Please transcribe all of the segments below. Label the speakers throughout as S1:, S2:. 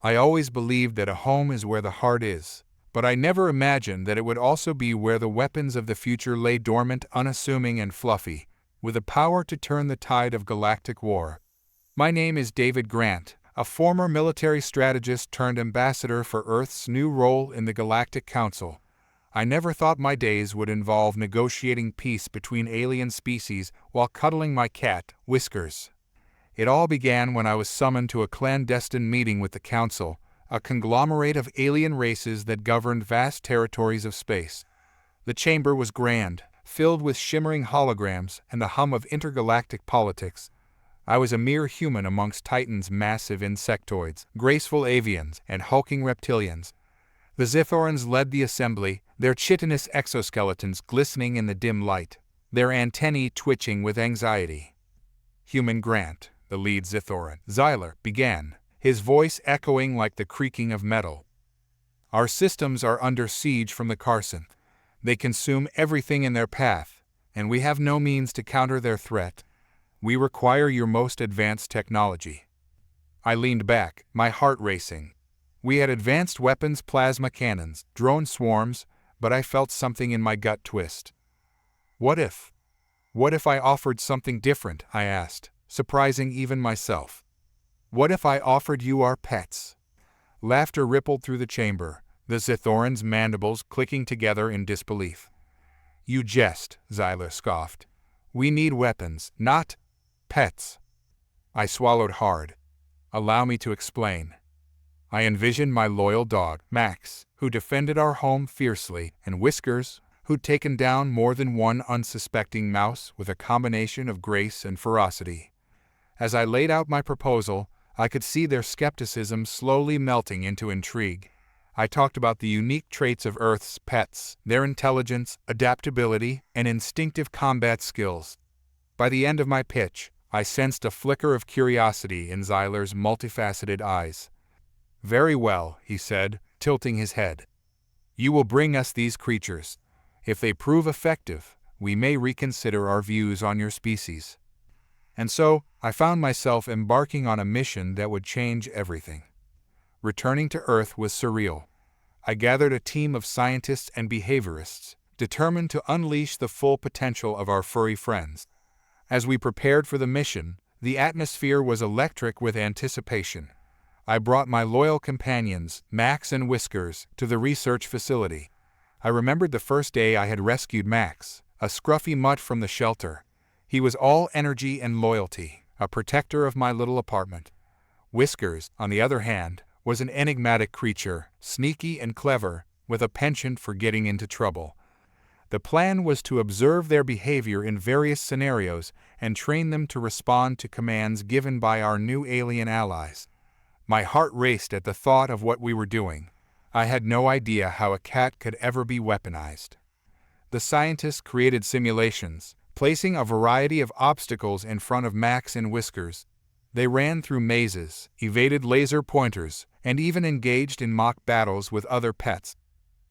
S1: I always believed that a home is where the heart is, but I never imagined that it would also be where the weapons of the future lay dormant, unassuming and fluffy, with the power to turn the tide of galactic war. My name is David Grant, a former military strategist turned ambassador for Earth's new role in the Galactic Council. I never thought my days would involve negotiating peace between alien species while cuddling my cat, Whiskers. It all began when I was summoned to a clandestine meeting with the Council, a conglomerate of alien races that governed vast territories of space. The chamber was grand, filled with shimmering holograms and the hum of intergalactic politics. I was a mere human amongst Titan's massive insectoids, graceful avians, and hulking reptilians. The Zithorans led the assembly, their chitinous exoskeletons glistening in the dim light, their antennae twitching with anxiety. Human Grant, the lead Zithoran, Xyler, began, his voice echoing like the creaking of metal. Our systems are under siege from the Carson. They consume everything in their path, and we have no means to counter their threat. We require your most advanced technology. I leaned back, my heart racing. We had advanced weapons, plasma cannons, drone swarms, but I felt something in my gut twist. What if? What if I offered something different? I asked, surprising even myself. What if I offered you our pets? Laughter rippled through the chamber, the Zithorans' mandibles clicking together in disbelief. You jest, Xyler scoffed. We need weapons, not pets. I swallowed hard. Allow me to explain. I envisioned my loyal dog, Max, who defended our home fiercely, and Whiskers, who'd taken down more than one unsuspecting mouse with a combination of grace and ferocity. As I laid out my proposal, I could see their skepticism slowly melting into intrigue. I talked about the unique traits of Earth's pets, their intelligence, adaptability, and instinctive combat skills. By the end of my pitch, I sensed a flicker of curiosity in Xyler's multifaceted eyes. Very well, he said, tilting his head. You will bring us these creatures. If they prove effective, we may reconsider our views on your species. And so, I found myself embarking on a mission that would change everything. Returning to Earth was surreal. I gathered a team of scientists and behaviorists, determined to unleash the full potential of our furry friends. As we prepared for the mission, the atmosphere was electric with anticipation. I brought my loyal companions, Max and Whiskers, to the research facility. I remembered the first day I had rescued Max, a scruffy mutt from the shelter. He was all energy and loyalty, a protector of my little apartment. Whiskers, on the other hand, was an enigmatic creature, sneaky and clever, with a penchant for getting into trouble. The plan was to observe their behavior in various scenarios and train them to respond to commands given by our new alien allies. My heart raced at the thought of what we were doing. I had no idea how a cat could ever be weaponized. The scientists created simulations, placing a variety of obstacles in front of Max and Whiskers. They ran through mazes, evaded laser pointers, and even engaged in mock battles with other pets.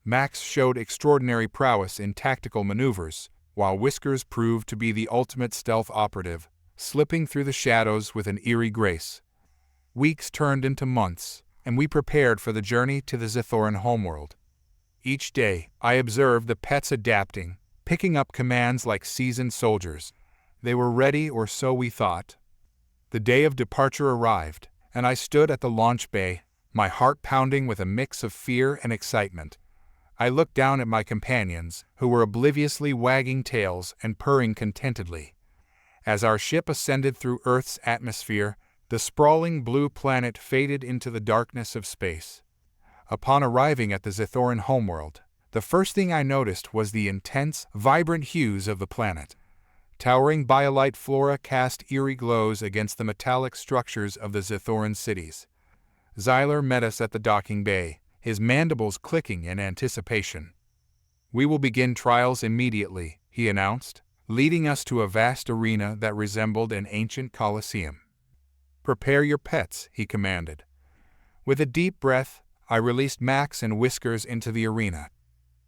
S1: Max showed extraordinary prowess in tactical maneuvers, while Whiskers proved to be the ultimate stealth operative, slipping through the shadows with an eerie grace. Weeks turned into months, and we prepared for the journey to the Zithoran homeworld. Each day, I observed the pets adapting, picking up commands like seasoned soldiers. They were ready, or so we thought. The day of departure arrived, and I stood at the launch bay, my heart pounding with a mix of fear and excitement. I looked down at my companions, who were obliviously wagging tails and purring contentedly. As our ship ascended through Earth's atmosphere, the sprawling blue planet faded into the darkness of space. Upon arriving at the Zithoran homeworld, the first thing I noticed was the intense, vibrant hues of the planet. Towering biolite flora cast eerie glows against the metallic structures of the Zithoran cities. Xyler met us at the docking bay, his mandibles clicking in anticipation. We will begin trials immediately, he announced, leading us to a vast arena that resembled an ancient coliseum. Prepare your pets, he commanded. With a deep breath, I released Max and Whiskers into the arena.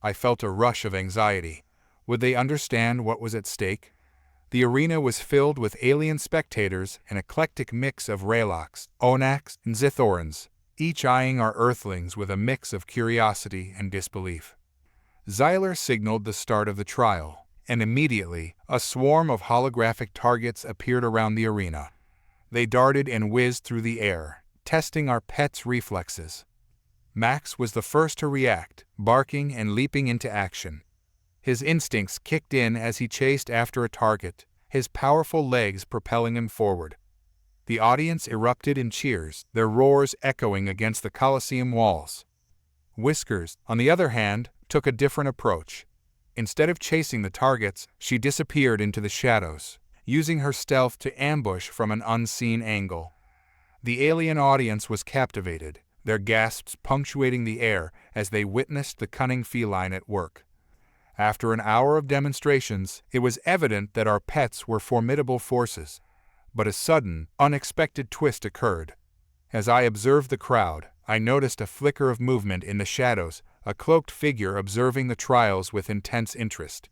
S1: I felt a rush of anxiety. Would they understand what was at stake? The arena was filled with alien spectators, an eclectic mix of Rayloks, Onaks, and Zithorans, each eyeing our Earthlings with a mix of curiosity and disbelief. Xyler signaled the start of the trial, and immediately, a swarm of holographic targets appeared around the arena. They darted and whizzed through the air, testing our pets' reflexes. Max was the first to react, barking and leaping into action. His instincts kicked in as he chased after a target, his powerful legs propelling him forward. The audience erupted in cheers, their roars echoing against the Colosseum walls. Whiskers, on the other hand, took a different approach. Instead of chasing the targets, she disappeared into the shadows, using her stealth to ambush from an unseen angle. The alien audience was captivated, their gasps punctuating the air as they witnessed the cunning feline at work. After an hour of demonstrations, it was evident that our pets were formidable forces. But a sudden, unexpected twist occurred. As I observed the crowd, I noticed a flicker of movement in the shadows, a cloaked figure observing the trials with intense interest.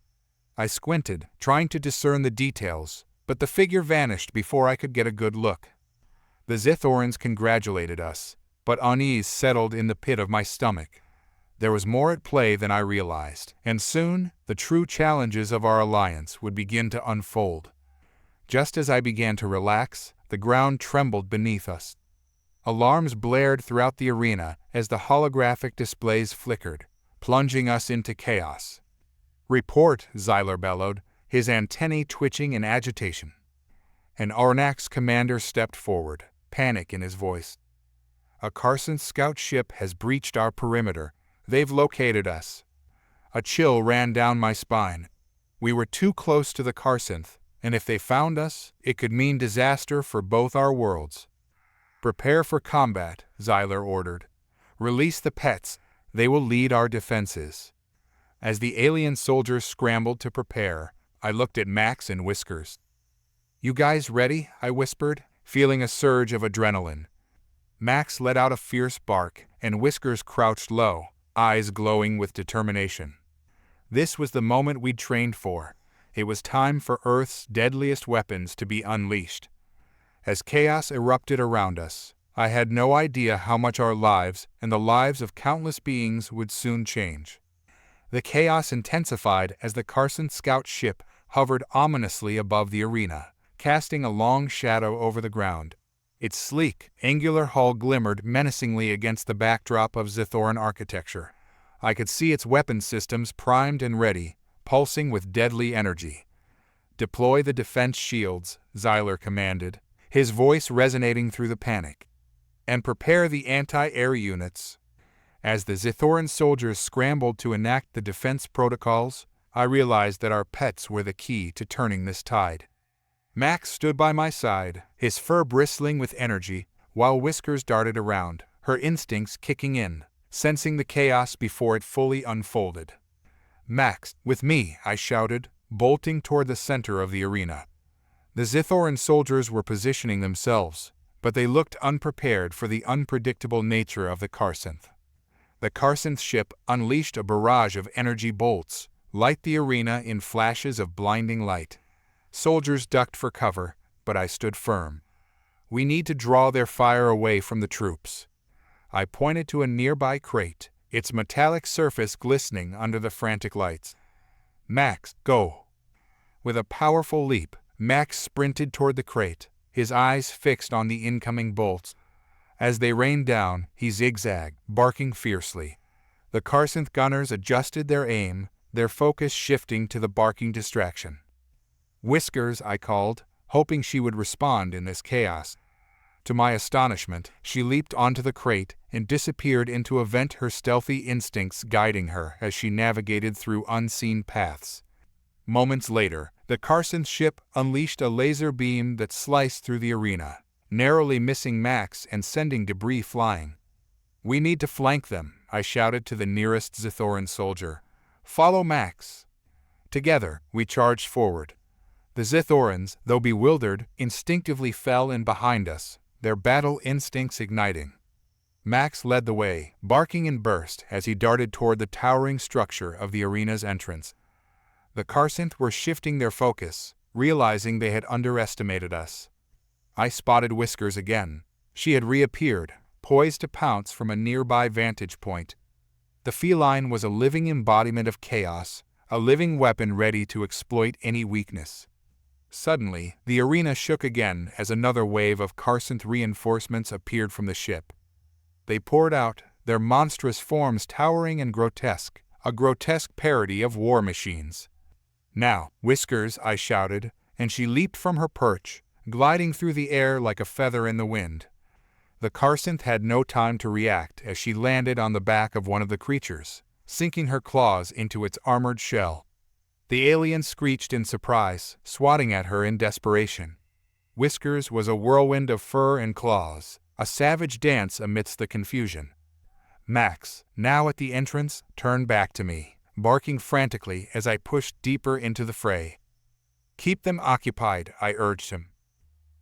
S1: I squinted, trying to discern the details, but the figure vanished before I could get a good look. The Zithorans congratulated us, but unease settled in the pit of my stomach. There was more at play than I realized, and soon, the true challenges of our alliance would begin to unfold. Just as I began to relax, the ground trembled beneath us. Alarms blared throughout the arena as the holographic displays flickered, plunging us into chaos. "Report," Xyler bellowed, his antennae twitching in agitation. An Arnax commander stepped forward, panic in his voice. "A Carson scout ship has breached our perimeter. They've located us." A chill ran down my spine. We were too close to the Carcinth, and if they found us, it could mean disaster for both our worlds. "Prepare for combat," Xyler ordered. "Release the pets. They will lead our defenses." As the alien soldiers scrambled to prepare, I looked at Max and Whiskers. "You guys ready?" I whispered, feeling a surge of adrenaline. Max let out a fierce bark, and Whiskers crouched low, eyes glowing with determination. This was the moment we'd trained for. It was time for Earth's deadliest weapons to be unleashed. As chaos erupted around us, I had no idea how much our lives and the lives of countless beings would soon change. The chaos intensified as the Carson scout ship hovered ominously above the arena, casting a long shadow over the ground. Its sleek, angular hull glimmered menacingly against the backdrop of Zithoran architecture. I could see its weapon systems primed and ready, pulsing with deadly energy. "Deploy the defense shields," Xyler commanded, his voice resonating through the panic. "And prepare the anti-air units." As the Zithoran soldiers scrambled to enact the defense protocols, I realized that our pets were the key to turning this tide. Max stood by my side, his fur bristling with energy, while Whiskers darted around, her instincts kicking in, sensing the chaos before it fully unfolded. "Max, with me," I shouted, bolting toward the center of the arena. The Zithoran soldiers were positioning themselves, but they looked unprepared for the unpredictable nature of the Carcinth. The Carcinth ship unleashed a barrage of energy bolts, light the arena in flashes of blinding light. Soldiers ducked for cover, but I stood firm. "We need to draw their fire away from the troops." I pointed to a nearby crate, its metallic surface glistening under the frantic lights. "Max, go!" With a powerful leap, Max sprinted toward the crate, his eyes fixed on the incoming bolts. As they rained down, he zigzagged, barking fiercely. The Carcinth gunners adjusted their aim, their focus shifting to the barking distraction. "Whiskers," I called, hoping she would respond in this chaos. To my astonishment, she leaped onto the crate and disappeared into a vent, her stealthy instincts guiding her as she navigated through unseen paths. Moments later, the Carcinth ship unleashed a laser beam that sliced through the arena, narrowly missing Max and sending debris flying. "We need to flank them," I shouted to the nearest Zithoran soldier. "Follow Max." Together, we charged forward. The Zithorans, though bewildered, instinctively fell in behind us, their battle instincts igniting. Max led the way, barking in burst as he darted toward the towering structure of the arena's entrance. The Carcinth were shifting their focus, realizing they had underestimated us. I spotted Whiskers again. She had reappeared, poised to pounce from a nearby vantage point. The feline was a living embodiment of chaos, a living weapon ready to exploit any weakness. Suddenly, the arena shook again as another wave of Carcinth reinforcements appeared from the ship. They poured out, their monstrous forms towering and grotesque, a grotesque parody of war machines. "Now, Whiskers," I shouted, and she leaped from her perch, gliding through the air like a feather in the wind. The Carcinth had no time to react as she landed on the back of one of the creatures, sinking her claws into its armored shell. The alien screeched in surprise, swatting at her in desperation. Whiskers was a whirlwind of fur and claws, a savage dance amidst the confusion. Max, now at the entrance, turned back to me, barking frantically as I pushed deeper into the fray. "Keep them occupied," I urged him.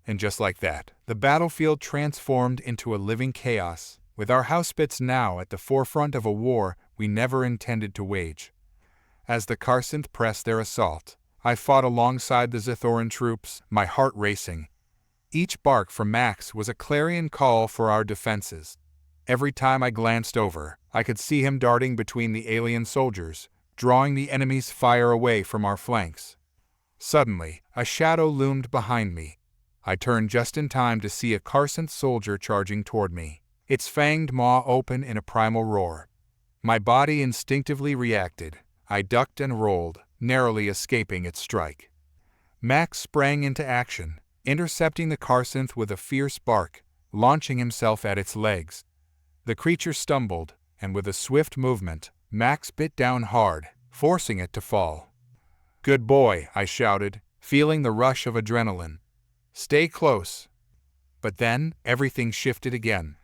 S1: And just like that, the battlefield transformed into a living chaos, with our Housepets now at the forefront of a war we never intended to wage. As the Carcinth pressed their assault, I fought alongside the Zithoran troops, my heart racing. Each bark from Max was a clarion call for our defenses. Every time I glanced over, I could see him darting between the alien soldiers, drawing the enemy's fire away from our flanks. Suddenly, a shadow loomed behind me. I turned just in time to see a Carcinth soldier charging toward me, its fanged maw open in a primal roar. My body instinctively reacted. I ducked and rolled, narrowly escaping its strike. Max sprang into action, intercepting the Carcinth with a fierce bark, launching himself at its legs. The creature stumbled, and with a swift movement, Max bit down hard, forcing it to fall. "Good boy," I shouted, feeling the rush of adrenaline. "Stay close." But then, everything shifted again.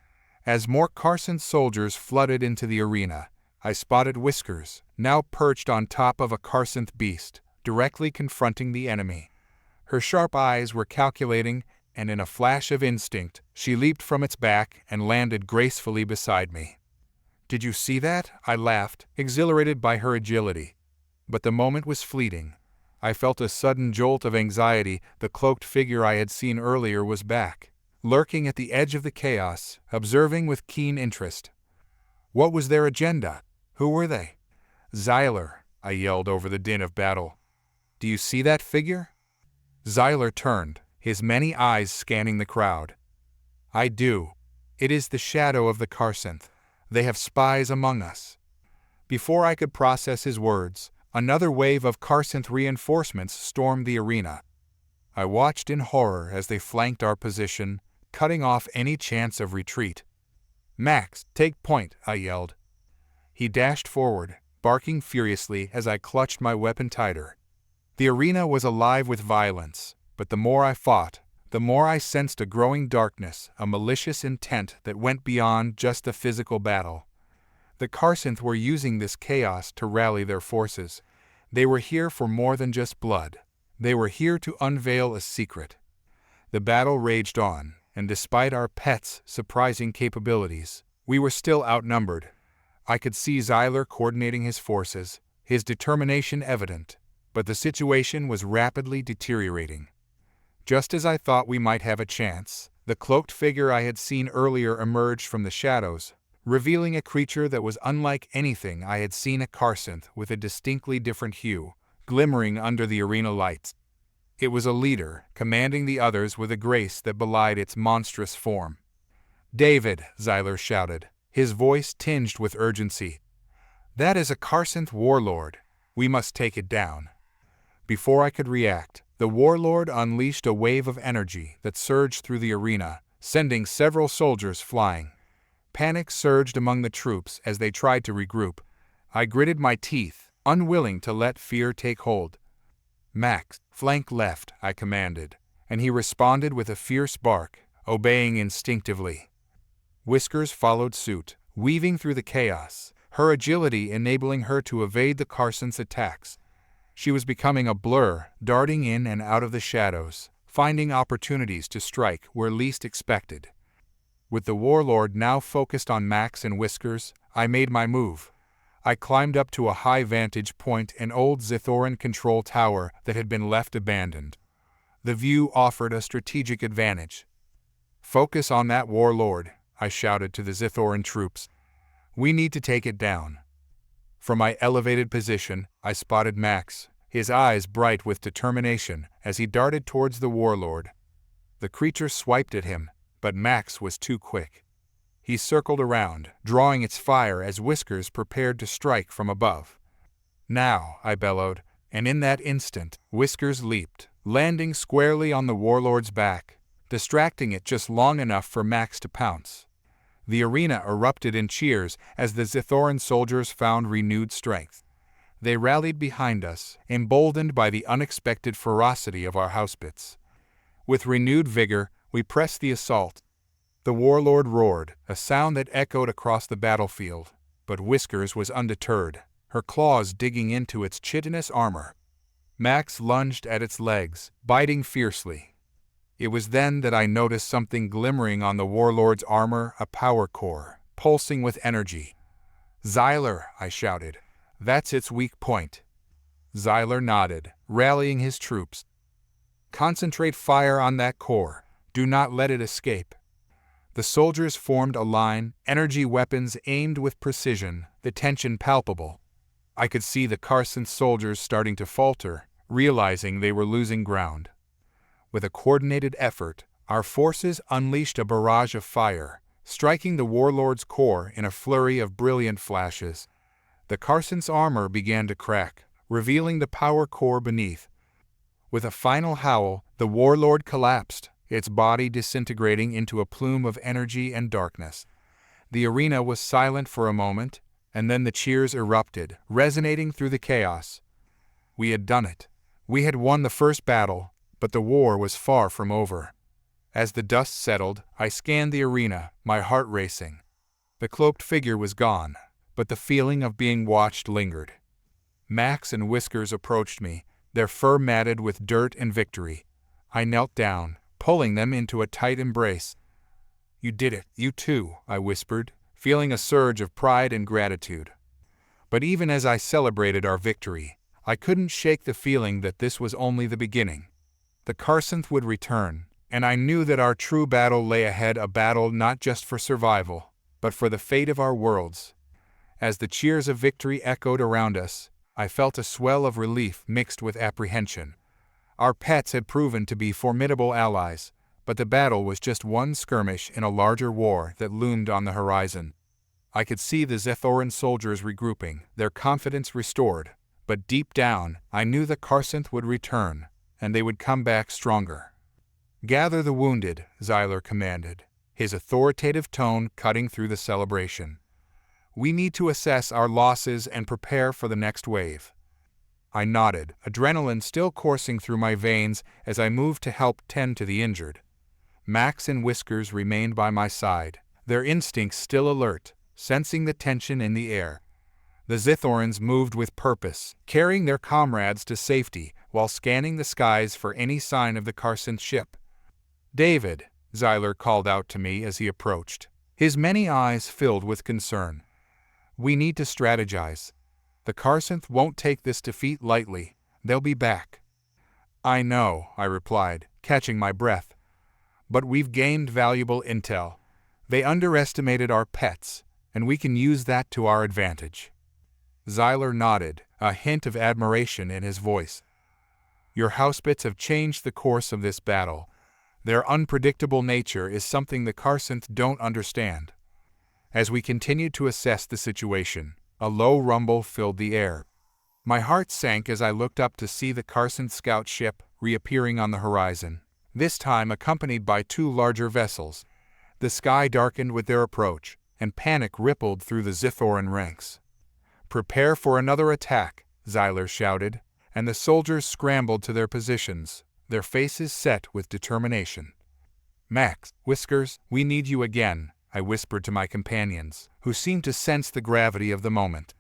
S1: As more Carcinth soldiers flooded into the arena, I spotted Whiskers, now perched on top of a Carcinth beast, directly confronting the enemy. Her sharp eyes were calculating, and in a flash of instinct, she leaped from its back and landed gracefully beside me. "Did you see that?" I laughed, exhilarated by her agility. But the moment was fleeting. I felt a sudden jolt of anxiety. The cloaked figure I had seen earlier was back, lurking at the edge of the chaos, observing with keen interest. What was their agenda? Who were they? "Xyler," I yelled over the din of battle. "Do you see that figure?" Xyler turned, his many eyes scanning the crowd. "I do. It is the shadow of the Carcinth. They have spies among us." Before I could process his words, another wave of Carcinth reinforcements stormed the arena. I watched in horror as they flanked our position, cutting off any chance of retreat. "Max, take point," I yelled. He dashed forward, barking furiously as I clutched my weapon tighter. The arena was alive with violence, but the more I fought, the more I sensed a growing darkness, a malicious intent that went beyond just the physical battle. The Carcinth were using this chaos to rally their forces. They were here for more than just blood. They were here to unveil a secret. The battle raged on, and despite our pets' surprising capabilities, we were still outnumbered. I could see Xyler coordinating his forces, his determination evident, but the situation was rapidly deteriorating. Just as I thought we might have a chance, the cloaked figure I had seen earlier emerged from the shadows, revealing a creature that was unlike anything I had seen at Carcinth, with a distinctly different hue, glimmering under the arena lights. It was a leader, commanding the others with a grace that belied its monstrous form. "David," Xyler shouted, his voice tinged with urgency. "That is a Carcinth warlord. We must take it down." Before I could react, the warlord unleashed a wave of energy that surged through the arena, sending several soldiers flying. Panic surged among the troops as they tried to regroup. I gritted my teeth, unwilling to let fear take hold. "Max, flank left," I commanded, and he responded with a fierce bark, obeying instinctively. Whiskers followed suit, weaving through the chaos, her agility enabling her to evade the Carcinth's attacks. She was becoming a blur, darting in and out of the shadows, finding opportunities to strike where least expected. With the warlord now focused on Max and Whiskers, I made my move. I climbed up to a high vantage point, an old Zithoran control tower that had been left abandoned. The view offered a strategic advantage. "Focus on that warlord," I shouted to the Zithoran troops. "We need to take it down." From my elevated position, I spotted Max, his eyes bright with determination as he darted towards the warlord. The creature swiped at him, but Max was too quick. He circled around, drawing its fire as Whiskers prepared to strike from above. "Now," I bellowed, and in that instant, Whiskers leaped, landing squarely on the warlord's back, distracting it just long enough for Max to pounce. The arena erupted in cheers as the Zithoran soldiers found renewed strength. They rallied behind us, emboldened by the unexpected ferocity of our Housepets. With renewed vigor, we pressed the assault. The warlord roared, a sound that echoed across the battlefield, but Whiskers was undeterred, her claws digging into its chitinous armor. Max lunged at its legs, biting fiercely. It was then that I noticed something glimmering on the warlord's armor, a power core, pulsing with energy. "Xyler," I shouted. "That's its weak point." Xyler nodded, rallying his troops. "Concentrate fire on that core. Do not let it escape." The soldiers formed a line, energy weapons aimed with precision, the tension palpable. I could see the Carson soldiers starting to falter, realizing they were losing ground. With a coordinated effort, our forces unleashed a barrage of fire, striking the warlord's core in a flurry of brilliant flashes. The Carson's armor began to crack, revealing the power core beneath. With a final howl, the warlord collapsed, its body disintegrating into a plume of energy and darkness. The arena was silent for a moment, and then the cheers erupted, resonating through the chaos. We had done it. We had won the first battle, but the war was far from over. As the dust settled, I scanned the arena, my heart racing. The cloaked figure was gone, but the feeling of being watched lingered. Max and Whiskers approached me, their fur matted with dirt and victory. I knelt down, pulling them into a tight embrace. "You did it, you too," I whispered, feeling a surge of pride and gratitude. But even as I celebrated our victory, I couldn't shake the feeling that this was only the beginning. The Carsonth would return, and I knew that our true battle lay ahead, a battle not just for survival, but for the fate of our worlds. As the cheers of victory echoed around us, I felt a swell of relief mixed with apprehension. Our pets had proven to be formidable allies, but the battle was just one skirmish in a larger war that loomed on the horizon. I could see the Zithoran soldiers regrouping, their confidence restored, but deep down, I knew the Carsonth would return, and they would come back stronger. "Gather the wounded," Xyler commanded, his authoritative tone cutting through the celebration. "We need to assess our losses and prepare for the next wave." I nodded, adrenaline still coursing through my veins as I moved to help tend to the injured. Max and Whiskers remained by my side, their instincts still alert, sensing the tension in the air. The Zithorans moved with purpose, carrying their comrades to safety while scanning the skies for any sign of the Carsonth ship. "David," Xyler called out to me as he approached, his many eyes filled with concern. "We need to strategize. The Carsonth won't take this defeat lightly. They'll be back." "I know," I replied, catching my breath. "But we've gained valuable intel. They underestimated our pets, and we can use that to our advantage." Xyler nodded, a hint of admiration in his voice. "Your Housepets have changed the course of this battle. Their unpredictable nature is something the Carsonth don't understand." As we continued to assess the situation, a low rumble filled the air. My heart sank as I looked up to see the Carsonth scout ship reappearing on the horizon, this time accompanied by two larger vessels. The sky darkened with their approach, and panic rippled through the Zithoran ranks. "Prepare for another attack," Xyler shouted, and the soldiers scrambled to their positions, their faces set with determination. "Max, Whiskers, we need you again," I whispered to my companions, who seemed to sense the gravity of the moment.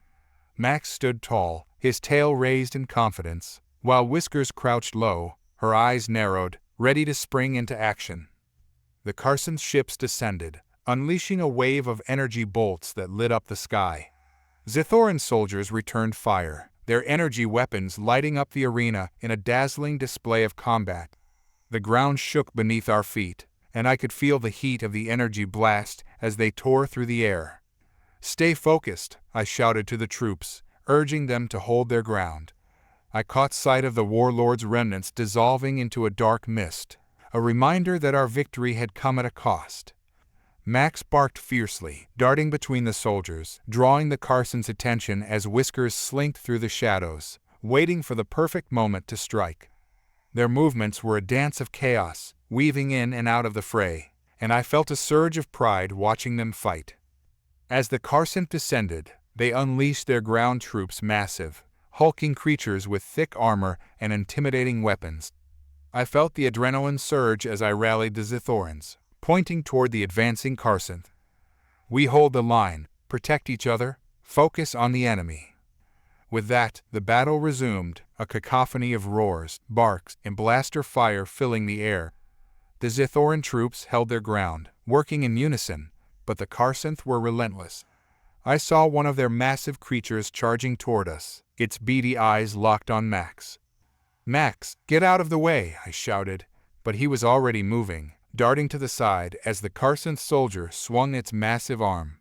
S1: Max stood tall, his tail raised in confidence, while Whiskers crouched low, her eyes narrowed, ready to spring into action. The Carsonth ships descended, unleashing a wave of energy bolts that lit up the sky. Zithoran soldiers returned fire, their energy weapons lighting up the arena in a dazzling display of combat. The ground shook beneath our feet, and I could feel the heat of the energy blast as they tore through the air. "Stay focused," I shouted to the troops, urging them to hold their ground. I caught sight of the warlord's remnants dissolving into a dark mist, a reminder that our victory had come at a cost. Max barked fiercely, darting between the soldiers, drawing the Carson's attention as Whiskers slinked through the shadows, waiting for the perfect moment to strike. Their movements were a dance of chaos, weaving in and out of the fray, and I felt a surge of pride watching them fight. As the Carson descended, they unleashed their ground troops, massive, hulking creatures with thick armor and intimidating weapons. I felt the adrenaline surge as I rallied the Zithorans, pointing toward the advancing Carson. "We hold the line, protect each other, focus on the enemy." With that, the battle resumed, a cacophony of roars, barks, and blaster fire filling the air. The Zithoran troops held their ground, working in unison, but the Carsinth were relentless. I saw one of their massive creatures charging toward us, its beady eyes locked on Max. "Max, get out of the way!" I shouted, but he was already moving, darting to the side as the Carsinth soldier swung its massive arm.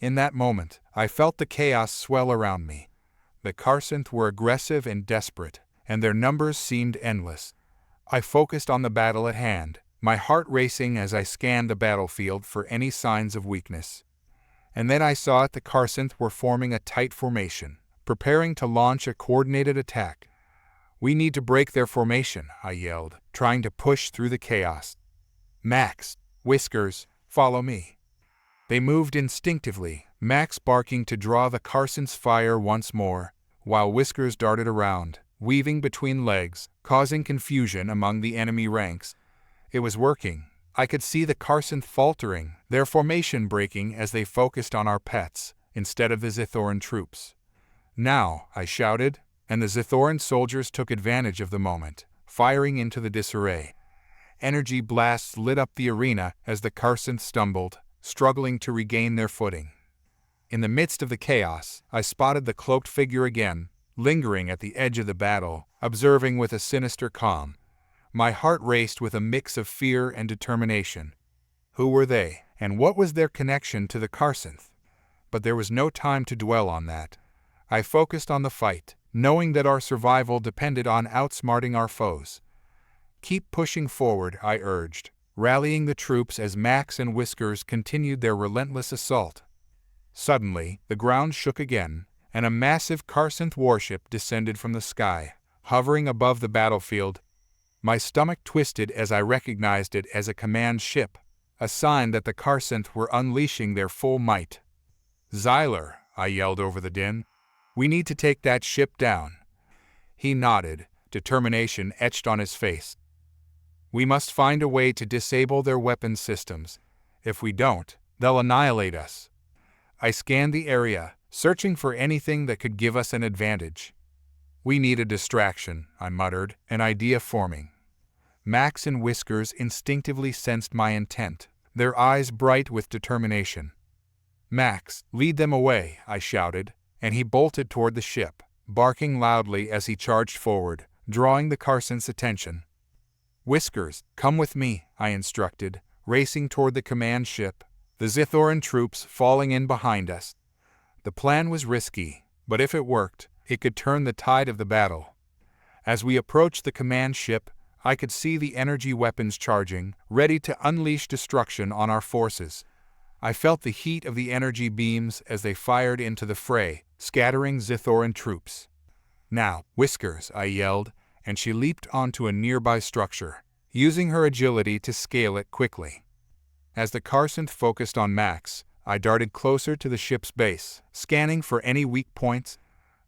S1: In that moment, I felt the chaos swell around me. The Carsinth were aggressive and desperate, and their numbers seemed endless. I focused on the battle at hand, my heart racing as I scanned the battlefield for any signs of weakness. And then I saw it, the Carsinth were forming a tight formation, preparing to launch a coordinated attack. "We need to break their formation," I yelled, trying to push through the chaos. "Max, Whiskers, follow me." They moved instinctively, Max barking to draw the Carson's fire once more, while Whiskers darted around, weaving between legs, causing confusion among the enemy ranks. It was working. I could see the Carson faltering, their formation breaking as they focused on our pets, instead of the Zithoran troops. "Now," I shouted, and the Zithoran soldiers took advantage of the moment, firing into the disarray. Energy blasts lit up the arena as the Carson stumbled, struggling to regain their footing. In the midst of the chaos, I spotted the cloaked figure again, lingering at the edge of the battle, observing with a sinister calm. My heart raced with a mix of fear and determination. Who were they, and what was their connection to the Carsinth? But there was no time to dwell on that. I focused on the fight, knowing that our survival depended on outsmarting our foes. "Keep pushing forward," I urged, rallying the troops as Max and Whiskers continued their relentless assault. Suddenly, the ground shook again, and a massive Carsinth warship descended from the sky, hovering above the battlefield. My stomach twisted as I recognized it as a command ship, a sign that the Carsinth were unleashing their full might. "Zyler," I yelled over the din, "we need to take that ship down." He nodded, determination etched on his face. "We must find a way to disable their weapons systems. If we don't, they'll annihilate us." I scanned the area, searching for anything that could give us an advantage. "We need a distraction," I muttered, an idea forming. Max and Whiskers instinctively sensed my intent, their eyes bright with determination. "Max, lead them away," I shouted, and he bolted toward the ship, barking loudly as he charged forward, drawing the Carson's attention. "Whiskers, come with me," I instructed, racing toward the command ship, the Zithoran troops falling in behind us. The plan was risky, but if it worked, it could turn the tide of the battle. As we approached the command ship, I could see the energy weapons charging, ready to unleash destruction on our forces. I felt the heat of the energy beams as they fired into the fray, scattering Zithoran troops. "Now, Whiskers," I yelled, and she leaped onto a nearby structure, using her agility to scale it quickly. As the Carson focused on Max, I darted closer to the ship's base, scanning for any weak points.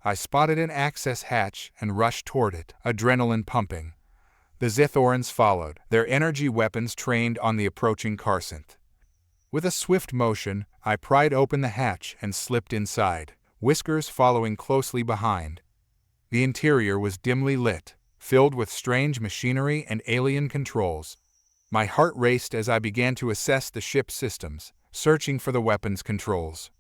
S1: I spotted an access hatch and rushed toward it, adrenaline pumping. The Zithorans followed, their energy weapons trained on the approaching Carson. With a swift motion, I pried open the hatch and slipped inside, Whiskers following closely behind. The interior was dimly lit, filled with strange machinery and alien controls. My heart raced as I began to assess the ship's systems, searching for the weapons controls.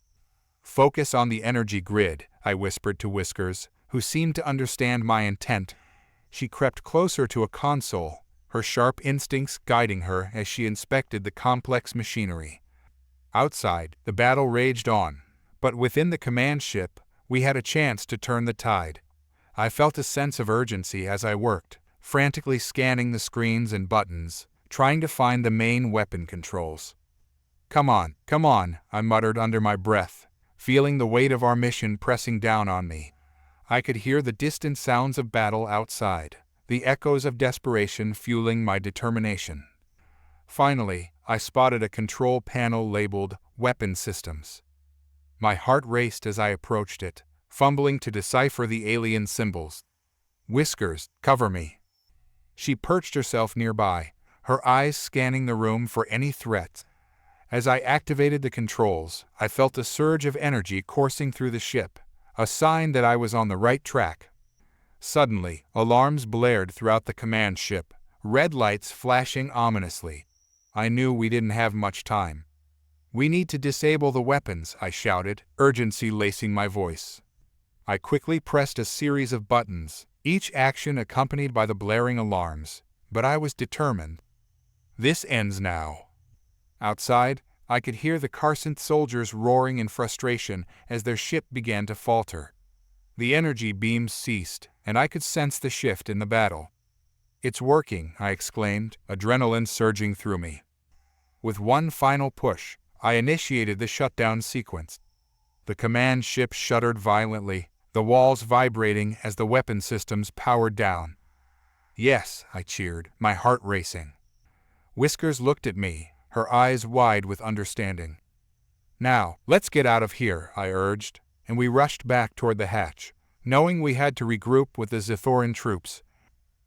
S1: "Focus on the energy grid," I whispered to Whiskers, who seemed to understand my intent. She crept closer to a console, her sharp instincts guiding her as she inspected the complex machinery. Outside, the battle raged on, but within the command ship, we had a chance to turn the tide. I felt a sense of urgency as I worked, frantically scanning the screens and buttons, trying to find the main weapon controls. Come on, I muttered under my breath, feeling the weight of our mission pressing down on me. I could hear the distant sounds of battle outside, the echoes of desperation fueling my determination. Finally, I spotted a control panel labeled Weapon Systems. My heart raced as I approached it, fumbling to decipher the alien symbols. Whiskers, cover me. She perched herself nearby, her eyes scanning the room for any threats. As I activated the controls, I felt a surge of energy coursing through the ship, a sign that I was on the right track. Suddenly, alarms blared throughout the command ship, red lights flashing ominously. I knew we didn't have much time. We need to disable the weapons, I shouted, urgency lacing my voice. I quickly pressed a series of buttons, each action accompanied by the blaring alarms, but I was determined. This ends now. Outside, I could hear the Carson soldiers roaring in frustration as their ship began to falter. The energy beams ceased, and I could sense the shift in the battle. It's working, I exclaimed, adrenaline surging through me. With one final push, I initiated the shutdown sequence. The command ship shuddered violently, the walls vibrating as the weapon systems powered down. Yes, I cheered, my heart racing. Whiskers looked at me, her eyes wide with understanding. Now, let's get out of here, I urged, and we rushed back toward the hatch, knowing we had to regroup with the Zithoran troops.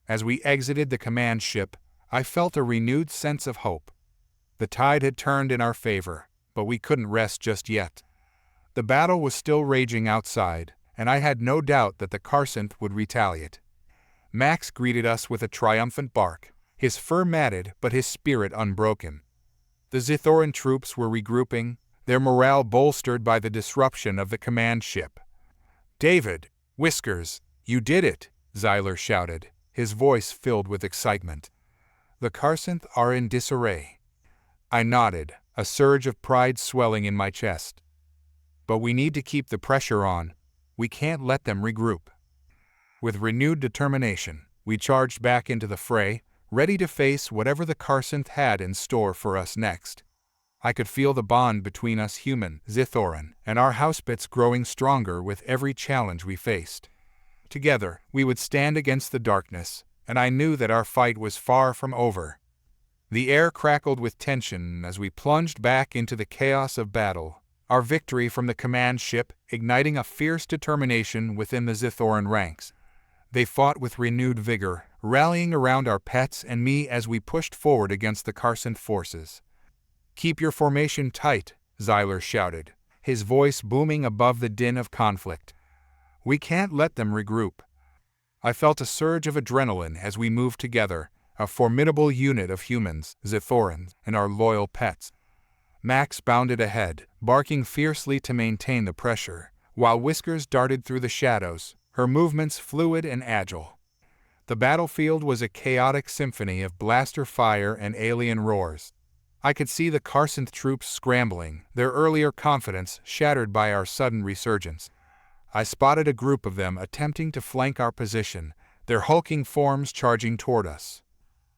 S1: As we exited the command ship, I felt a renewed sense of hope. The tide had turned in our favor, but we couldn't rest just yet. The battle was still raging outside, and I had no doubt that the Carson would retaliate. Max greeted us with a triumphant bark, his fur matted but his spirit unbroken. The Zithoran troops were regrouping, their morale bolstered by the disruption of the command ship. "David, Whiskers, you did it," Zyler shouted, his voice filled with excitement. "The Carson are in disarray." I nodded, a surge of pride swelling in my chest. "But we need to keep the pressure on. We can't let them regroup." With renewed determination, we charged back into the fray, ready to face whatever the Carson had in store for us next. I could feel the bond between us human, Zithoran, and our Housepets growing stronger with every challenge we faced. Together, we would stand against the darkness, and I knew that our fight was far from over. The air crackled with tension as we plunged back into the chaos of battle, our victory from the command ship igniting a fierce determination within the Zithoran ranks. They fought with renewed vigor, rallying around our pets and me as we pushed forward against the Carson forces. "Keep your formation tight," Zyler shouted, his voice booming above the din of conflict. "We can't let them regroup." I felt a surge of adrenaline as we moved together, a formidable unit of humans, Zithorans, and our loyal pets. Max bounded ahead, barking fiercely to maintain the pressure, while Whiskers darted through the shadows, her movements fluid and agile. The battlefield was a chaotic symphony of blaster fire and alien roars. I could see the Carson troops scrambling, their earlier confidence shattered by our sudden resurgence. I spotted a group of them attempting to flank our position, their hulking forms charging toward us.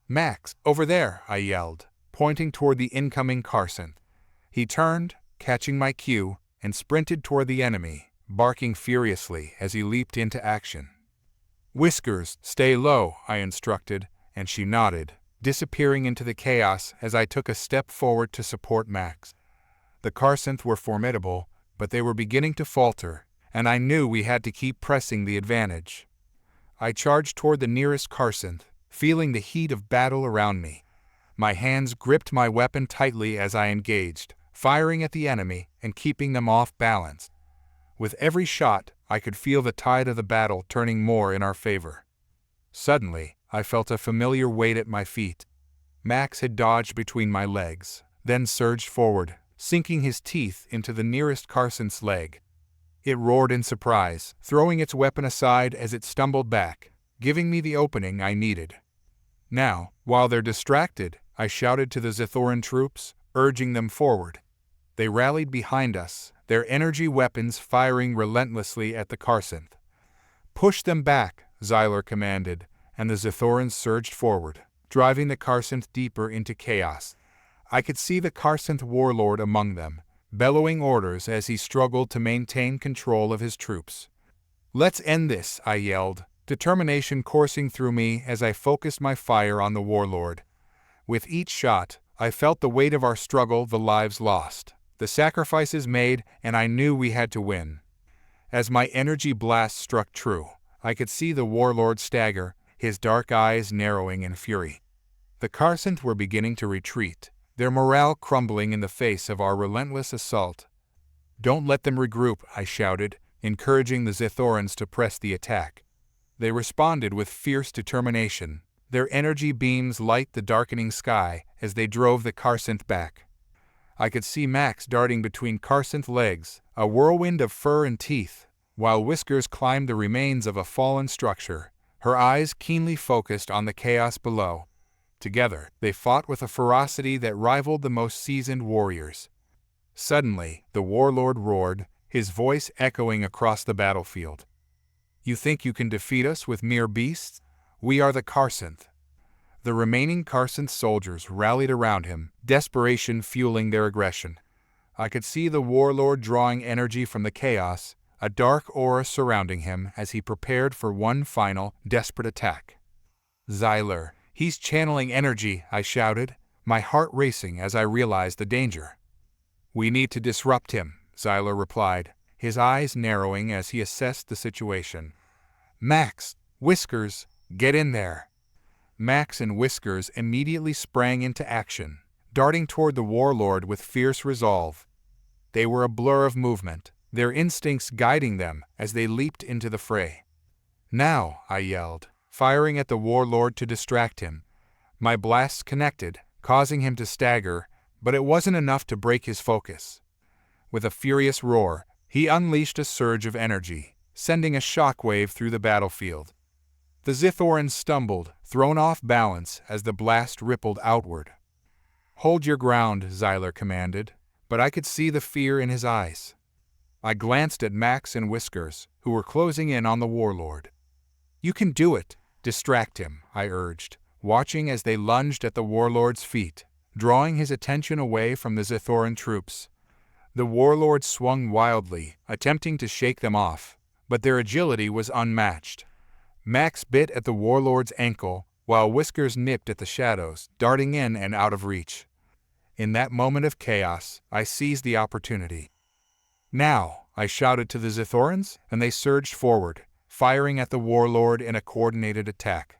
S1: "Max, over there," I yelled, pointing toward the incoming Carson. He turned, catching my cue, and sprinted toward the enemy, barking furiously as he leaped into action. "Whiskers, stay low," I instructed, and she nodded, disappearing into the chaos as I took a step forward to support Max. The Carson were formidable, but they were beginning to falter, and I knew we had to keep pressing the advantage. I charged toward the nearest Carson, feeling the heat of battle around me. My hands gripped my weapon tightly as I engaged, firing at the enemy and keeping them off balance. With every shot, I could feel the tide of the battle turning more in our favor. Suddenly, I felt a familiar weight at my feet. Max had dodged between my legs, then surged forward, sinking his teeth into the nearest Carson's leg. It roared in surprise, throwing its weapon aside as it stumbled back, giving me the opening I needed. Now, while they're distracted, I shouted to the Zithoran troops, urging them forward. They rallied behind us, their energy weapons firing relentlessly at the Karsanth. "Push them back," Xyler commanded, and the Zithorans surged forward, driving the Karsanth deeper into chaos. I could see the Karsanth warlord among them, bellowing orders as he struggled to maintain control of his troops. "Let's end this," I yelled, determination coursing through me as I focused my fire on the warlord. With each shot, I felt the weight of our struggle, the lives lost, the sacrifices made, and I knew we had to win. As my energy blast struck true, I could see the warlord stagger, his dark eyes narrowing in fury. The Karsanth were beginning to retreat, their morale crumbling in the face of our relentless assault. "Don't let them regroup," I shouted, encouraging the Zithorans to press the attack. They responded with fierce determination, their energy beams light the darkening sky as they drove the Karsanth back. I could see Max darting between Karsanth legs, a whirlwind of fur and teeth, while Whiskers climbed the remains of a fallen structure, her eyes keenly focused on the chaos below. Together, they fought with a ferocity that rivaled the most seasoned warriors. Suddenly, the warlord roared, his voice echoing across the battlefield. "You think you can defeat us with mere beasts? We are the Karsanth." The remaining Karsanth soldiers rallied around him, desperation fueling their aggression. I could see the warlord drawing energy from the chaos, a dark aura surrounding him as he prepared for one final, desperate attack. "Xyler, he's channeling energy," I shouted, my heart racing as I realized the danger. "We need to disrupt him," Xyler replied, his eyes narrowing as he assessed the situation. "Max, Whiskers, get in there." Max and Whiskers immediately sprang into action, darting toward the warlord with fierce resolve. They were a blur of movement, their instincts guiding them as they leaped into the fray. "Now," I yelled, firing at the warlord to distract him. My blasts connected, causing him to stagger, but it wasn't enough to break his focus. With a furious roar, he unleashed a surge of energy, sending a shockwave through the battlefield. The Zithorans stumbled, thrown off balance as the blast rippled outward. "Hold your ground," Xyler commanded, but I could see the fear in his eyes. I glanced at Max and Whiskers, who were closing in on the warlord. "You can do it. Distract him," I urged, watching as they lunged at the warlord's feet, drawing his attention away from the Zithoran troops. The warlord swung wildly, attempting to shake them off, but their agility was unmatched. Max bit at the warlord's ankle, while Whiskers nipped at the shadows, darting in and out of reach. In that moment of chaos, I seized the opportunity. "Now!" I shouted to the Zithorans, and they surged forward, firing at the warlord in a coordinated attack.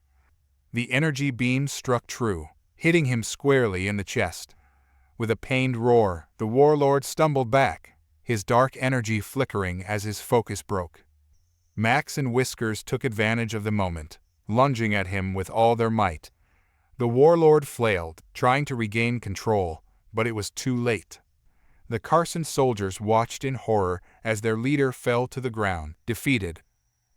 S1: The energy beam struck true, hitting him squarely in the chest. With a pained roar, the warlord stumbled back, his dark energy flickering as his focus broke. Max and Whiskers took advantage of the moment, lunging at him with all their might. The warlord flailed, trying to regain control, but it was too late. The Karsanth soldiers watched in horror as their leader fell to the ground, defeated.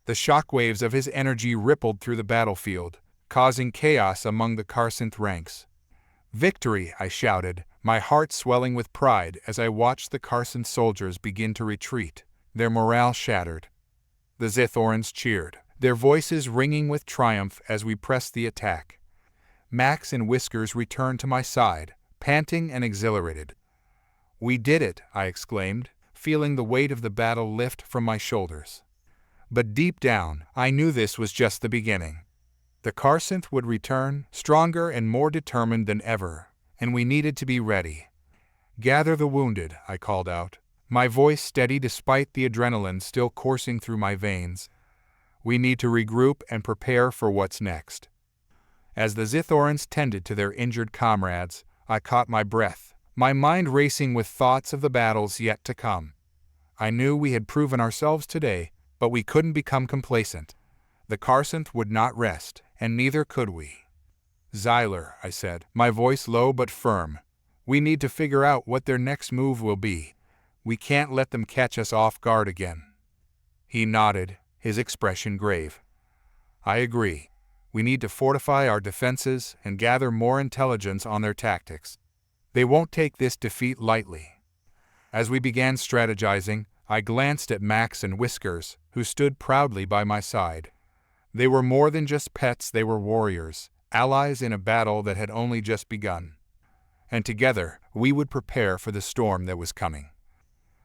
S1: The shockwaves of his energy rippled through the battlefield, causing chaos among the Karsanth ranks. "Victory!" I shouted, my heart swelling with pride as I watched the Karsanth soldiers begin to retreat, their morale shattered. The Zithorans cheered, their voices ringing with triumph as we pressed the attack. Max and Whiskers returned to my side, panting and exhilarated. "We did it!" I exclaimed, feeling the weight of the battle lift from my shoulders. But deep down, I knew this was just the beginning. The Karsanth would return, stronger and more determined than ever, and we needed to be ready. "Gather the wounded," I called out, my voice steady despite the adrenaline still coursing through my veins. "We need to regroup and prepare for what's next." As the Zithorans tended to their injured comrades, I caught my breath, my mind racing with thoughts of the battles yet to come. I knew we had proven ourselves today, but we couldn't become complacent. The Karsanth would not rest, and neither could we. "Xyler," I said, my voice low but firm, "we need to figure out what their next move will be. We can't let them catch us off guard again." He nodded, his expression grave. "I agree. We need to fortify our defenses and gather more intelligence on their tactics. They won't take this defeat lightly. As we began strategizing, I glanced at Max and Whiskers, who stood proudly by my side. They were more than just pets, they were warriors, allies in a battle that had only just begun. And together, we would prepare for the storm that was coming.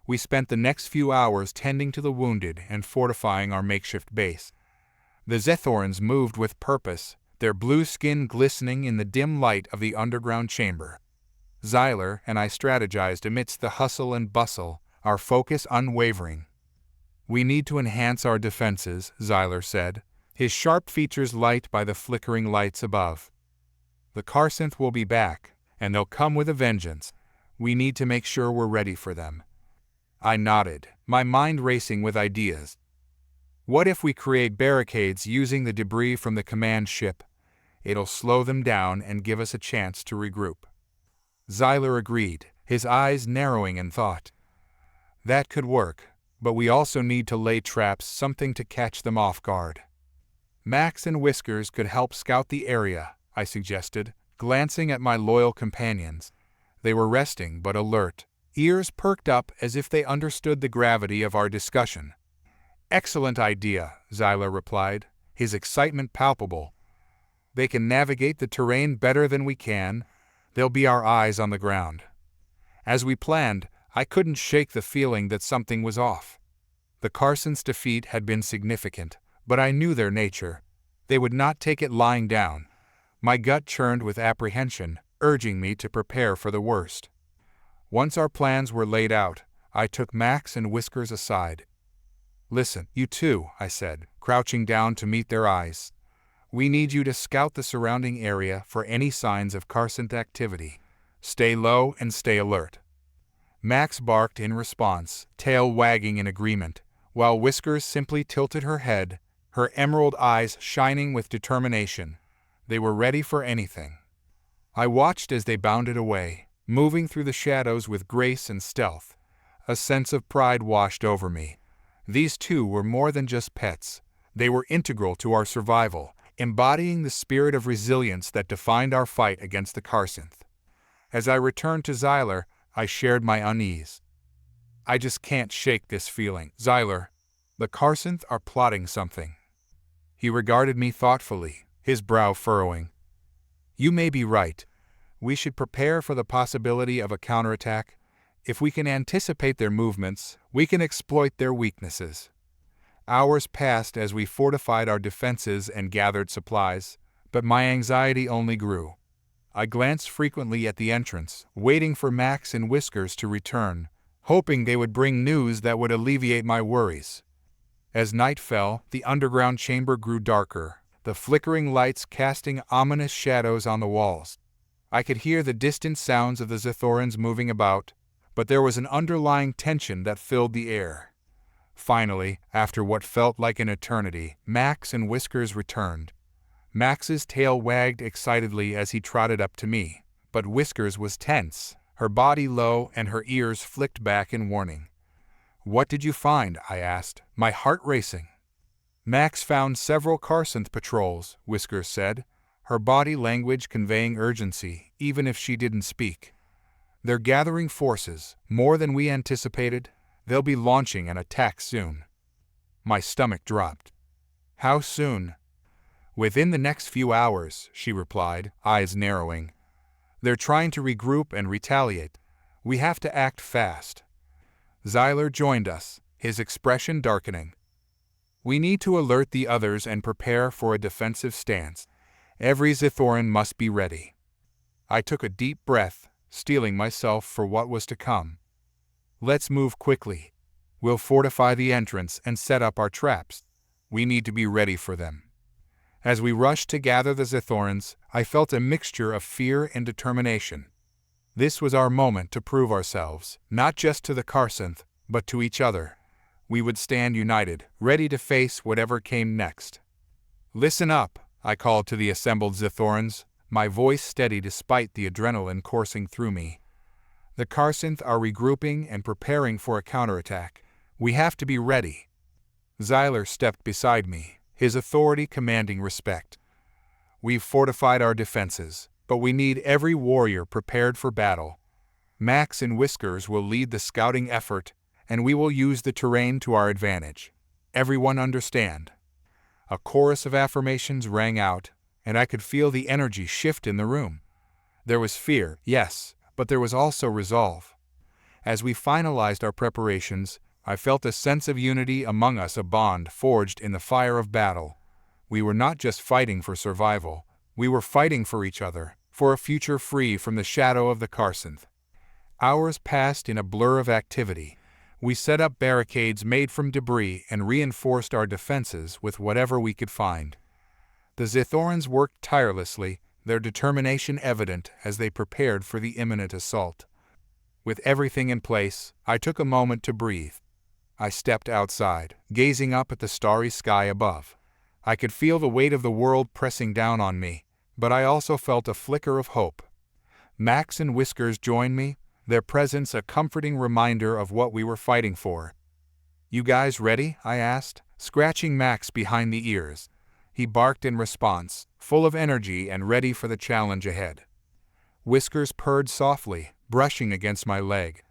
S1: We spent the next few hours tending to the wounded and fortifying our makeshift base. The Zethorans moved with purpose, their blue skin glistening in the dim light of the underground chamber. Xyler and I strategized amidst the hustle and bustle, our focus unwavering. "We need to enhance our defenses," Xyler said, his sharp features light by the flickering lights above. "The Karsanth will be back, and they'll come with a vengeance. We need to make sure we're ready for them." I nodded, my mind racing with ideas. What if we create barricades using the debris from the command ship? It'll slow them down and give us a chance to regroup. Xyler agreed, his eyes narrowing in thought. That could work, but we also need to lay traps, something to catch them off guard. Max and Whiskers could help scout the area, I suggested, glancing at my loyal companions. They were resting but alert, ears perked up as if they understood the gravity of our discussion. "Excellent idea," Xyler replied, his excitement palpable. "They can navigate the terrain better than we can. They'll be our eyes on the ground." As we planned, I couldn't shake the feeling that something was off. The Karsanth's defeat had been significant, but I knew their nature. They would not take it lying down. My gut churned with apprehension, urging me to prepare for the worst. Once our plans were laid out, I took Max and Whiskers aside. "Listen, you two," I said, crouching down to meet their eyes. "We need you to scout the surrounding area for any signs of Karsanth activity. Stay low and stay alert." Max barked in response, tail wagging in agreement, while Whiskers simply tilted her head, her emerald eyes shining with determination. They were ready for anything. I watched as they bounded away, moving through the shadows with grace and stealth. A sense of pride washed over me. These two were more than just pets. They were integral to our survival, embodying the spirit of resilience that defined our fight against the Karsanth. As I returned to Xyler, I shared my unease. "I just can't shake this feeling, Xyler. The Karsanth are plotting something." He regarded me thoughtfully, his brow furrowing. "You may be right. We should prepare for the possibility of a counterattack. If we can anticipate their movements, we can exploit their weaknesses." Hours passed as we fortified our defenses and gathered supplies, but my anxiety only grew. I glanced frequently at the entrance, waiting for Max and Whiskers to return, hoping they would bring news that would alleviate my worries. As night fell, the underground chamber grew darker, the flickering lights casting ominous shadows on the walls. I could hear the distant sounds of the Zethorans moving about, but there was an underlying tension that filled the air. Finally, after what felt like an eternity, Max and Whiskers returned. Max's tail wagged excitedly as he trotted up to me, but Whiskers was tense, her body low and her ears flicked back in warning. "What did you find?" I asked, my heart racing. "Max found several Karsanth patrols," Whiskers said, her body language conveying urgency, even if she didn't speak. "They're gathering forces, more than we anticipated. They'll be launching an attack soon." My stomach dropped. "How soon?" "Within the next few hours," she replied, eyes narrowing. "They're trying to regroup and retaliate. We have to act fast." Xyler joined us, his expression darkening. "We need to alert the others and prepare for a defensive stance. Every Zithoran must be ready." I took a deep breath, steeling myself for what was to come. "Let's move quickly. We'll fortify the entrance and set up our traps. We need to be ready for them." As we rushed to gather the Zithorans, I felt a mixture of fear and determination. This was our moment to prove ourselves, not just to the Karsanth, but to each other. We would stand united, ready to face whatever came next. "Listen up," I called to the assembled Zithorans, my voice steady despite the adrenaline coursing through me. "The Karsanth are regrouping and preparing for a counterattack. We have to be ready." Xyler stepped beside me, his authority commanding respect. We've fortified our defenses, but we need every warrior prepared for battle. Max and Whiskers will lead the scouting effort, and we will use the terrain to our advantage. Everyone understand?" A chorus of affirmations rang out, and I could feel the energy shift in the room. There was fear, yes, but there was also resolve. As we finalized our preparations, I felt a sense of unity among us, a bond forged in the fire of battle. We were not just fighting for survival, we were fighting for each other, for a future free from the shadow of the Carcinth. Hours passed in a blur of activity. We set up barricades made from debris and reinforced our defenses with whatever we could find. The Zithorans worked tirelessly, their determination evident as they prepared for the imminent assault. With everything in place, I took a moment to breathe. I stepped outside, gazing up at the starry sky above. I could feel the weight of the world pressing down on me, but I also felt a flicker of hope. Max and Whiskers joined me, their presence a comforting reminder of what we were fighting for. "You guys ready?" I asked, scratching Max behind the ears. He barked in response, full of energy and ready for the challenge ahead. Whiskers purred softly, brushing against my leg.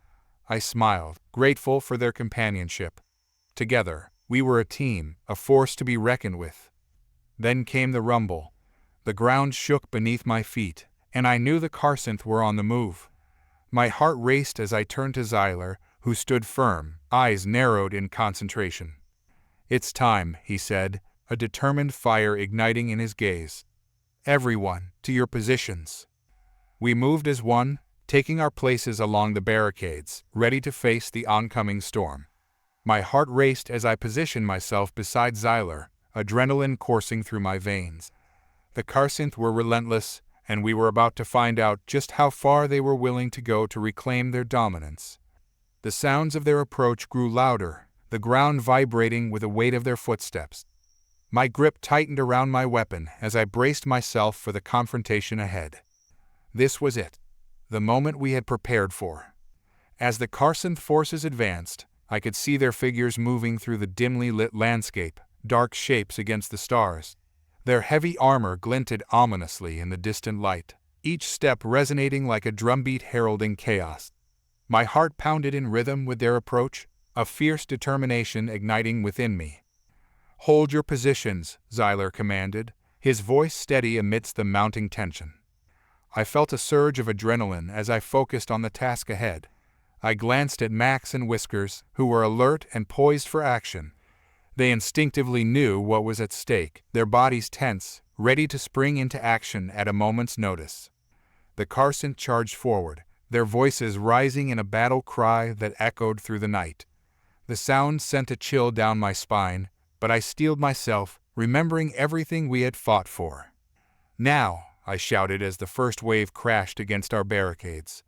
S1: I smiled, grateful for their companionship. Together, we were a team, a force to be reckoned with. Then came the rumble. The ground shook beneath my feet, and I knew the Carcinth were on the move. My heart raced as I turned to Xyler, who stood firm, eyes narrowed in concentration. "It's time," he said, a determined fire igniting in his gaze. "Everyone, to your positions." We moved as one, taking our places along the barricades, ready to face the oncoming storm. My heart raced as I positioned myself beside Xyler, adrenaline coursing through my veins. The Carcinth were relentless, and we were about to find out just how far they were willing to go to reclaim their dominance. The sounds of their approach grew louder, the ground vibrating with the weight of their footsteps. My grip tightened around my weapon as I braced myself for the confrontation ahead. This was it, the moment we had prepared for. As the Carcinth forces advanced, I could see their figures moving through the dimly lit landscape, dark shapes against the stars. Their heavy armor glinted ominously in the distant light, each step resonating like a drumbeat heralding chaos. My heart pounded in rhythm with their approach, a fierce determination igniting within me. "Hold your positions," Xyler commanded, his voice steady amidst the mounting tension. I felt a surge of adrenaline as I focused on the task ahead. I glanced at Max and Whiskers, who were alert and poised for action. They instinctively knew what was at stake, their bodies tense, ready to spring into action at a moment's notice. The Carcinth charged forward, their voices rising in a battle cry that echoed through the night. The sound sent a chill down my spine, but I steeled myself, remembering everything we had fought for. "Now!" I shouted as the first wave crashed against our barricades.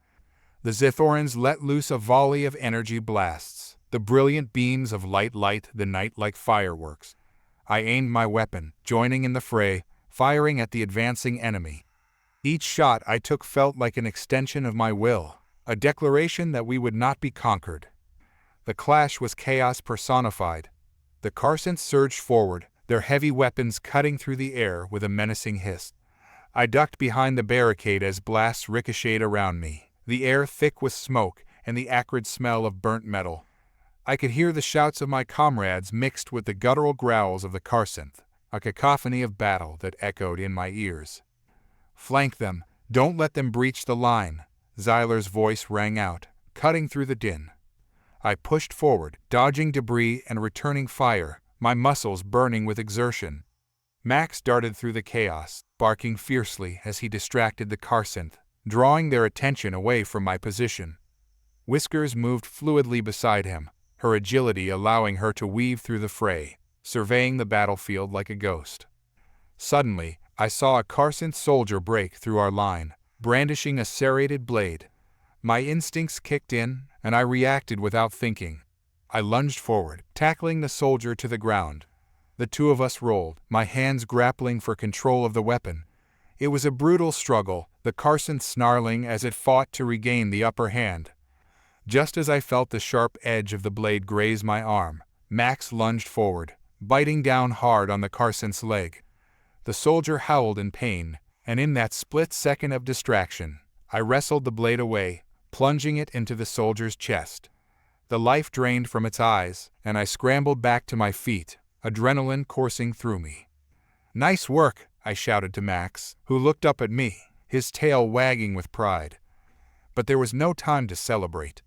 S1: The Zithorans let loose a volley of energy blasts, the brilliant beams of light light the night like fireworks. I aimed my weapon, joining in the fray, firing at the advancing enemy. Each shot I took felt like an extension of my will, a declaration that we would not be conquered. The clash was chaos personified. The Carcinth surged forward, their heavy weapons cutting through the air with a menacing hiss. I ducked behind the barricade as blasts ricocheted around me, the air thick with smoke and the acrid smell of burnt metal. I could hear the shouts of my comrades mixed with the guttural growls of the Carcinth, a cacophony of battle that echoed in my ears. "Flank them, don't let them breach the line," Xyler's voice rang out, cutting through the din. I pushed forward, dodging debris and returning fire, my muscles burning with exertion. Max darted through the chaos, barking fiercely as he distracted the Carcinth, drawing their attention away from my position. Whiskers moved fluidly beside him, her agility allowing her to weave through the fray, surveying the battlefield like a ghost. Suddenly, I saw a Carcinth soldier break through our line, brandishing a serrated blade. My instincts kicked in, and I reacted without thinking. I lunged forward, tackling the soldier to the ground. The two of us rolled, my hands grappling for control of the weapon. It was a brutal struggle, the Carcinth snarling as it fought to regain the upper hand. Just as I felt the sharp edge of the blade graze my arm, Max lunged forward, biting down hard on the Carcinth's leg. The soldier howled in pain, and in that split second of distraction, I wrestled the blade away, plunging it into the soldier's chest. The life drained from its eyes, and I scrambled back to my feet, adrenaline coursing through me. "Nice work," I shouted to Max, who looked up at me, his tail wagging with pride. But there was no time to celebrate.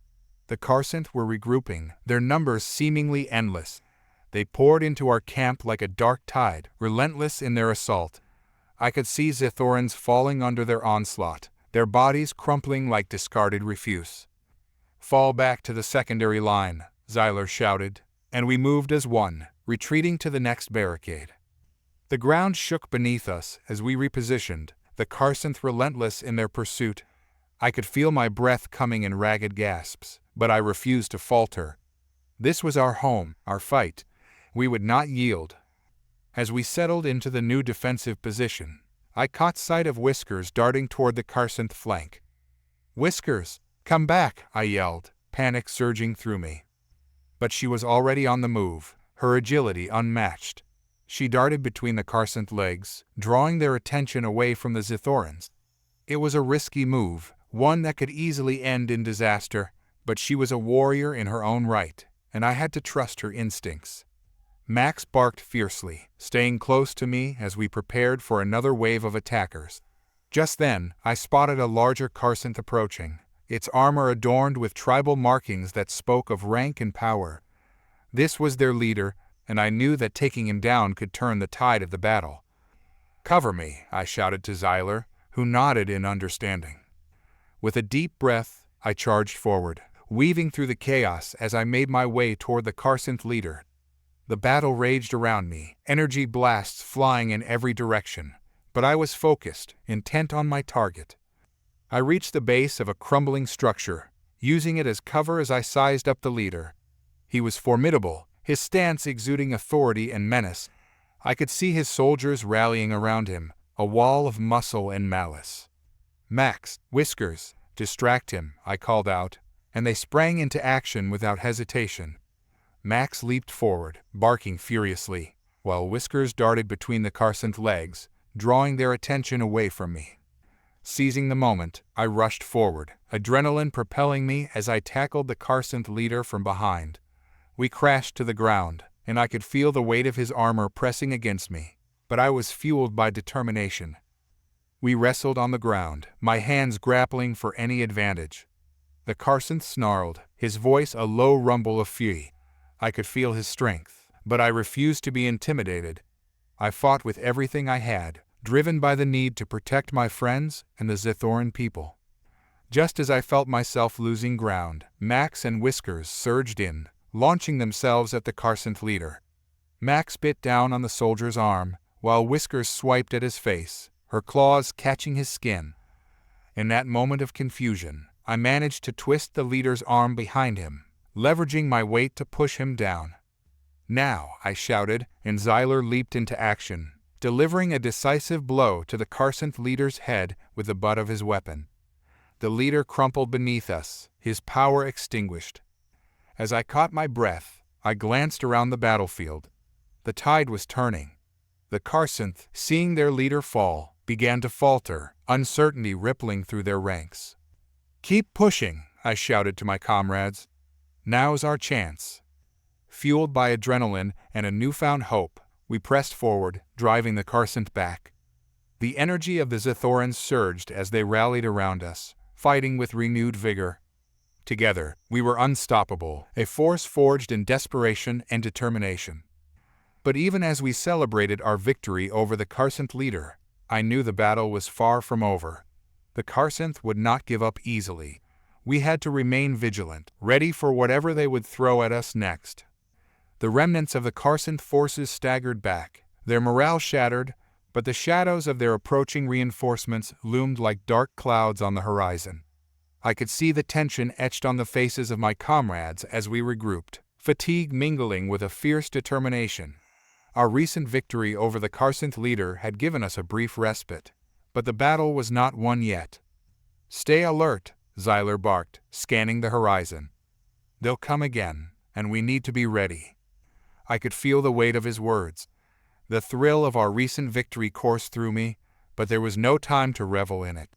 S1: The Carcent were regrouping, their numbers seemingly endless. They poured into our camp like a dark tide, relentless in their assault. I could see Zithorans falling under their onslaught, their bodies crumpling like discarded refuse. "Fall back to the secondary line," Zyler shouted, and we moved as one, retreating to the next barricade. The ground shook beneath us as we repositioned, the Carcent relentless in their pursuit. I could feel my breath coming in ragged gasps, but I refused to falter. This was our home, our fight. We would not yield. As we settled into the new defensive position, I caught sight of Whiskers darting toward the Carcent flank. "Whiskers, come back!" I yelled, panic surging through me. But she was already on the move, her agility unmatched. She darted between the Carcent legs, drawing their attention away from the Zithorans. It was a risky move, one that could easily end in disaster, but she was a warrior in her own right, and I had to trust her instincts. Max barked fiercely, staying close to me as we prepared for another wave of attackers. Just then, I spotted a larger Carcent approaching, its armor adorned with tribal markings that spoke of rank and power. This was their leader, and I knew that taking him down could turn the tide of the battle. "Cover me," I shouted to Zyler, who nodded in understanding. With a deep breath, I charged forward, weaving through the chaos as I made my way toward the Carcent leader. The battle raged around me, energy blasts flying in every direction, but I was focused, intent on my target. I reached the base of a crumbling structure, using it as cover as I sized up the leader. He was formidable, his stance exuding authority and menace. I could see his soldiers rallying around him, a wall of muscle and malice. "Max, Whiskers, distract him," I called out, and they sprang into action without hesitation. Max leaped forward, barking furiously, while Whiskers darted between the Carcent legs, drawing their attention away from me. Seizing the moment, I rushed forward, adrenaline propelling me as I tackled the Carcent leader from behind. We crashed to the ground, and I could feel the weight of his armor pressing against me, but I was fueled by determination. We wrestled on the ground, my hands grappling for any advantage. The Carcent snarled, his voice a low rumble of fury. I could feel his strength, but I refused to be intimidated. I fought with everything I had, driven by the need to protect my friends and the Zithoran people. Just as I felt myself losing ground, Max and Whiskers surged in, launching themselves at the Carcent leader. Max bit down on the soldier's arm, while Whiskers swiped at his face, her claws catching his skin. In that moment of confusion, I managed to twist the leader's arm behind him, leveraging my weight to push him down. "Now," I shouted, and Zyler leaped into action, delivering a decisive blow to the Carcent leader's head with the butt of his weapon. The leader crumpled beneath us, his power extinguished. As I caught my breath, I glanced around the battlefield. The tide was turning. The Carcent, seeing their leader fall, began to falter, uncertainty rippling through their ranks. "Keep pushing," I shouted to my comrades. "Now's our chance." Fueled by adrenaline and a newfound hope, we pressed forward, driving the Carcent back. The energy of the Zithorans surged as they rallied around us, fighting with renewed vigor. Together, we were unstoppable, a force forged in desperation and determination. But even as we celebrated our victory over the Carcent leader, I knew the battle was far from over. The Carcent would not give up easily. We had to remain vigilant, ready for whatever they would throw at us next. The remnants of the Carcent forces staggered back, their morale shattered, but the shadows of their approaching reinforcements loomed like dark clouds on the horizon. I could see the tension etched on the faces of my comrades as we regrouped, fatigue mingling with a fierce determination. Our recent victory over the Carcent leader had given us a brief respite, but the battle was not won yet. "Stay alert," Zyler barked, scanning the horizon. "They'll come again, and we need to be ready." I could feel the weight of his words. The thrill of our recent victory coursed through me, but there was no time to revel in it.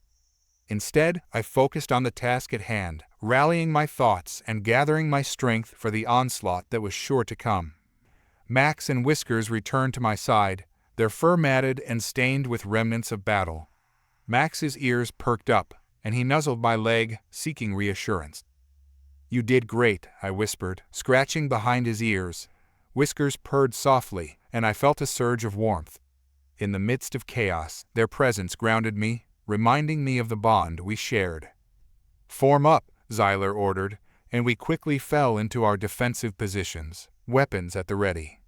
S1: Instead, I focused on the task at hand, rallying my thoughts and gathering my strength for the onslaught that was sure to come. Max and Whiskers returned to my side, their fur matted and stained with remnants of battle. Max's ears perked up, and he nuzzled my leg, seeking reassurance. "You did great," I whispered, scratching behind his ears. Whiskers purred softly, and I felt a surge of warmth. In the midst of chaos, their presence grounded me, reminding me of the bond we shared. "Form up," Zyler ordered, and we quickly fell into our defensive positions, weapons at the ready.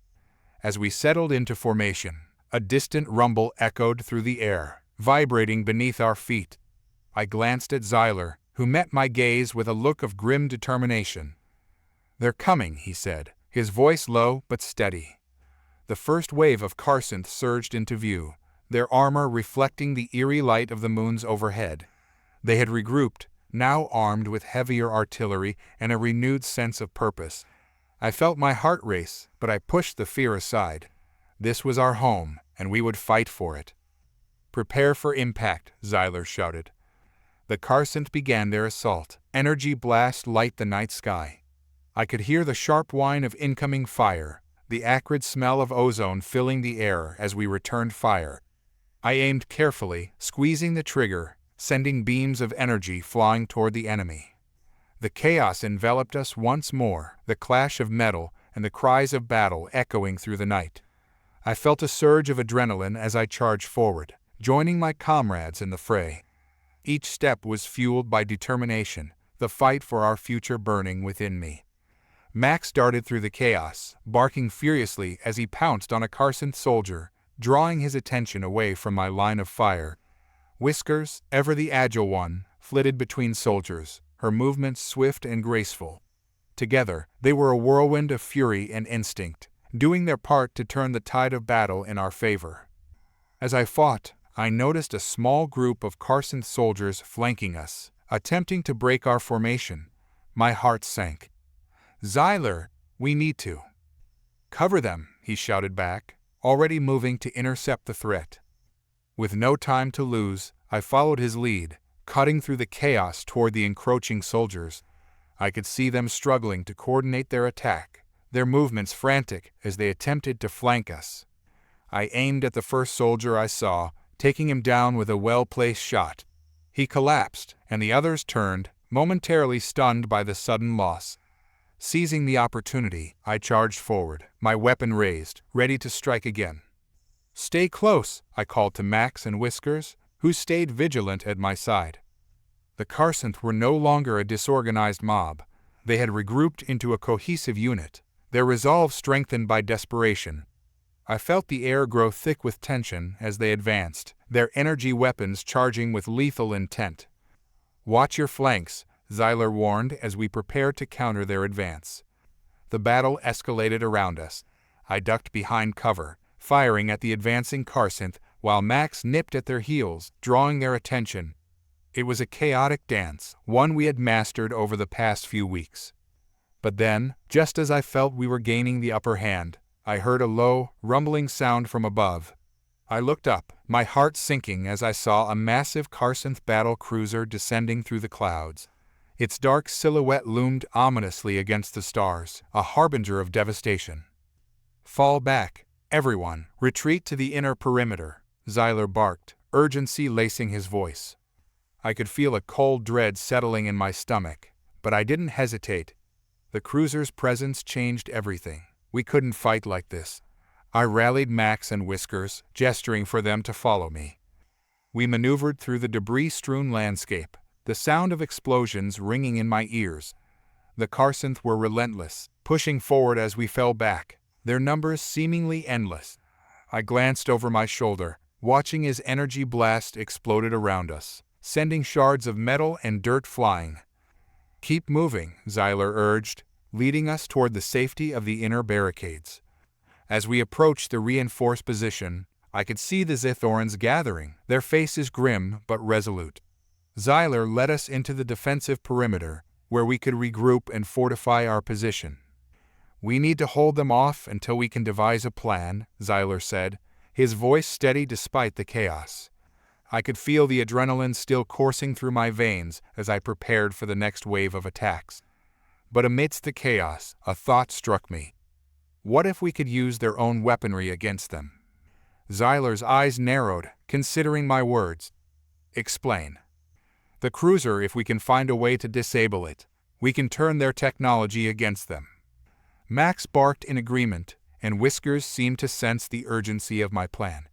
S1: As we settled into formation, a distant rumble echoed through the air, vibrating beneath our feet. I glanced at Zyler, who met my gaze with a look of grim determination. "They're coming," he said, his voice low but steady. The first wave of Carcinth surged into view, their armor reflecting the eerie light of the moons overhead. They had regrouped, now armed with heavier artillery and a renewed sense of purpose. I felt my heart race, but I pushed the fear aside. This was our home, and we would fight for it. "Prepare for impact," Zyler shouted. The Carcinth began their assault, energy blast light the night sky. I could hear the sharp whine of incoming fire, the acrid smell of ozone filling the air as we returned fire. I aimed carefully, squeezing the trigger, sending beams of energy flying toward the enemy. The chaos enveloped us once more, the clash of metal and the cries of battle echoing through the night. I felt a surge of adrenaline as I charged forward, joining my comrades in the fray. Each step was fueled by determination, the fight for our future burning within me. Max darted through the chaos, barking furiously as he pounced on a Carcinth soldier, drawing his attention away from my line of fire. Whiskers, ever the agile one, flitted between soldiers, her movements swift and graceful. Together, they were a whirlwind of fury and instinct, doing their part to turn the tide of battle in our favor. As I fought, I noticed a small group of Carcinth soldiers flanking us, attempting to break our formation. My heart sank. "Zyler, we need to." "Cover them," he shouted back, already moving to intercept the threat. With no time to lose, I followed his lead, cutting through the chaos toward the encroaching soldiers. I could see them struggling to coordinate their attack, their movements frantic as they attempted to flank us. I aimed at the first soldier I saw, taking him down with a well-placed shot. He collapsed, and the others turned, momentarily stunned by the sudden loss. Seizing the opportunity, I charged forward, my weapon raised, ready to strike again. "Stay close," I called to Max and Whiskers, who stayed vigilant at my side. The Carcinth were no longer a disorganized mob. They had regrouped into a cohesive unit, their resolve strengthened by desperation. I felt the air grow thick with tension as they advanced, their energy weapons charging with lethal intent. "Watch your flanks," Zyler warned as we prepared to counter their advance. The battle escalated around us. I ducked behind cover, firing at the advancing Carcinth, while Max nipped at their heels, drawing their attention. It was a chaotic dance, one we had mastered over the past few weeks. But then, just as I felt we were gaining the upper hand, I heard a low, rumbling sound from above. I looked up, my heart sinking as I saw a massive Carcinth battle cruiser descending through the clouds. Its dark silhouette loomed ominously against the stars, a harbinger of devastation. "Fall back, everyone, retreat to the inner perimeter," Zyler barked, urgency lacing his voice. I could feel a cold dread settling in my stomach, but I didn't hesitate. The cruiser's presence changed everything. We couldn't fight like this. I rallied Max and Whiskers, gesturing for them to follow me. We maneuvered through the debris-strewn landscape, the sound of explosions ringing in my ears. The Carcinth were relentless, pushing forward as we fell back, their numbers seemingly endless. I glanced over my shoulder, watching as energy blast exploded around us, sending shards of metal and dirt flying. "Keep moving," Zyler urged, leading us toward the safety of the inner barricades. As we approached the reinforced position, I could see the Zithorans gathering, their faces grim but resolute. Zyler led us into the defensive perimeter, where we could regroup and fortify our position. We need to hold them off until we can devise a plan, Zyler said, his voice steady despite the chaos. I could feel the adrenaline still coursing through my veins as I prepared for the next wave of attacks. But amidst the chaos, a thought struck me. What if we could use their own weaponry against them? Zyler's eyes narrowed, considering my words. Explain. The cruiser, if we can find a way to disable it, we can turn their technology against them. Max barked in agreement, and Whiskers seemed to sense the urgency of my plan.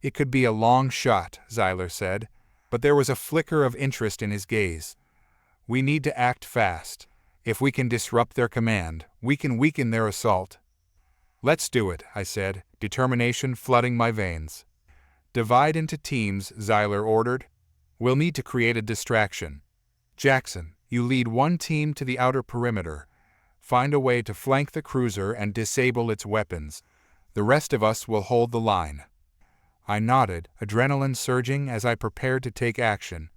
S1: It could be a long shot, Zyler said, but there was a flicker of interest in his gaze. We need to act fast. If we can disrupt their command, we can weaken their assault. Let's do it, I said, determination flooding my veins. Divide into teams, Zyler ordered. We'll need to create a distraction. Jackson, you lead one team to the outer perimeter. Find a way to flank the cruiser and disable its weapons. The rest of us will hold the line. I nodded, adrenaline surging as I prepared to take action.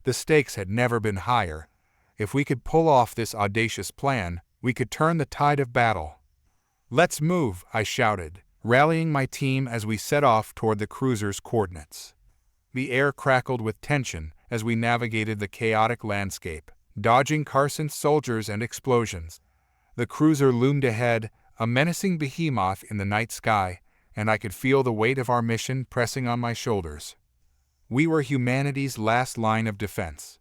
S1: The stakes had never been higher. If we could pull off this audacious plan, we could turn the tide of battle. Let's move, I shouted, rallying my team as we set off toward the cruiser's coordinates. The air crackled with tension as we navigated the chaotic landscape, dodging Carson's soldiers and explosions. The cruiser loomed ahead, a menacing behemoth in the night sky, and I could feel the weight of our mission pressing on my shoulders. We were humanity's last line of defense.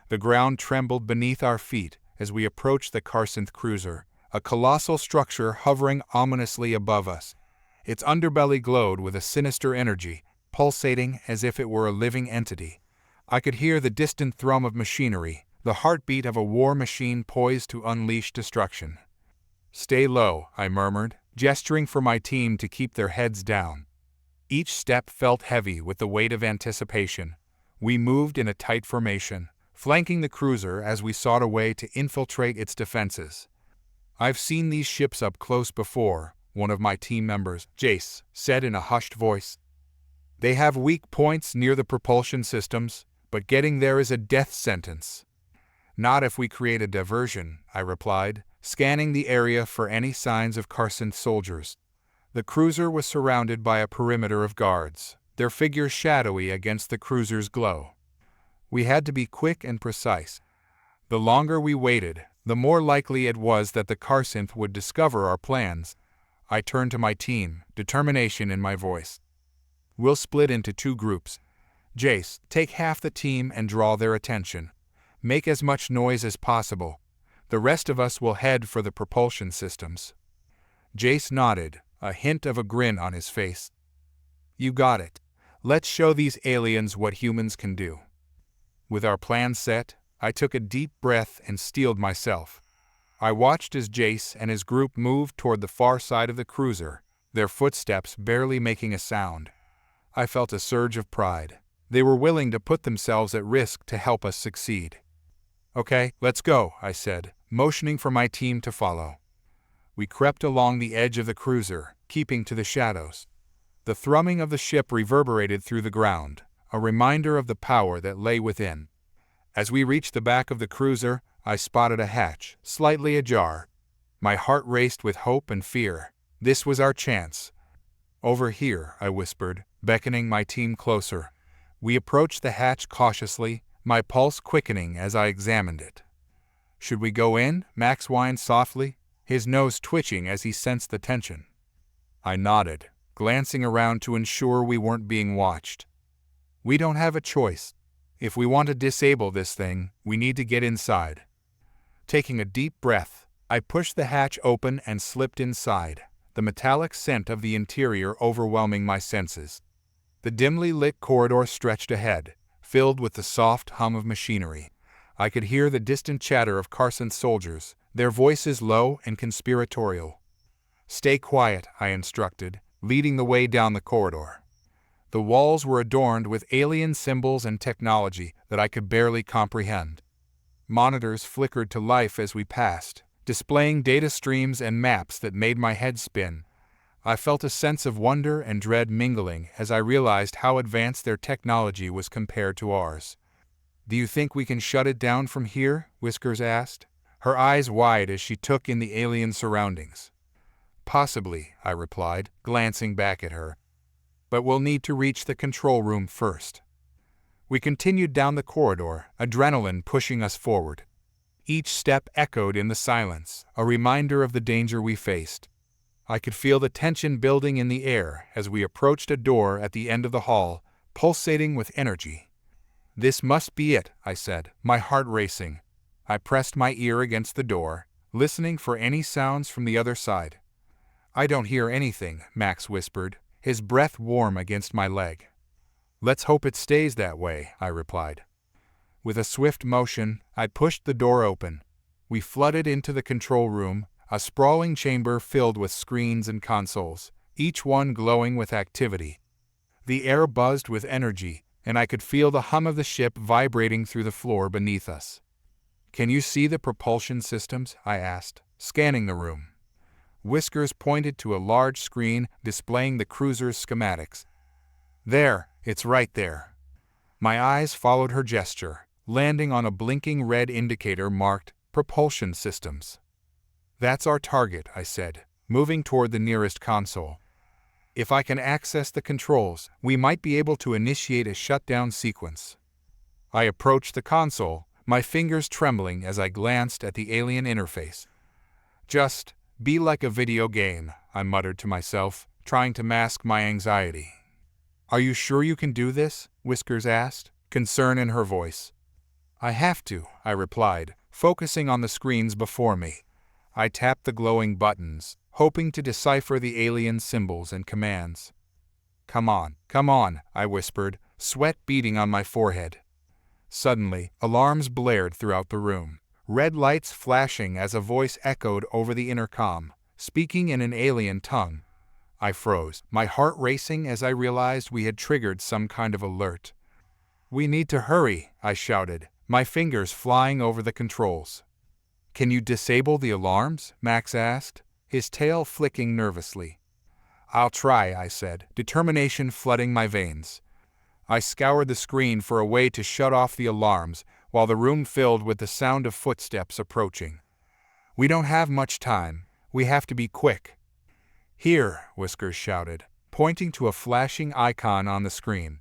S1: The ground trembled beneath our feet as we approached the Carson cruiser, a colossal structure hovering ominously above us. Its underbelly glowed with a sinister energy, pulsating as if it were a living entity. I could hear the distant thrum of machinery, the heartbeat of a war machine poised to unleash destruction. Stay low, I murmured, gesturing for my team to keep their heads down. Each step felt heavy with the weight of anticipation. We moved in a tight formation, flanking the cruiser as we sought a way to infiltrate its defenses. I've seen these ships up close before, one of my team members, Jace, said in a hushed voice. They have weak points near the propulsion systems, but getting there is a death sentence. Not if we create a diversion, I replied, scanning the area for any signs of Carson's soldiers. The cruiser was surrounded by a perimeter of guards, their figures shadowy against the cruiser's glow. We had to be quick and precise. The longer we waited, the more likely it was that the Carson would discover our plans. I turned to my team, determination in my voice. We'll split into 2 groups. Jace, take half the team and draw their attention. Make as much noise as possible. The rest of us will head for the propulsion systems. Jace nodded, a hint of a grin on his face. You got it. Let's show these aliens what humans can do. With our plan set, I took a deep breath and steeled myself. I watched as Jace and his group moved toward the far side of the cruiser, their footsteps barely making a sound. I felt a surge of pride. They were willing to put themselves at risk to help us succeed. Okay, let's go, I said, motioning for my team to follow. We crept along the edge of the cruiser, keeping to the shadows. The thrumming of the ship reverberated through the ground, a reminder of the power that lay within. As we reached the back of the cruiser, I spotted a hatch, slightly ajar. My heart raced with hope and fear. This was our chance. Over here, I whispered, beckoning my team closer. We approached the hatch cautiously, my pulse quickening as I examined it. Should we go in? Max whined softly, his nose twitching as he sensed the tension. I nodded, glancing around to ensure we weren't being watched. We don't have a choice. If we want to disable this thing, we need to get inside. Taking a deep breath, I pushed the hatch open and slipped inside, the metallic scent of the interior overwhelming my senses. The dimly lit corridor stretched ahead, filled with the soft hum of machinery. I could hear the distant chatter of Carson's soldiers, their voices low and conspiratorial. Stay quiet, I instructed, leading the way down the corridor. The walls were adorned with alien symbols and technology that I could barely comprehend. Monitors flickered to life as we passed, displaying data streams and maps that made my head spin. I felt a sense of wonder and dread mingling as I realized how advanced their technology was compared to ours. Do you think we can shut it down from here? Whiskers asked, her eyes wide as she took in the alien surroundings. Possibly, I replied, glancing back at her. But we'll need to reach the control room first. We continued down the corridor, adrenaline pushing us forward. Each step echoed in the silence, a reminder of the danger we faced. I could feel the tension building in the air as we approached a door at the end of the hall, pulsating with energy. "This must be it," I said, my heart racing. I pressed my ear against the door, listening for any sounds from the other side. "I don't hear anything," Max whispered, his breath warm against my leg. "Let's hope it stays that way," I replied. With a swift motion, I pushed the door open. We flooded into the control room, a sprawling chamber filled with screens and consoles, each one glowing with activity. The air buzzed with energy, and I could feel the hum of the ship vibrating through the floor beneath us. "Can you see the propulsion systems?" I asked, scanning the room. Whiskers pointed to a large screen displaying the cruiser's schematics. "There, it's right there." My eyes followed her gesture, landing on a blinking red indicator marked Propulsion Systems. "That's our target," I said, moving toward the nearest console. "If I can access the controls, we might be able to initiate a shutdown sequence." I approached the console, my fingers trembling as I glanced at the alien interface. "Just be like a video game," I muttered to myself, trying to mask my anxiety. "Are you sure you can do this?" Whiskers asked, concern in her voice. "I have to," I replied, focusing on the screens before me. I tapped the glowing buttons, hoping to decipher the alien symbols and commands. Come on," I whispered, sweat beading on my forehead. Suddenly, alarms blared throughout the room, red lights flashing as a voice echoed over the intercom, speaking in an alien tongue. I froze, my heart racing as I realized we had triggered some kind of alert. "We need to hurry," I shouted, my fingers flying over the controls. "Can you disable the alarms?" Max asked, his tail flicking nervously. "I'll try," I said, determination flooding my veins. I scoured the screen for a way to shut off the alarms while the room filled with the sound of footsteps approaching. "We don't have much time. We have to be quick." "Here," Whiskers shouted, pointing to a flashing icon on the screen.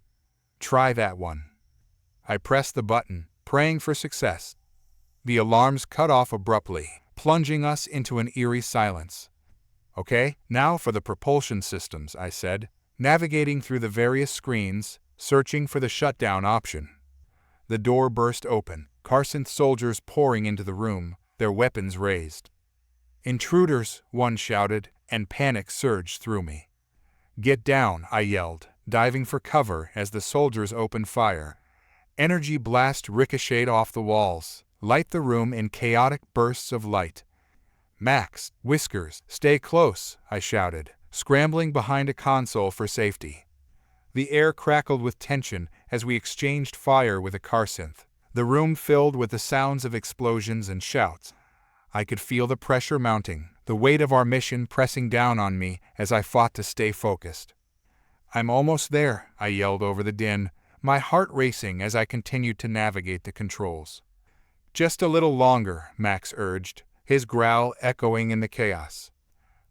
S1: "Try that one." I pressed the button, praying for success. The alarms cut off abruptly, plunging us into an eerie silence. "Okay, now for the propulsion systems," I said, navigating through the various screens, searching for the shutdown option. The door burst open, Carson's soldiers pouring into the room, their weapons raised. "Intruders!" one shouted, and panic surged through me. "Get down!" I yelled, diving for cover as the soldiers opened fire. Energy blast ricocheted off the walls, light the room in chaotic bursts of light. "Max, Whiskers, stay close!" I shouted, scrambling behind a console for safety. The air crackled with tension as we exchanged fire with a carsynth, the room filled with the sounds of explosions and shouts. I could feel the pressure mounting, the weight of our mission pressing down on me as I fought to stay focused. "I'm almost there," I yelled over the din, my heart racing as I continued to navigate the controls. "Just a little longer," Max urged, his growl echoing in the chaos.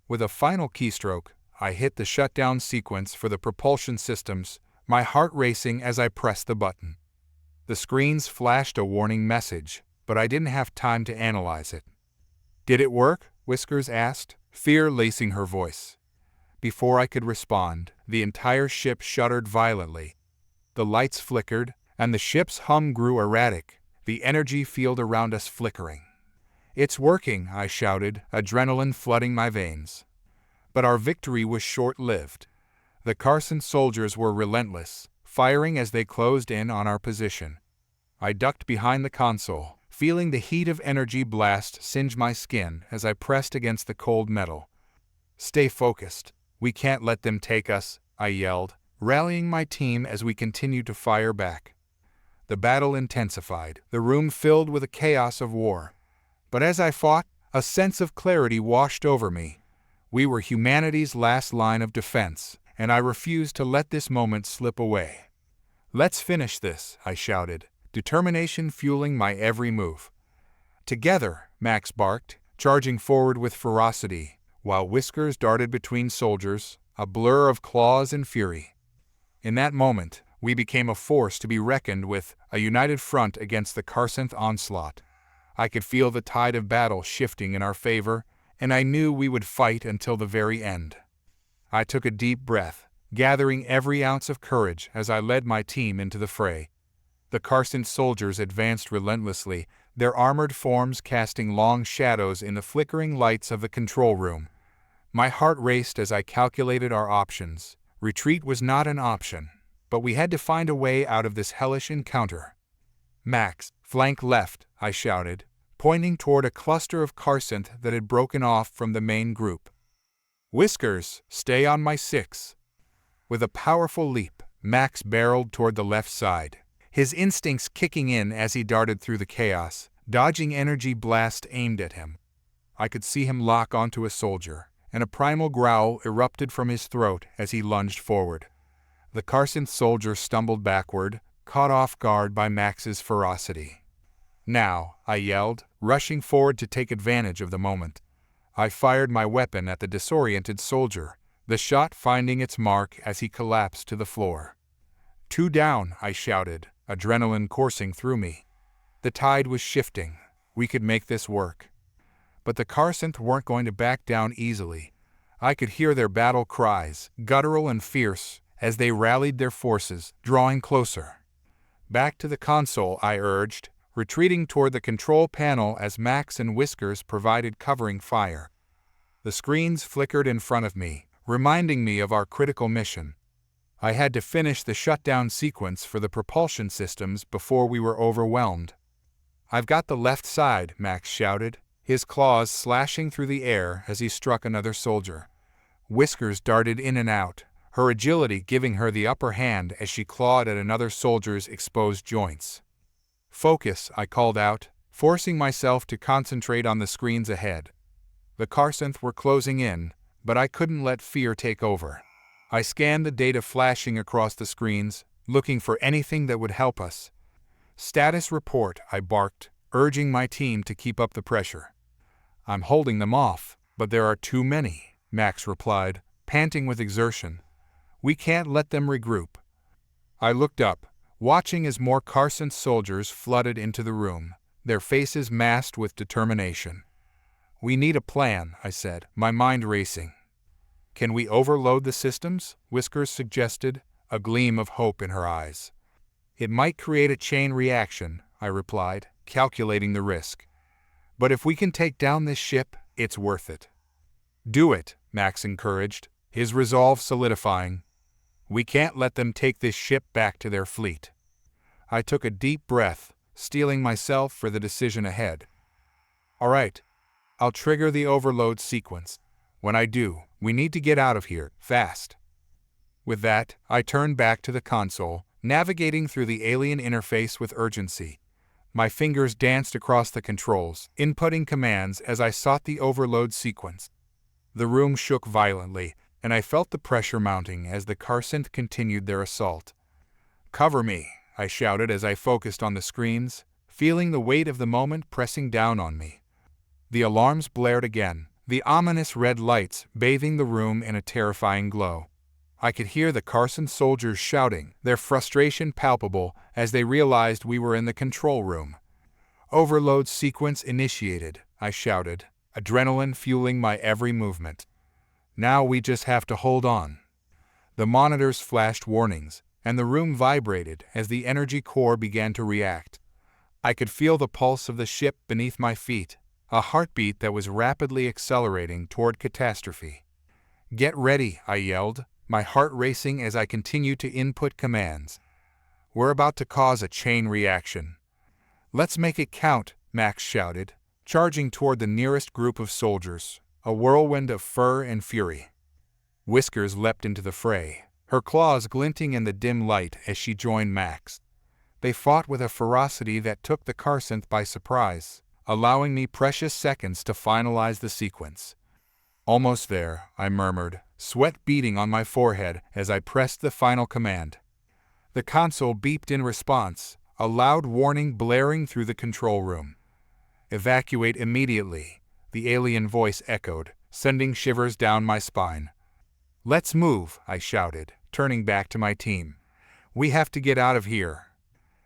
S1: With a final keystroke, I hit the shutdown sequence for the propulsion systems, my heart racing as I pressed the button. The screens flashed a warning message, but I didn't have time to analyze it. "Did it work?" Whiskers asked, fear lacing her voice. Before I could respond, the entire ship shuddered violently. The lights flickered, and the ship's hum grew erratic, the energy field around us flickering. "It's working," I shouted, adrenaline flooding my veins. But our victory was short-lived. The Carson soldiers were relentless, firing as they closed in on our position. I ducked behind the console, feeling the heat of energy blast singe my skin as I pressed against the cold metal. "Stay focused. We can't let them take us," I yelled, rallying my team as we continued to fire back. The battle intensified, the room filled with a chaos of war. But as I fought, a sense of clarity washed over me. We were humanity's last line of defense, and I refused to let this moment slip away. "Let's finish this," I shouted, determination fueling my every move. Together, Max barked, charging forward with ferocity, while Whiskers darted between soldiers, a blur of claws and fury. In that moment, we became a force to be reckoned with, a united front against the Karsanth onslaught. I could feel the tide of battle shifting in our favor, and I knew we would fight until the very end. I took a deep breath, gathering every ounce of courage as I led my team into the fray. The Karsanth soldiers advanced relentlessly, their armored forms casting long shadows in the flickering lights of the control room. My heart raced as I calculated our options. Retreat was not an option, but we had to find a way out of this hellish encounter. "Max, flank left," I shouted, pointing toward a cluster of Karsanth that had broken off from the main group. "Whiskers, stay on my 6. With a powerful leap, Max barreled toward the left side, his instincts kicking in as he darted through the chaos, dodging energy blasts aimed at him. I could see him lock onto a soldier, and a primal growl erupted from his throat as he lunged forward. The Karsanth soldier stumbled backward, caught off guard by Max's ferocity. "Now," I yelled, rushing forward to take advantage of the moment. I fired my weapon at the disoriented soldier, the shot finding its mark as he collapsed to the floor. "Two down," I shouted, adrenaline coursing through me. The tide was shifting. We could make this work. But the Karsanth weren't going to back down easily. I could hear their battle cries, guttural and fierce, as they rallied their forces, drawing closer. "Back to the console," I urged, retreating toward the control panel as Max and Whiskers provided covering fire. The screens flickered in front of me, reminding me of our critical mission. I had to finish the shutdown sequence for the propulsion systems before we were overwhelmed. "I've got the left side," Max shouted, his claws slashing through the air as he struck another soldier. Whiskers darted in and out, her agility giving her the upper hand as she clawed at another soldier's exposed joints. "Focus," I called out, forcing myself to concentrate on the screens ahead. The Karsanth were closing in, but I couldn't let fear take over. I scanned the data flashing across the screens, looking for anything that would help us. "Status report," I barked, urging my team to keep up the pressure. "I'm holding them off, but there are too many," Max replied, panting with exertion. "We can't let them regroup." I looked up, watching as more Karsanth soldiers flooded into the room, their faces masked with determination. "We need a plan," I said, my mind racing. "Can we overload the systems?" Whiskers suggested, a gleam of hope in her eyes. "It might create a chain reaction," I replied, calculating the risk. "But if we can take down this ship, it's worth it." "Do it," Max encouraged, his resolve solidifying. "We can't let them take this ship back to their fleet." I took a deep breath, steeling myself for the decision ahead. "All right, I'll trigger the overload sequence. When I do, we need to get out of here, fast." With that, I turned back to the console, navigating through the alien interface with urgency. My fingers danced across the controls, inputting commands as I sought the overload sequence. The room shook violently, and I felt the pressure mounting as the Karsanth continued their assault. "Cover me," I shouted as I focused on the screens, feeling the weight of the moment pressing down on me. The alarms blared again, the ominous red lights bathing the room in a terrifying glow. I could hear the Karsanth soldiers shouting, their frustration palpable as they realized we were in the control room. "Overload sequence initiated," I shouted, adrenaline fueling my every movement. "Now we just have to hold on." The monitors flashed warnings, and the room vibrated as the energy core began to react. I could feel the pulse of the ship beneath my feet, a heartbeat that was rapidly accelerating toward catastrophe. "Get ready," I yelled, my heart racing as I continued to input commands. "We're about to cause a chain reaction." "Let's make it count," Max shouted, charging toward the nearest group of soldiers, a whirlwind of fur and fury. Whiskers leapt into the fray, her claws glinting in the dim light as she joined Max. They fought with a ferocity that took the Karsanth by surprise, allowing me precious seconds to finalize the sequence. "Almost there," I murmured, sweat beading on my forehead as I pressed the final command. The console beeped in response, a loud warning blaring through the control room. Evacuate immediately, the alien voice echoed, sending shivers down my spine. Let's move, I shouted, turning back to my team. We have to get out of here.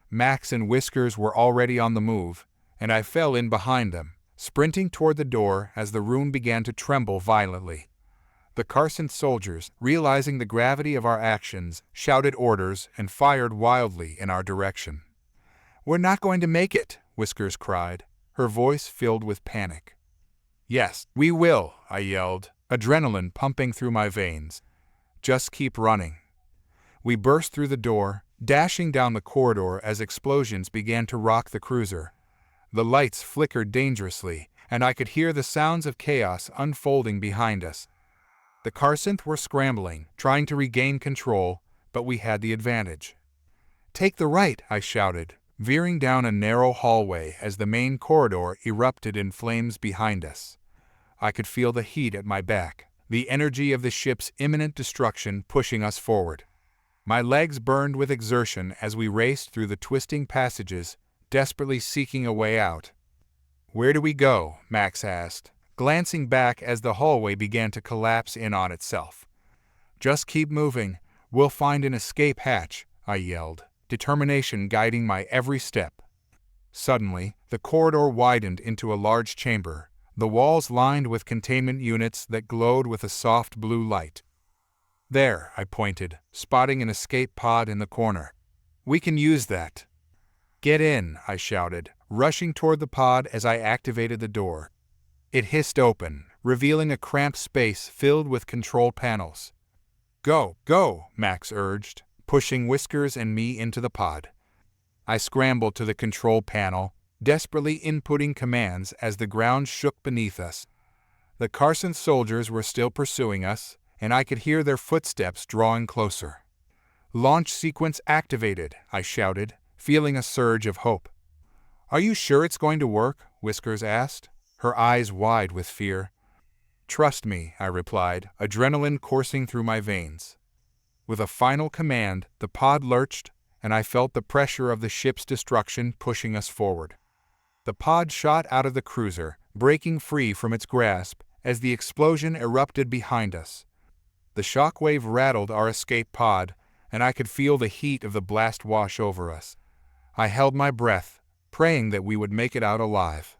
S1: Max and Whiskers were already on the move, and I fell in behind them, sprinting toward the door as the room began to tremble violently. The Carson soldiers, realizing the gravity of our actions, shouted orders and fired wildly in our direction. We're not going to make it, Whiskers cried, her voice filled with panic. Yes, we will, I yelled, adrenaline pumping through my veins. Just keep running. We burst through the door, dashing down the corridor as explosions began to rock the cruiser. The lights flickered dangerously, and I could hear the sounds of chaos unfolding behind us. The Carsons were scrambling, trying to regain control, but we had the advantage. Take the right, I shouted, veering down a narrow hallway as the main corridor erupted in flames behind us. I could feel the heat at my back, the energy of the ship's imminent destruction pushing us forward. My legs burned with exertion as we raced through the twisting passages, desperately seeking a way out. Where do we go? Max asked, glancing back as the hallway began to collapse in on itself. Just keep moving. We'll find an escape hatch, I yelled, determination guiding my every step. Suddenly, the corridor widened into a large chamber, the walls lined with containment units that glowed with a soft blue light. There, I pointed, spotting an escape pod in the corner. We can use that. Get in, I shouted, rushing toward the pod as I activated the door. It hissed open, revealing a cramped space filled with control panels. Go, go, Max urged, pushing Whiskers and me into the pod. I scrambled to the control panel, desperately inputting commands as the ground shook beneath us. The Carson soldiers were still pursuing us, and I could hear their footsteps drawing closer. Launch sequence activated, I shouted, feeling a surge of hope. Are you sure it's going to work? Whiskers asked, her eyes wide with fear. Trust me, I replied, adrenaline coursing through my veins. With a final command, the pod lurched, and I felt the pressure of the ship's destruction pushing us forward. The pod shot out of the cruiser, breaking free from its grasp as the explosion erupted behind us. The shockwave rattled our escape pod, and I could feel the heat of the blast wash over us. I held my breath, praying that we would make it out alive.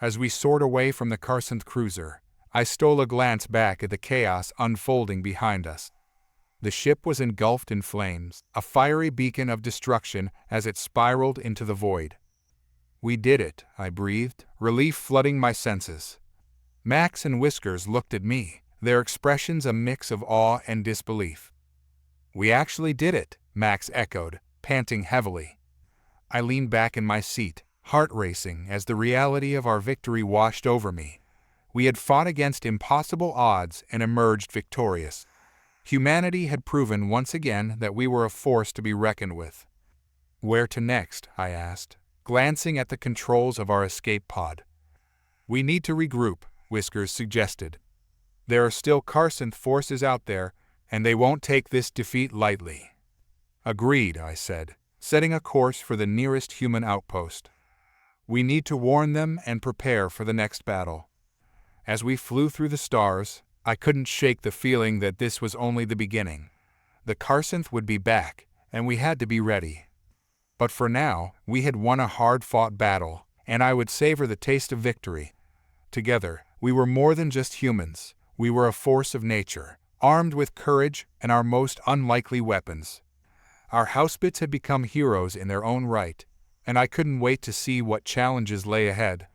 S1: As we soared away from the Carson cruiser, I stole a glance back at the chaos unfolding behind us. The ship was engulfed in flames, a fiery beacon of destruction as it spiraled into the void. We did it, I breathed, relief flooding my senses. Max and Whiskers looked at me, their expressions a mix of awe and disbelief. We actually did it, Max echoed, panting heavily. I leaned back in my seat, heart racing as the reality of our victory washed over me. We had fought against impossible odds and emerged victorious. Humanity had proven once again that we were a force to be reckoned with. Where to next? I asked, glancing at the controls of our escape pod. We need to regroup, Whiskers suggested. There are still Carson forces out there, and they won't take this defeat lightly. Agreed, I said, setting a course for the nearest human outpost. We need to warn them and prepare for the next battle. As we flew through the stars, I couldn't shake the feeling that this was only the beginning. The Carsons would be back, and we had to be ready. But for now, we had won a hard-fought battle, and I would savor the taste of victory. Together, we were more than just humans. We were a force of nature, armed with courage and our most unlikely weapons. Our Housepets had become heroes in their own right, and I couldn't wait to see what challenges lay ahead.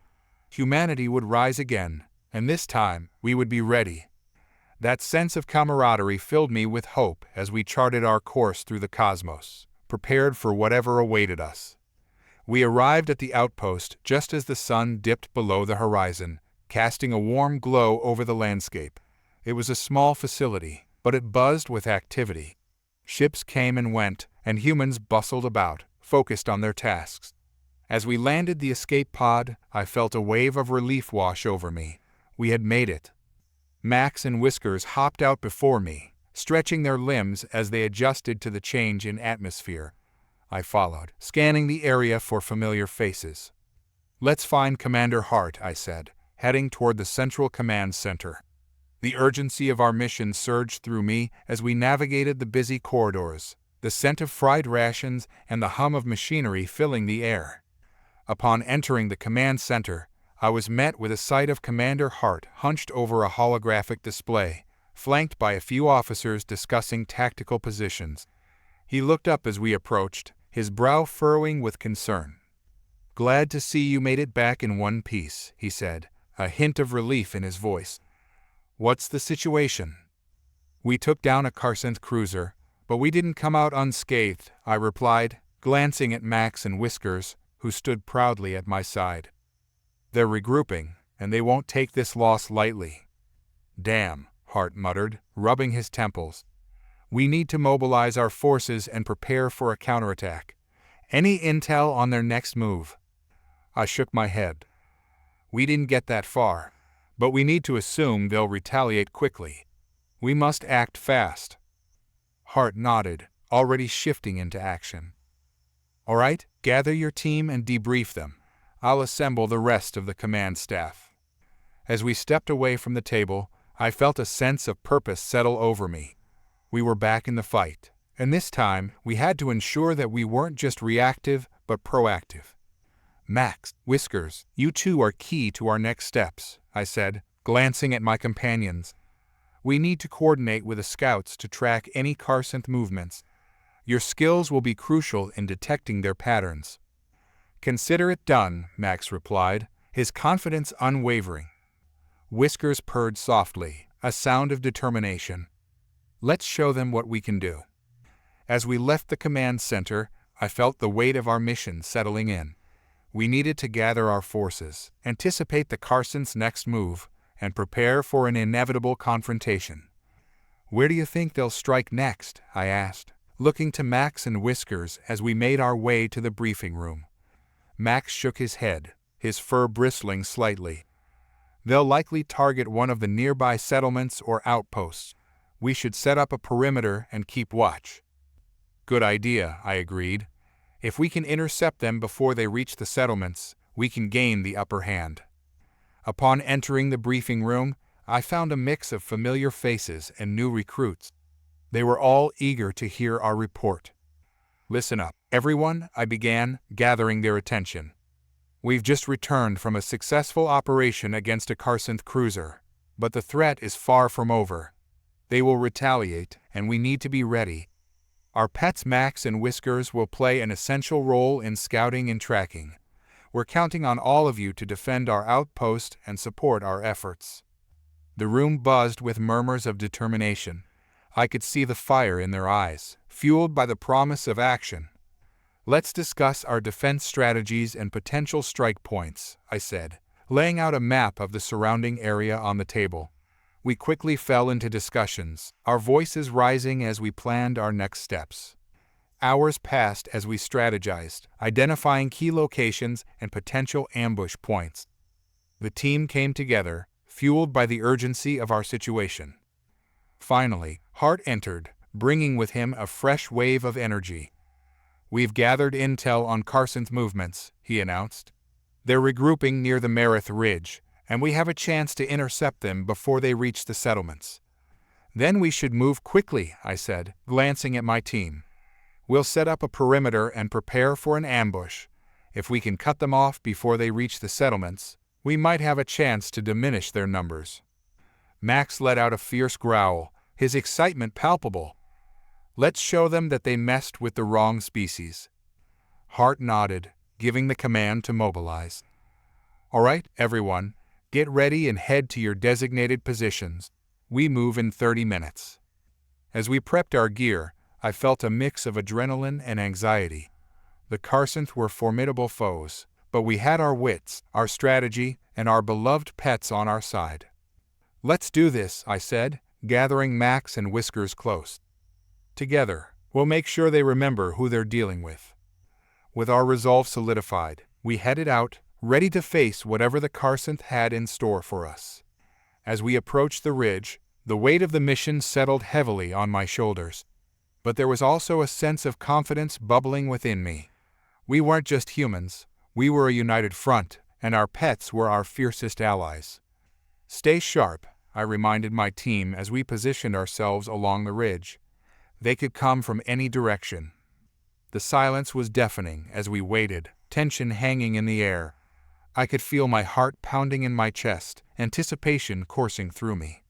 S1: Humanity would rise again, and this time we would be ready. That sense of camaraderie filled me with hope as we charted our course through the cosmos, prepared for whatever awaited us. We arrived at the outpost just as the sun dipped below the horizon, casting a warm glow over the landscape. It was a small facility, but it buzzed with activity. Ships came and went, and humans bustled about, focused on their tasks. As we landed the escape pod, I felt a wave of relief wash over me. We had made it. Max and Whiskers hopped out before me, stretching their limbs as they adjusted to the change in atmosphere. I followed, scanning the area for familiar faces. Let's find Commander Hart, I said, heading toward the Central Command Center. The urgency of our mission surged through me as we navigated the busy corridors, the scent of fried rations and the hum of machinery filling the air. Upon entering the command center, I was met with a sight of Commander Hart hunched over a holographic display, flanked by a few officers discussing tactical positions. He looked up as we approached, his brow furrowing with concern. "Glad to see you made it back in one piece," he said, a hint of relief in his voice. "What's the situation?" "We took down a Carson cruiser, but we didn't come out unscathed," I replied, glancing at Max and Whiskers, who stood proudly at my side. "They're regrouping, and they won't take this loss lightly." "Damn," Hart muttered, rubbing his temples. "We need to mobilize our forces and prepare for a counterattack. Any intel on their next move?" I shook my head. "We didn't get that far, but we need to assume they'll retaliate quickly. We must act fast." Hart nodded, already shifting into action. "All right, gather your team and debrief them. I'll assemble the rest of the command staff." As we stepped away from the table, I felt a sense of purpose settle over me. We were back in the fight, and this time we had to ensure that we weren't just reactive but proactive. "Max, Whiskers, you two are key to our next steps," I said, glancing at my companions. "We need to coordinate with the scouts to track any Carson movements. Your skills will be crucial in detecting their patterns." "Consider it done," Max replied, his confidence unwavering. Whiskers purred softly, a sound of determination. "Let's show them what we can do." As we left the command center, I felt the weight of our mission settling in. We needed to gather our forces, anticipate the Carson's next move, and prepare for an inevitable confrontation. "Where do you think they'll strike next?" I asked, looking to Max and Whiskers as we made our way to the briefing room. Max shook his head, his fur bristling slightly. "They'll likely target one of the nearby settlements or outposts. We should set up a perimeter and keep watch." "Good idea," I agreed. "If we can intercept them before they reach the settlements, we can gain the upper hand." Upon entering the briefing room, I found a mix of familiar faces and new recruits. They were all eager to hear our report. "Listen up, everyone," I began, gathering their attention. "We've just returned from a successful operation against a Carson cruiser, but the threat is far from over. They will retaliate, and we need to be ready. Our pets Max and Whiskers will play an essential role in scouting and tracking. We're counting on all of you to defend our outpost and support our efforts." The room buzzed with murmurs of determination. I could see the fire in their eyes, fueled by the promise of action. "Let's discuss our defense strategies and potential strike points," I said, laying out a map of the surrounding area on the table. We quickly fell into discussions, our voices rising as we planned our next steps. Hours passed as we strategized, identifying key locations and potential ambush points. The team came together, fueled by the urgency of our situation. Finally, Hart entered, bringing with him a fresh wave of energy. "We've gathered intel on Carson's movements," he announced. "They're regrouping near the Meredith Ridge, and we have a chance to intercept them before they reach the settlements." "Then we should move quickly," I said, glancing at my team. "We'll set up a perimeter and prepare for an ambush. If we can cut them off before they reach the settlements, we might have a chance to diminish their numbers." Max let out a fierce growl, his excitement palpable. "Let's show them that they messed with the wrong species." Hart nodded, giving the command to mobilize. "All right, everyone. Get ready and head to your designated positions. We move in 30 minutes. As we prepped our gear, I felt a mix of adrenaline and anxiety. The Carsons were formidable foes, but we had our wits, our strategy, and our beloved pets on our side. "Let's do this," I said, gathering Max and Whiskers close. "Together, we'll make sure they remember who they're dealing with." With our resolve solidified, we headed out, ready to face whatever the Carsons had in store for us. As we approached the ridge, the weight of the mission settled heavily on my shoulders. But there was also a sense of confidence bubbling within me. We weren't just humans, we were a united front, and our pets were our fiercest allies. "Stay sharp," I reminded my team as we positioned ourselves along the ridge. They could come from any direction. The silence was deafening as we waited, tension hanging in the air. I could feel my heart pounding in my chest, anticipation coursing through me.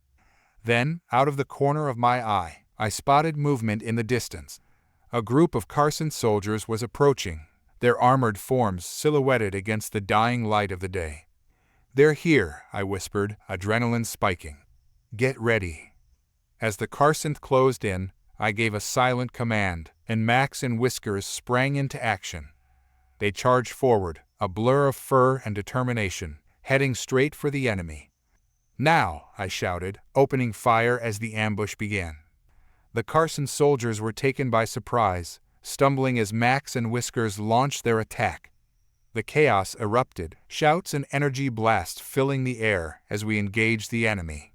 S1: Then, out of the corner of my eye, I spotted movement in the distance. A group of Carson soldiers was approaching, their armored forms silhouetted against the dying light of the day. "They're here," I whispered, adrenaline spiking. "Get ready." As the Carson closed in, I gave a silent command, and Max and Whiskers sprang into action. They charged forward, a blur of fur and determination, heading straight for the enemy. "Now!" I shouted, opening fire as the ambush began. The Carson soldiers were taken by surprise, stumbling as Max and Whiskers launched their attack. The chaos erupted, shouts and energy blasts filling the air as we engaged the enemy.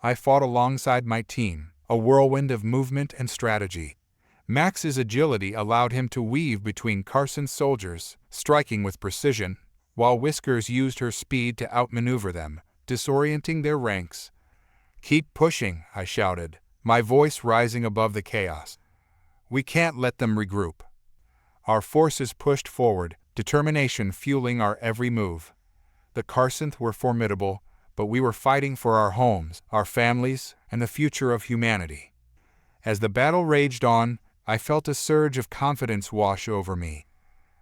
S1: I fought alongside my team, a whirlwind of movement and strategy. Max's agility allowed him to weave between Carson soldiers, striking with precision, while Whiskers used her speed to outmaneuver them, disorienting their ranks. "Keep pushing," I shouted, my voice rising above the chaos. "We can't let them regroup." Our forces pushed forward, determination fueling our every move. The Carsons were formidable, but we were fighting for our homes, our families, and the future of humanity. As the battle raged on, I felt a surge of confidence wash over me.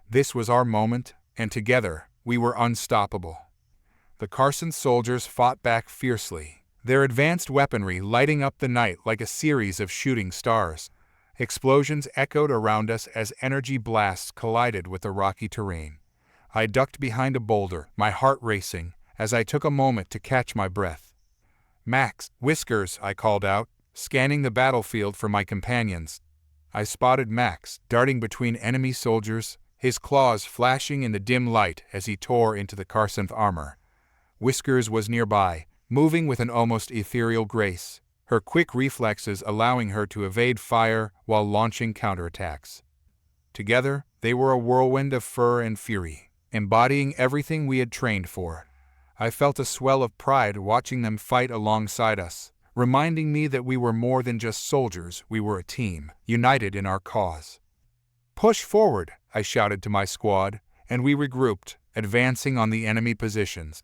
S1: This was our moment, and together, we were unstoppable. The Carson soldiers fought back fiercely, their advanced weaponry lighting up the night like a series of shooting stars. Explosions echoed around us as energy blasts collided with the rocky terrain. I ducked behind a boulder, my heart racing, as I took a moment to catch my breath. "Max, Whiskers," I called out, scanning the battlefield for my companions. I spotted Max, darting between enemy soldiers, his claws flashing in the dim light as he tore into the Carson armor. Whiskers was nearby, moving with an almost ethereal grace, her quick reflexes allowing her to evade fire while launching counterattacks. Together, they were a whirlwind of fur and fury, embodying everything we had trained for. I felt a swell of pride watching them fight alongside us, reminding me that we were more than just soldiers, we were a team, united in our cause. "Push forward," I shouted to my squad, and we regrouped, advancing on the enemy positions.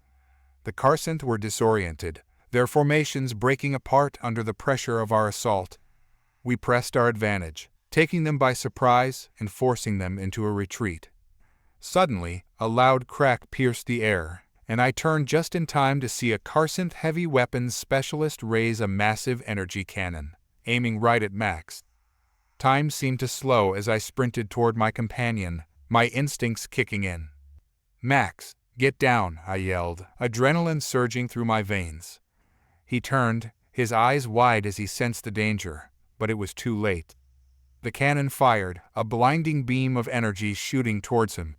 S1: The Carsons were disoriented, their formations breaking apart under the pressure of our assault. We pressed our advantage, taking them by surprise and forcing them into a retreat. Suddenly, a loud crack pierced the air, and I turned just in time to see a Carson heavy weapons specialist raise a massive energy cannon, aiming right at Max. Time seemed to slow as I sprinted toward my companion, my instincts kicking in. "Max, get down," I yelled, adrenaline surging through my veins. He turned, his eyes wide as he sensed the danger, but it was too late. The cannon fired, a blinding beam of energy shooting towards him.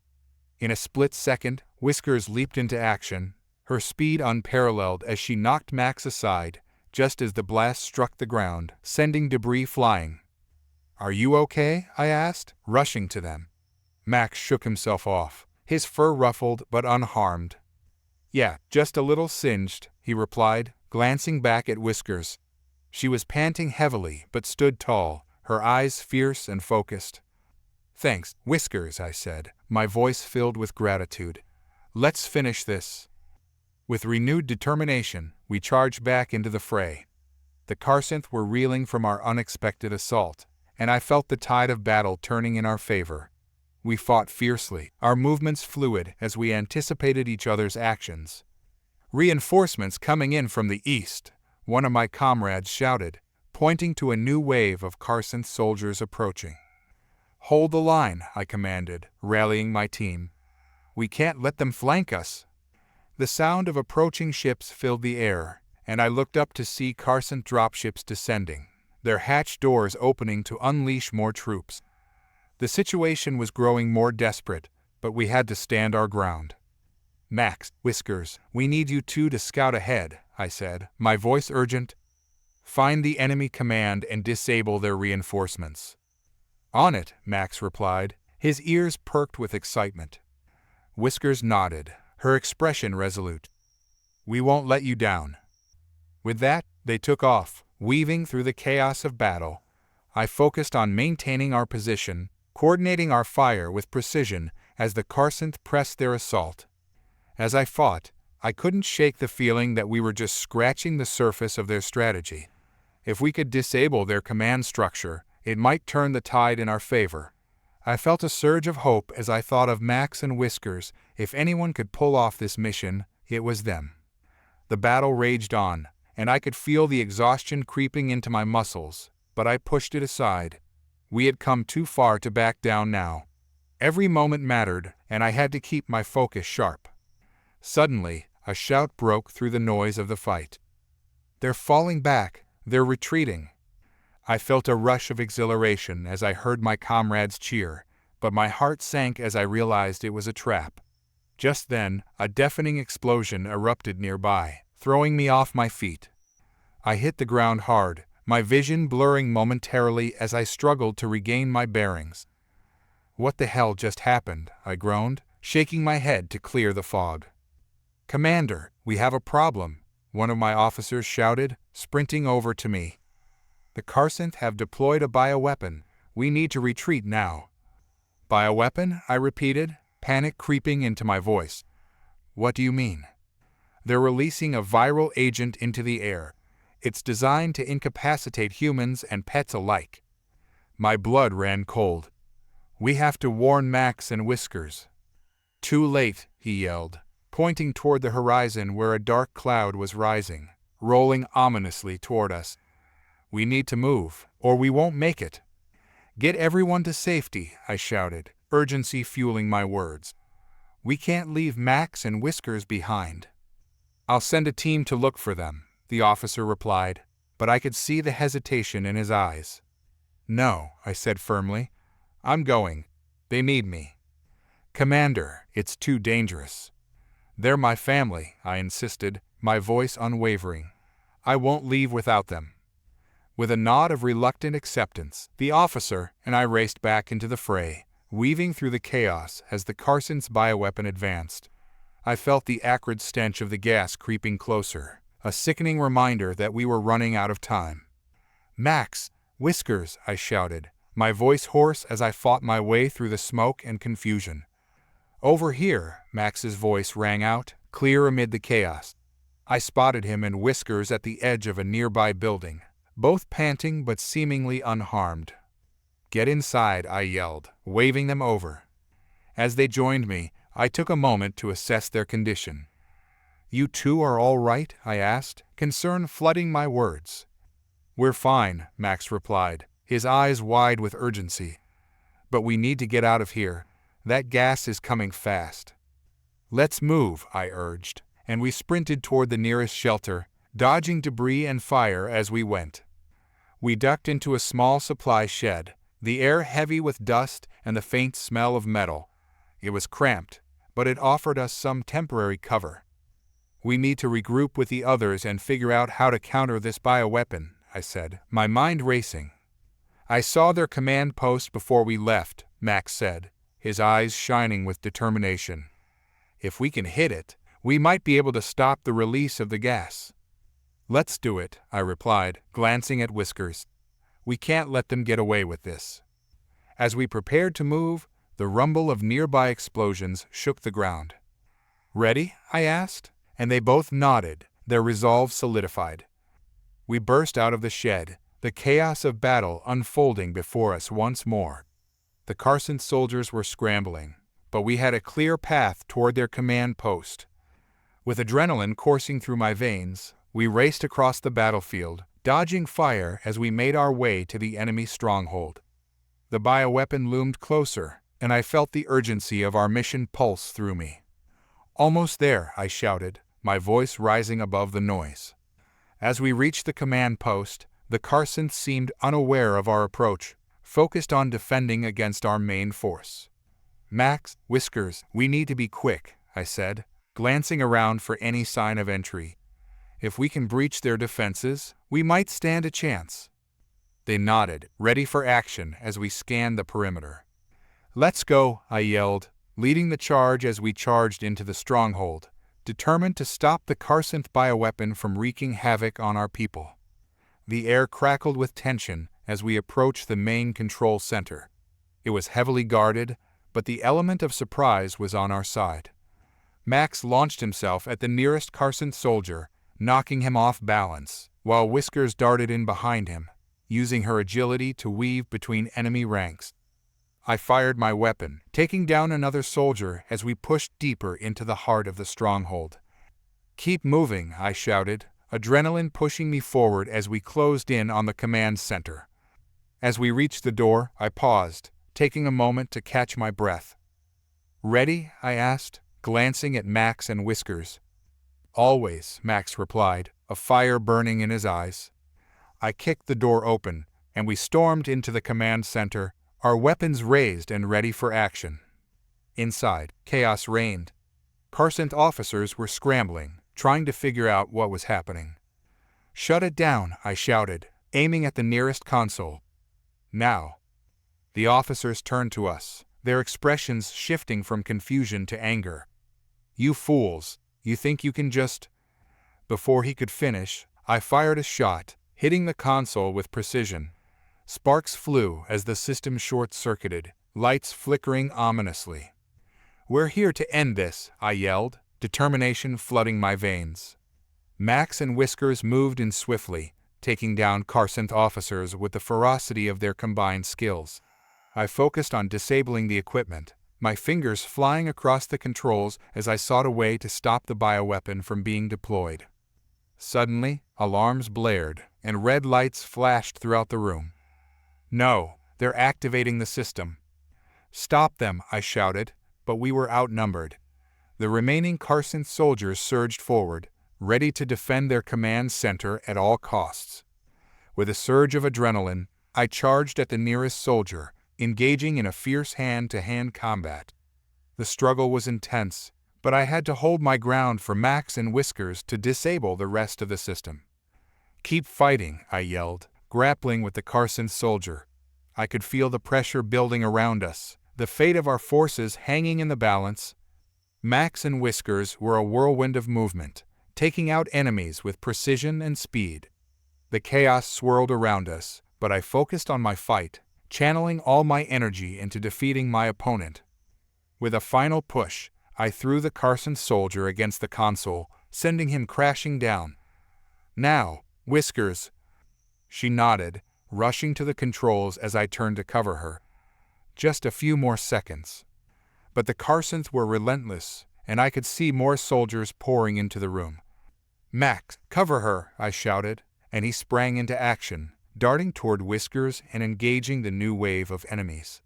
S1: In a split second, Whiskers leaped into action, her speed unparalleled as she knocked Max aside, just as the blast struck the ground, sending debris flying. "Are you okay?" I asked, rushing to them. Max shook himself off, his fur ruffled but unharmed. "Yeah, just a little singed," he replied, glancing back at Whiskers. She was panting heavily but stood tall, her eyes fierce and focused. "Thanks, Whiskers," I said, my voice filled with gratitude. "Let's finish this." With renewed determination, we charged back into the fray. The Carsons were reeling from our unexpected assault, and I felt the tide of battle turning in our favor. We fought fiercely, our movements fluid as we anticipated each other's actions. "Reinforcements coming in from the east," one of my comrades shouted, pointing to a new wave of Carson soldiers approaching. "Hold the line," I commanded, rallying my team. "We can't let them flank us." The sound of approaching ships filled the air, and I looked up to see Carson dropships descending, their hatch doors opening to unleash more troops. The situation was growing more desperate, but we had to stand our ground. "Max, Whiskers, we need you two to scout ahead," I said, my voice urgent. "Find the enemy command and disable their reinforcements." "On it," Max replied, his ears perked with excitement. Whiskers nodded, her expression resolute. "We won't let you down." With that, they took off, weaving through the chaos of battle. I focused on maintaining our position, coordinating our fire with precision as the Carcynth pressed their assault. As I fought, I couldn't shake the feeling that we were just scratching the surface of their strategy. If we could disable their command structure, it might turn the tide in our favor. I felt a surge of hope as I thought of Max and Whiskers. If anyone could pull off this mission, it was them. The battle raged on, and I could feel the exhaustion creeping into my muscles, but I pushed it aside. We had come too far to back down now. Every moment mattered, and I had to keep my focus sharp. Suddenly, a shout broke through the noise of the fight. "They're falling back! They're retreating!" I felt a rush of exhilaration as I heard my comrades cheer, but my heart sank as I realized it was a trap. Just then, a deafening explosion erupted nearby, throwing me off my feet. I hit the ground hard, my vision blurring momentarily as I struggled to regain my bearings. "What the hell just happened?" I groaned, shaking my head to clear the fog. "Commander, we have a problem," one of my officers shouted, sprinting over to me. "The Carcynth have deployed a bioweapon. We need to retreat now." "Bioweapon?" I repeated, panic creeping into my voice. "What do you mean?" "They're releasing a viral agent into the air. It's designed to incapacitate humans and pets alike." My blood ran cold. "We have to warn Max and Whiskers." "Too late," he yelled, pointing toward the horizon where a dark cloud was rising, rolling ominously toward us. "We need to move, or we won't make it." "Get everyone to safety," I shouted, urgency fueling my words. "We can't leave Max and Whiskers behind." "I'll send a team to look for them," the officer replied, but I could see the hesitation in his eyes. "No," I said firmly. "I'm going. They need me." "Commander, it's too dangerous." "They're my family," I insisted, my voice unwavering. "I won't leave without them." With a nod of reluctant acceptance, the officer and I raced back into the fray, weaving through the chaos as the Carcynth's bioweapon advanced. I felt the acrid stench of the gas creeping closer, a sickening reminder that we were running out of time. "Max! Whiskers!" I shouted, my voice hoarse as I fought my way through the smoke and confusion. "Over here!" Max's voice rang out, clear amid the chaos. I spotted him and Whiskers at the edge of a nearby building, both panting but seemingly unharmed. "Get inside," I yelled, waving them over. As they joined me, I took a moment to assess their condition. "You two are all right?" I asked, concern flooding my words. "We're fine," Max replied, his eyes wide with urgency. "But we need to get out of here. That gas is coming fast." "Let's move," I urged, and we sprinted toward the nearest shelter, dodging debris and fire as we went. We ducked into a small supply shed, the air heavy with dust and the faint smell of metal. It was cramped, but it offered us some temporary cover. "We need to regroup with the others and figure out how to counter this bioweapon," I said, my mind racing. "I saw their command post before we left," Max said, his eyes shining with determination. "If we can hit it, we might be able to stop the release of the gas." "Let's do it," I replied, glancing at Whiskers. "We can't let them get away with this." As we prepared to move, the rumble of nearby explosions shook the ground. "Ready?" I asked, and they both nodded, their resolve solidified. We burst out of the shed, the chaos of battle unfolding before us once more. The Carcynth soldiers were scrambling, but we had a clear path toward their command post. With adrenaline coursing through my veins, we raced across the battlefield, dodging fire as we made our way to the enemy stronghold. The bioweapon loomed closer, and I felt the urgency of our mission pulse through me. "Almost there," I shouted, my voice rising above the noise. As we reached the command post, the Carcynth seemed unaware of our approach, focused on defending against our main force. "Max, Whiskers, we need to be quick," I said, glancing around for any sign of entry. "If we can breach their defenses, we might stand a chance." They nodded, ready for action as we scanned the perimeter. "Let's go," I yelled, leading the charge as we charged into the stronghold, determined to stop the Carcinth bioweapon from wreaking havoc on our people. The air crackled with tension as we approached the main control center. It was heavily guarded, but the element of surprise was on our side. Max launched himself at the nearest Carcinth soldier, knocking him off balance, while Whiskers darted in behind him, using her agility to weave between enemy ranks. I fired my weapon, taking down another soldier as we pushed deeper into the heart of the stronghold. "Keep moving," I shouted, adrenaline pushing me forward as we closed in on the command center. As we reached the door, I paused, taking a moment to catch my breath. "Ready?" I asked, glancing at Max and Whiskers. "Always," Max replied, a fire burning in his eyes. I kicked the door open, and we stormed into the command center, our weapons raised and ready for action. Inside, chaos reigned. Carcinth officers were scrambling, trying to figure out what was happening. "Shut it down," I shouted, aiming at the nearest console. "Now." The officers turned to us, their expressions shifting from confusion to anger. "You fools, you think you can just—" Before he could finish, I fired a shot, hitting the console with precision. Sparks flew as the system short-circuited, lights flickering ominously. "We're here to end this," I yelled, determination flooding my veins. Max and Whiskers moved in swiftly, taking down Carcinth officers with the ferocity of their combined skills. I focused on disabling the equipment, my fingers flying across the controls as I sought a way to stop the bioweapon from being deployed. Suddenly, alarms blared, and red lights flashed throughout the room. "No, they're activating the system." "Stop them," I shouted, but we were outnumbered. The remaining Carcinth soldiers surged forward, ready to defend their command center at all costs. With a surge of adrenaline, I charged at the nearest soldier, engaging in a fierce hand-to-hand combat. The struggle was intense, but I had to hold my ground for Max and Whiskers to disable the rest of the system. "Keep fighting," I yelled, grappling with the Carcinth soldier. I could feel the pressure building around us, the fate of our forces hanging in the balance. Max and Whiskers were a whirlwind of movement, taking out enemies with precision and speed. The chaos swirled around us, but I focused on my fight, channeling all my energy into defeating my opponent. With a final push, I threw the Carcinth soldier against the console, sending him crashing down. "Now, Whiskers." She nodded, rushing to the controls as I turned to cover her. Just a few more seconds. But the Carcinth were relentless, and I could see more soldiers pouring into the room. "Max, cover her," I shouted, and he sprang into action, darting toward Whiskers and engaging the new wave of enemies.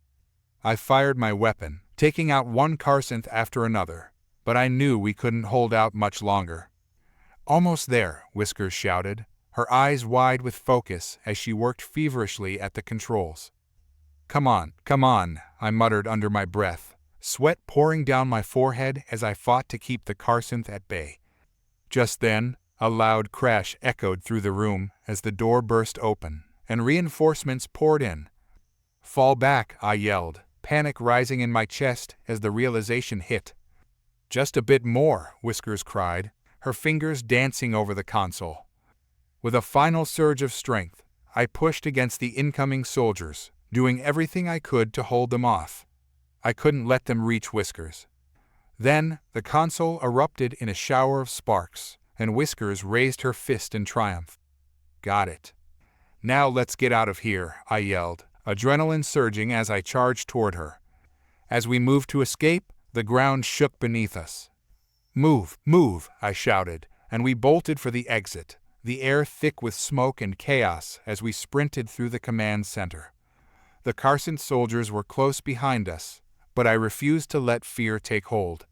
S1: I fired my weapon, taking out one Carcinth after another, but I knew we couldn't hold out much longer. "Almost there," Whiskers shouted, her eyes wide with focus as she worked feverishly at the controls. Come on," I muttered under my breath, sweat pouring down my forehead as I fought to keep the Carcinth at bay. Just then, a loud crash echoed through the room as the door burst open, and reinforcements poured in. "Fall back," I yelled, panic rising in my chest as the realization hit. "Just a bit more," Whiskers cried, her fingers dancing over the console. With a final surge of strength, I pushed against the incoming soldiers, doing everything I could to hold them off. I couldn't let them reach Whiskers. Then, the console erupted in a shower of sparks, and Whiskers raised her fist in triumph. "Got it. Now let's get out of here," I yelled, adrenaline surging as I charged toward her. As we moved to escape, the ground shook beneath us. "Move, move," I shouted, and we bolted for the exit, the air thick with smoke and chaos as we sprinted through the command center. The Carcinth soldiers were close behind us, but I refused to let fear take hold.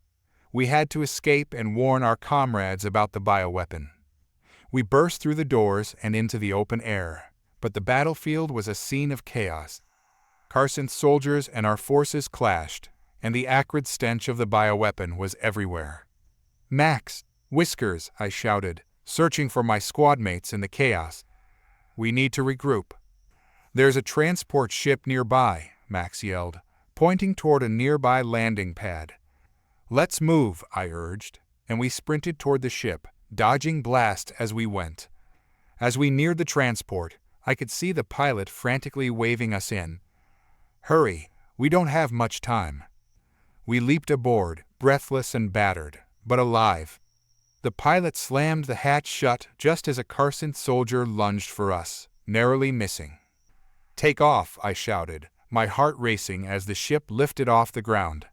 S1: We had to escape and warn our comrades about the bioweapon. We burst through the doors and into the open air, but the battlefield was a scene of chaos. Carcinth soldiers and our forces clashed, and the acrid stench of the bioweapon was everywhere. "Max, Whiskers," I shouted, searching for my squadmates in the chaos. "We need to regroup." "There's a transport ship nearby," Max yelled, pointing toward a nearby landing pad. "Let's move," I urged, and we sprinted toward the ship, dodging blasts as we went. As we neared the transport, I could see the pilot frantically waving us in. "Hurry, we don't have much time." We leaped aboard, breathless and battered, but alive. The pilot slammed the hatch shut just as a Carson soldier lunged for us, narrowly missing. "Take off," I shouted, my heart racing as the ship lifted off the ground.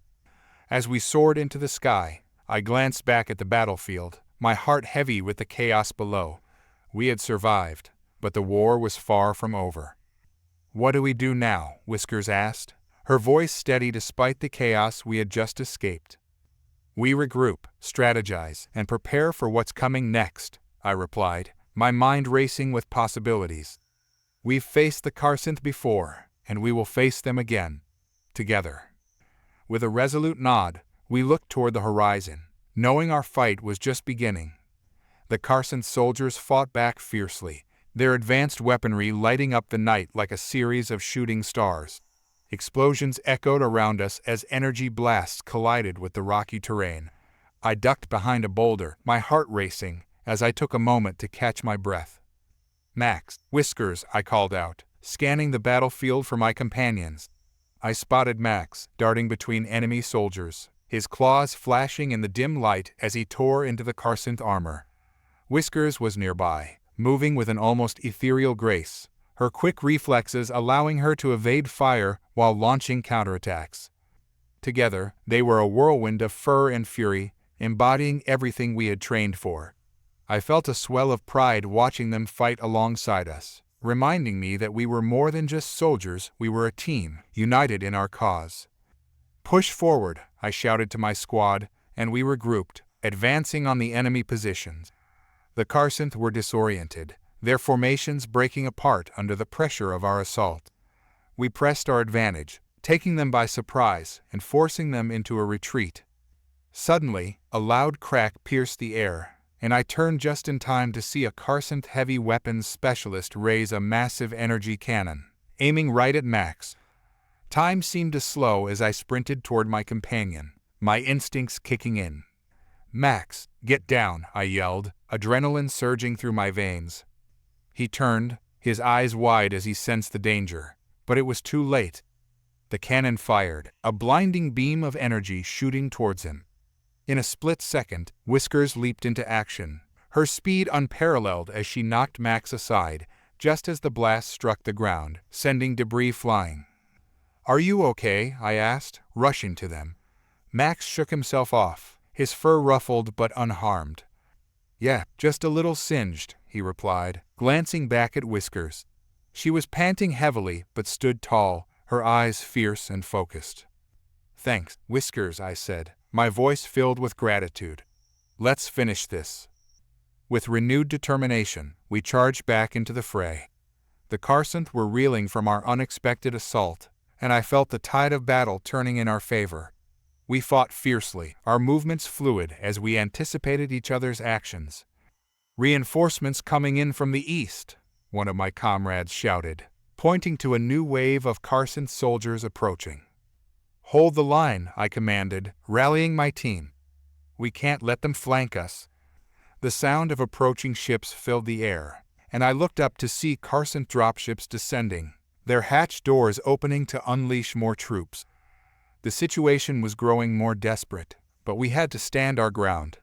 S1: As we soared into the sky, I glanced back at the battlefield, my heart heavy with the chaos below. We had survived, but the war was far from over. "What do we do now?" Whiskers asked, her voice steady despite the chaos we had just escaped. "We regroup, strategize, and prepare for what's coming next," I replied, my mind racing with possibilities. "We've faced the Carson before, and we will face them again, together." With a resolute nod, we looked toward the horizon, knowing our fight was just beginning. The Carson soldiers fought back fiercely, their advanced weaponry lighting up the night like a series of shooting stars. Explosions echoed around us as energy blasts collided with the rocky terrain. I ducked behind a boulder, my heart racing, as I took a moment to catch my breath. "Max, Whiskers," I called out, scanning the battlefield for my companions. I spotted Max, darting between enemy soldiers, his claws flashing in the dim light as he tore into the Carson armor. Whiskers was nearby, moving with an almost ethereal grace, her quick reflexes allowing her to evade fire while launching counterattacks. Together, they were a whirlwind of fur and fury, embodying everything we had trained for. I felt a swell of pride watching them fight alongside us, reminding me that we were more than just soldiers, we were a team, united in our cause. "Push forward," I shouted to my squad, and we regrouped, advancing on the enemy positions. The Carson were disoriented, their formations breaking apart under the pressure of our assault. We pressed our advantage, taking them by surprise and forcing them into a retreat. Suddenly, a loud crack pierced the air, and I turned just in time to see a Carson heavy weapons specialist raise a massive energy cannon, aiming right at Max. Time seemed to slow as I sprinted toward my companion, my instincts kicking in. "Max, get down," I yelled, adrenaline surging through my veins. He turned, his eyes wide as he sensed the danger, but it was too late. The cannon fired, a blinding beam of energy shooting towards him. In a split second, Whiskers leaped into action, her speed unparalleled as she knocked Max aside, just as the blast struck the ground, sending debris flying. "Are you okay?" I asked, rushing to them. Max shook himself off, his fur ruffled but unharmed. "Yeah, just a little singed," he replied, glancing back at Whiskers. She was panting heavily but stood tall, her eyes fierce and focused. "Thanks, Whiskers," I said, my voice filled with gratitude. "Let's finish this." With renewed determination, we charged back into the fray. The Carson were reeling from our unexpected assault, and I felt the tide of battle turning in our favor. We fought fiercely, our movements fluid as we anticipated each other's actions. "Reinforcements coming in from the east," one of my comrades shouted, pointing to a new wave of Carson soldiers approaching. "Hold the line," I commanded, rallying my team. "We can't let them flank us." The sound of approaching ships filled the air, and I looked up to see Carson dropships descending, their hatch doors opening to unleash more troops. The situation was growing more desperate, but we had to stand our ground.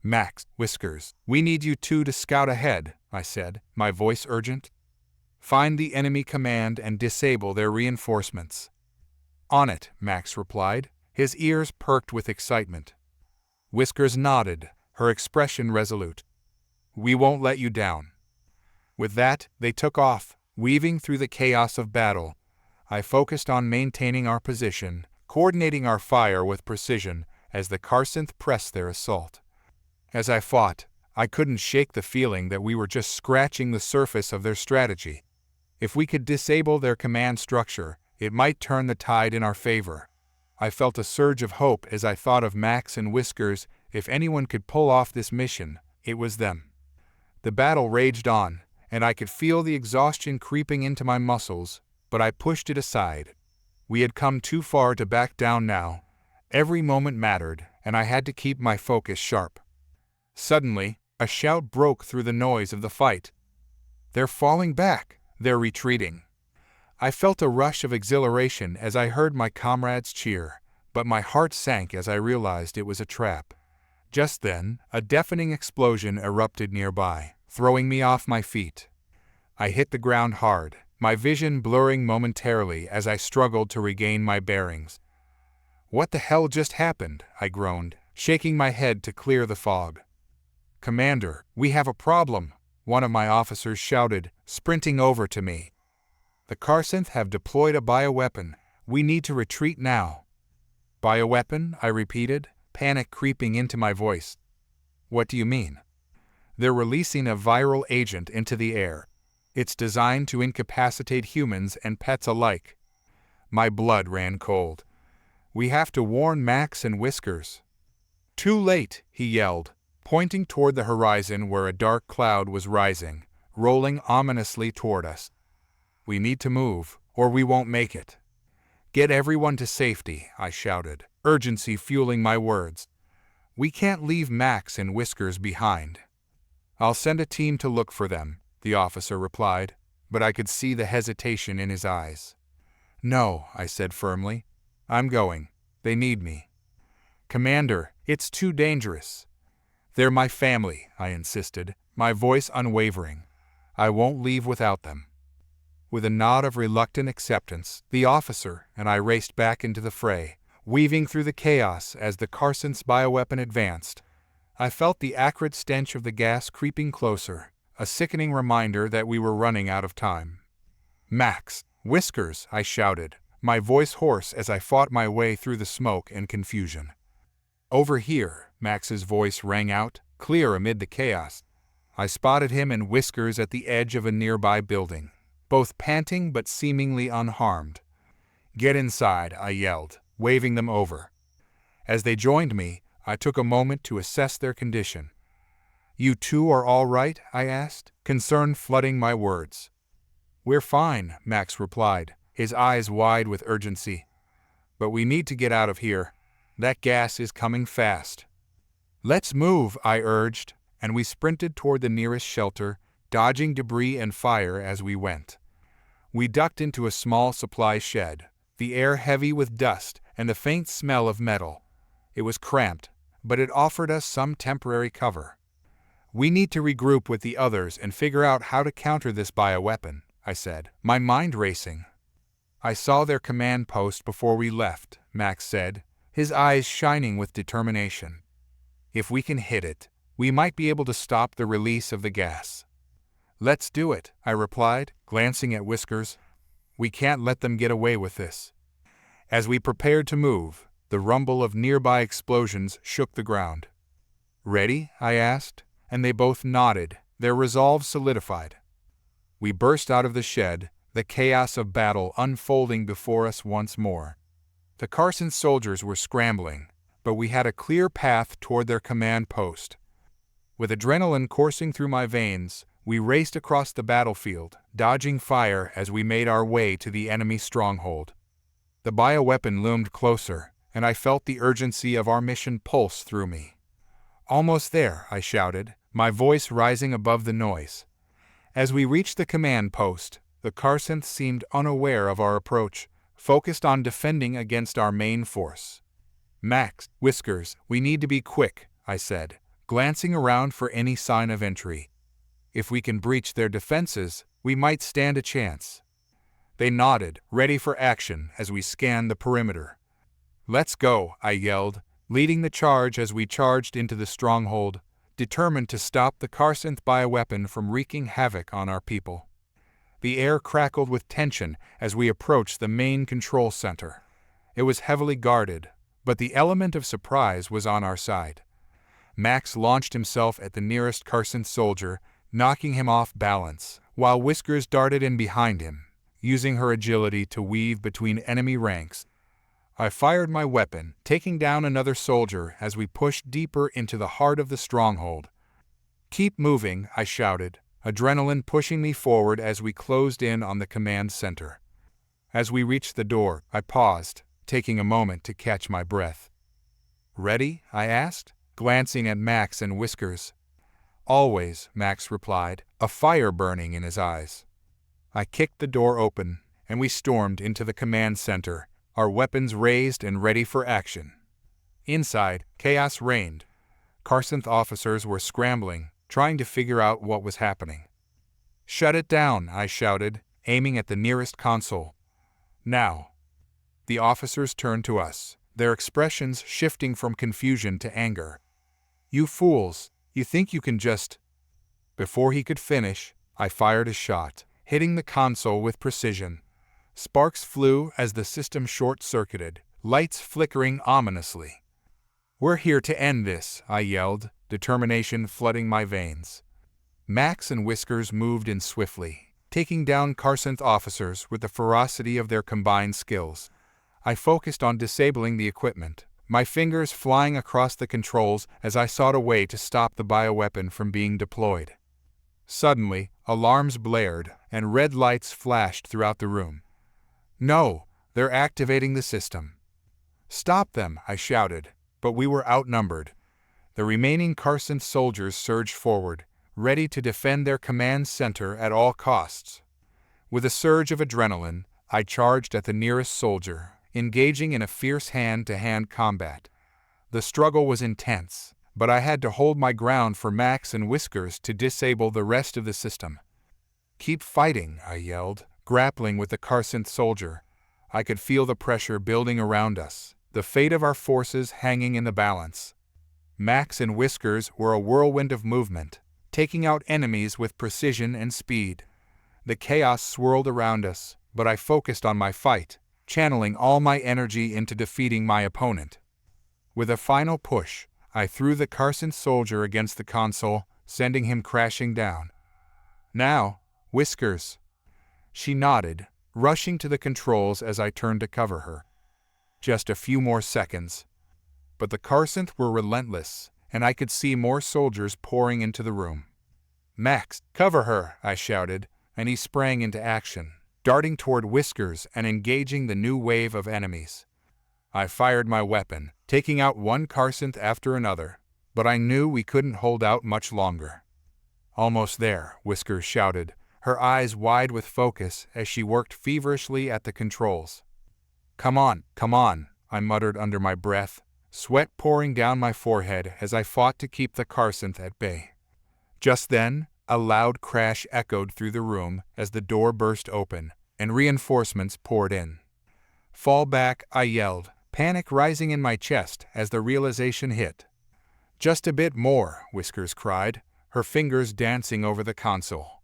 S1: "Max, Whiskers, we need you two to scout ahead," I said, my voice urgent. "Find the enemy command and disable their reinforcements." "On it," Max replied, his ears perked with excitement. Whiskers nodded, her expression resolute. "We won't let you down." With that, they took off, weaving through the chaos of battle. I focused on maintaining our position, coordinating our fire with precision as the Carson pressed their assault. As I fought, I couldn't shake the feeling that we were just scratching the surface of their strategy. If we could disable their command structure, it might turn the tide in our favor. I felt a surge of hope as I thought of Max and Whiskers. If anyone could pull off this mission, it was them. The battle raged on, and I could feel the exhaustion creeping into my muscles, but I pushed it aside. We had come too far to back down now. Every moment mattered, and I had to keep my focus sharp. Suddenly, a shout broke through the noise of the fight. "They're falling back! They're retreating!" I felt a rush of exhilaration as I heard my comrades cheer, but my heart sank as I realized it was a trap. Just then, a deafening explosion erupted nearby, throwing me off my feet. I hit the ground hard, my vision blurring momentarily as I struggled to regain my bearings. "What the hell just happened?" I groaned, shaking my head to clear the fog. "Commander, we have a problem," one of my officers shouted, sprinting over to me. "The Karsynth have deployed a bioweapon. We need to retreat now." "Bioweapon?" I repeated, panic creeping into my voice. "What do you mean?" "They're releasing a viral agent into the air. It's designed to incapacitate humans and pets alike." My blood ran cold. "We have to warn Max and Whiskers." "Too late," he yelled, pointing toward the horizon where a dark cloud was rising, rolling ominously toward us. "We need to move, or we won't make it." "Get everyone to safety," I shouted, urgency fueling my words. "We can't leave Max and Whiskers behind." "I'll send a team to look for them," the officer replied, but I could see the hesitation in his eyes. "No," I said firmly. "I'm going. They need me." "Commander, it's too dangerous." "They're my family," I insisted, my voice unwavering. "I won't leave without them." With a nod of reluctant acceptance, the officer and I raced back into the fray, weaving through the chaos as the Karsynth's bioweapon advanced. I felt the acrid stench of the gas creeping closer, a sickening reminder that we were running out of time. "Max, Whiskers," I shouted, my voice hoarse as I fought my way through the smoke and confusion. "Over here," Max's voice rang out, clear amid the chaos. I spotted him and Whiskers at the edge of a nearby building, both panting but seemingly unharmed. "Get inside," I yelled, waving them over. As they joined me, I took a moment to assess their condition. "You two are all right?" I asked, concern flooding my words. "We're fine," Max replied, his eyes wide with urgency. "But we need to get out of here. That gas is coming fast." "Let's move," I urged, and we sprinted toward the nearest shelter, dodging debris and fire as we went. We ducked into a small supply shed, the air heavy with dust and the faint smell of metal. It was cramped, but it offered us some temporary cover. "We need to regroup with the others and figure out how to counter this bioweapon," I said, my mind racing. "I saw their command post before we left," Max said, his eyes shining with determination. "If we can hit it, we might be able to stop the release of the gas." "Let's do it," I replied, glancing at Whiskers. "We can't let them get away with this." As we prepared to move, the rumble of nearby explosions shook the ground. "Ready?" I asked, and they both nodded, their resolve solidified. We burst out of the shed, the chaos of battle unfolding before us once more. The Karsynth soldiers were scrambling, but we had a clear path toward their command post. With adrenaline coursing through my veins, we raced across the battlefield, dodging fire as we made our way to the enemy stronghold. The bioweapon loomed closer, and I felt the urgency of our mission pulse through me. "Almost there," I shouted, my voice rising above the noise. As we reached the command post, the Karsynth seemed unaware of our approach, focused on defending against our main force. "Max, Whiskers, we need to be quick," I said, glancing around for any sign of entry. "If we can breach their defenses, we might stand a chance." They nodded, ready for action as we scanned the perimeter. "Let's go," I yelled, leading the charge as we charged into the stronghold, determined to stop the Karsynth bioweapon from wreaking havoc on our people. The air crackled with tension as we approached the main control center. It was heavily guarded, but the element of surprise was on our side. Max launched himself at the nearest Karsynth soldier, knocking him off balance, while Whiskers darted in behind him, using her agility to weave between enemy ranks. I fired my weapon, taking down another soldier as we pushed deeper into the heart of the stronghold. "Keep moving," I shouted, adrenaline pushing me forward as we closed in on the command center. As we reached the door, I paused, taking a moment to catch my breath. "Ready?" I asked, glancing at Max and Whiskers. "Always," Max replied, a fire burning in his eyes. I kicked the door open, and we stormed into the command center, our weapons raised and ready for action. Inside, chaos reigned. Carson officers were scrambling, trying to figure out what was happening. "Shut it down," I shouted, aiming at the nearest console. "Now." The officers turned to us, their expressions shifting from confusion to anger. "You fools, you think you can just—" Before he could finish, I fired a shot, hitting the console with precision. Sparks flew as the system short-circuited, lights flickering ominously. "We're here to end this," I yelled, determination flooding my veins. Max and Whiskers moved in swiftly, taking down Carson's officers with the ferocity of their combined skills. I focused on disabling the equipment, my fingers flying across the controls as I sought a way to stop the bioweapon from being deployed. Suddenly, alarms blared, and red lights flashed throughout the room. "No, they're activating the system." "Stop them," I shouted, but we were outnumbered. The remaining Carson soldiers surged forward, ready to defend their command center at all costs. With a surge of adrenaline, I charged at the nearest soldier, engaging in a fierce hand-to-hand combat. The struggle was intense, but I had to hold my ground for Max and Whiskers to disable the rest of the system. "Keep fighting," I yelled, grappling with the Carson soldier. I could feel the pressure building around us, the fate of our forces hanging in the balance. Max and Whiskers were a whirlwind of movement, taking out enemies with precision and speed. The chaos swirled around us, but I focused on my fight, channeling all my energy into defeating my opponent. With a final push, I threw the Carson soldier against the console, sending him crashing down. "Now, Whiskers." She nodded, rushing to the controls as I turned to cover her. Just a few more seconds. But the Carsons were relentless, and I could see more soldiers pouring into the room. "Max, cover her," I shouted, and he sprang into action, darting toward Whiskers and engaging the new wave of enemies. I fired my weapon, taking out one Carson after another, but I knew we couldn't hold out much longer. "Almost there," Whiskers shouted, her eyes wide with focus as she worked feverishly at the controls. Come on," I muttered under my breath, sweat pouring down my forehead as I fought to keep the Carsons at bay. Just then, a loud crash echoed through the room as the door burst open, and reinforcements poured in. "Fall back," I yelled, panic rising in my chest as the realization hit. "Just a bit more," Whiskers cried, her fingers dancing over the console.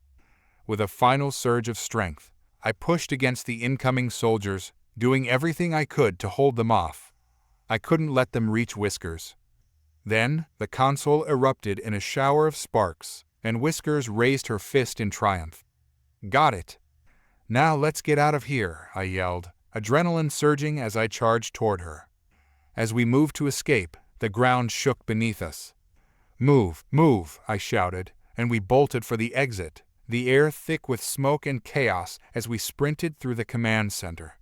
S1: With a final surge of strength, I pushed against the incoming soldiers, doing everything I could to hold them off. I couldn't let them reach Whiskers. Then, the console erupted in a shower of sparks, and Whiskers raised her fist in triumph. "Got it. Now let's get out of here," I yelled, adrenaline surging as I charged toward her. As we moved to escape, the ground shook beneath us. "Move, move," I shouted, and we bolted for the exit, the air thick with smoke and chaos as we sprinted through the command center.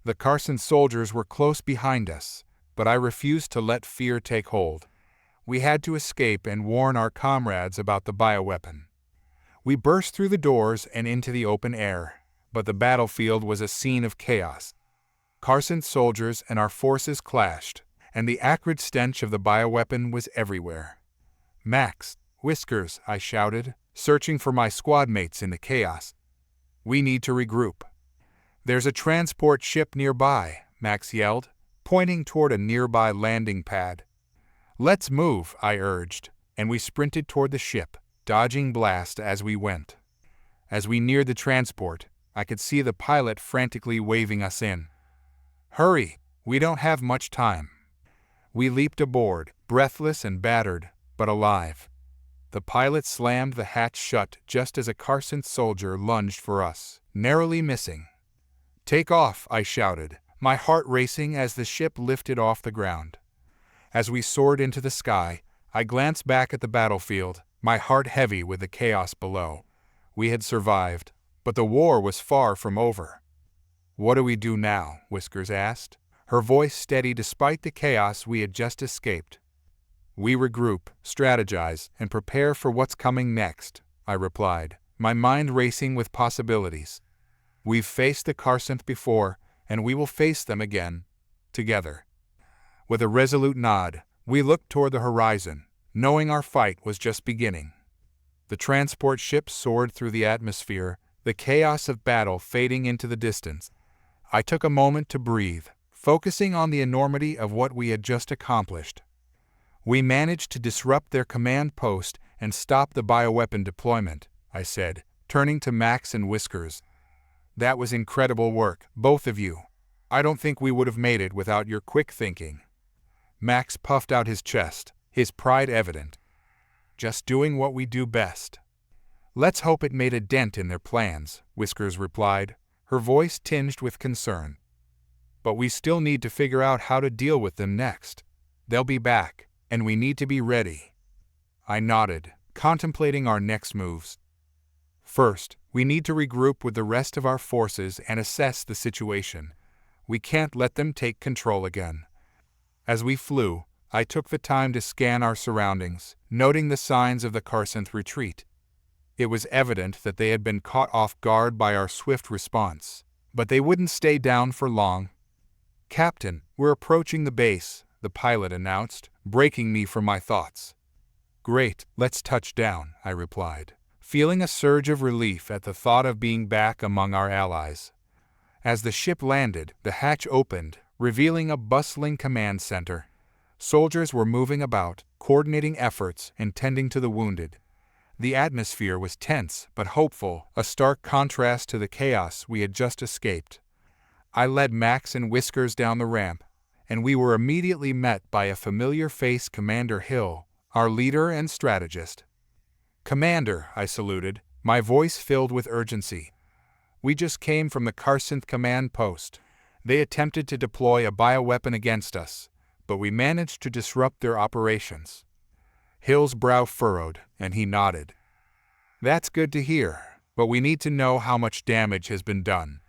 S1: The Carson soldiers were close behind us, but I refused to let fear take hold. We had to escape and warn our comrades about the bioweapon. We burst through the doors and into the open air, but the battlefield was a scene of chaos. Carson soldiers and our forces clashed, and the acrid stench of the bioweapon was everywhere. "Max, Whiskers," I shouted, searching for my squad mates in the chaos. "We need to regroup." "There's a transport ship nearby," Max yelled, pointing toward a nearby landing pad. "Let's move," I urged, and we sprinted toward the ship, dodging blast as we went. As we neared the transport, I could see the pilot frantically waving us in. "Hurry, we don't have much time." We leaped aboard, breathless and battered, but alive. The pilot slammed the hatch shut just as a Carson soldier lunged for us, narrowly missing. "Take off," I shouted, my heart racing as the ship lifted off the ground. As we soared into the sky, I glanced back at the battlefield, my heart heavy with the chaos below. We had survived, but the war was far from over. "What do we do now?" Whiskers asked, her voice steady despite the chaos we had just escaped. "We regroup, strategize, and prepare for what's coming next," I replied, my mind racing with possibilities. "We've faced the Carcinth before, and we will face them again, together." With a resolute nod, we looked toward the horizon, knowing our fight was just beginning. The transport ship soared through the atmosphere, the chaos of battle fading into the distance. I took a moment to breathe, focusing on the enormity of what we had just accomplished. "We managed to disrupt their command post and stop the bioweapon deployment," I said, turning to Max and Whiskers. "That was incredible work, both of you. I don't think we would have made it without your quick thinking." Max puffed out his chest, his pride evident. "Just doing what we do best." "Let's hope it made a dent in their plans," Whiskers replied, her voice tinged with concern. "But we still need to figure out how to deal with them next. They'll be back, and we need to be ready." I nodded, contemplating our next moves. "First, we need to regroup with the rest of our forces and assess the situation. We can't let them take control again." As we flew, I took the time to scan our surroundings, noting the signs of the Carcinth retreat. It was evident that they had been caught off guard by our swift response, but they wouldn't stay down for long. "Captain, we're approaching the base," the pilot announced, breaking me from my thoughts. "Great, let's touch down," I replied, feeling a surge of relief at the thought of being back among our allies. As the ship landed, the hatch opened, revealing a bustling command center. Soldiers were moving about, coordinating efforts and tending to the wounded. The atmosphere was tense but hopeful, a stark contrast to the chaos we had just escaped. I led Max and Whiskers down the ramp, and we were immediately met by a familiar face, Commander Hill, our leader and strategist. "Commander," I saluted, my voice filled with urgency. "We just came from the Carcinth command post. They attempted to deploy a bioweapon against us, but we managed to disrupt their operations." Hill's brow furrowed, and he nodded. "That's good to hear, but we need to know how much damage has been done.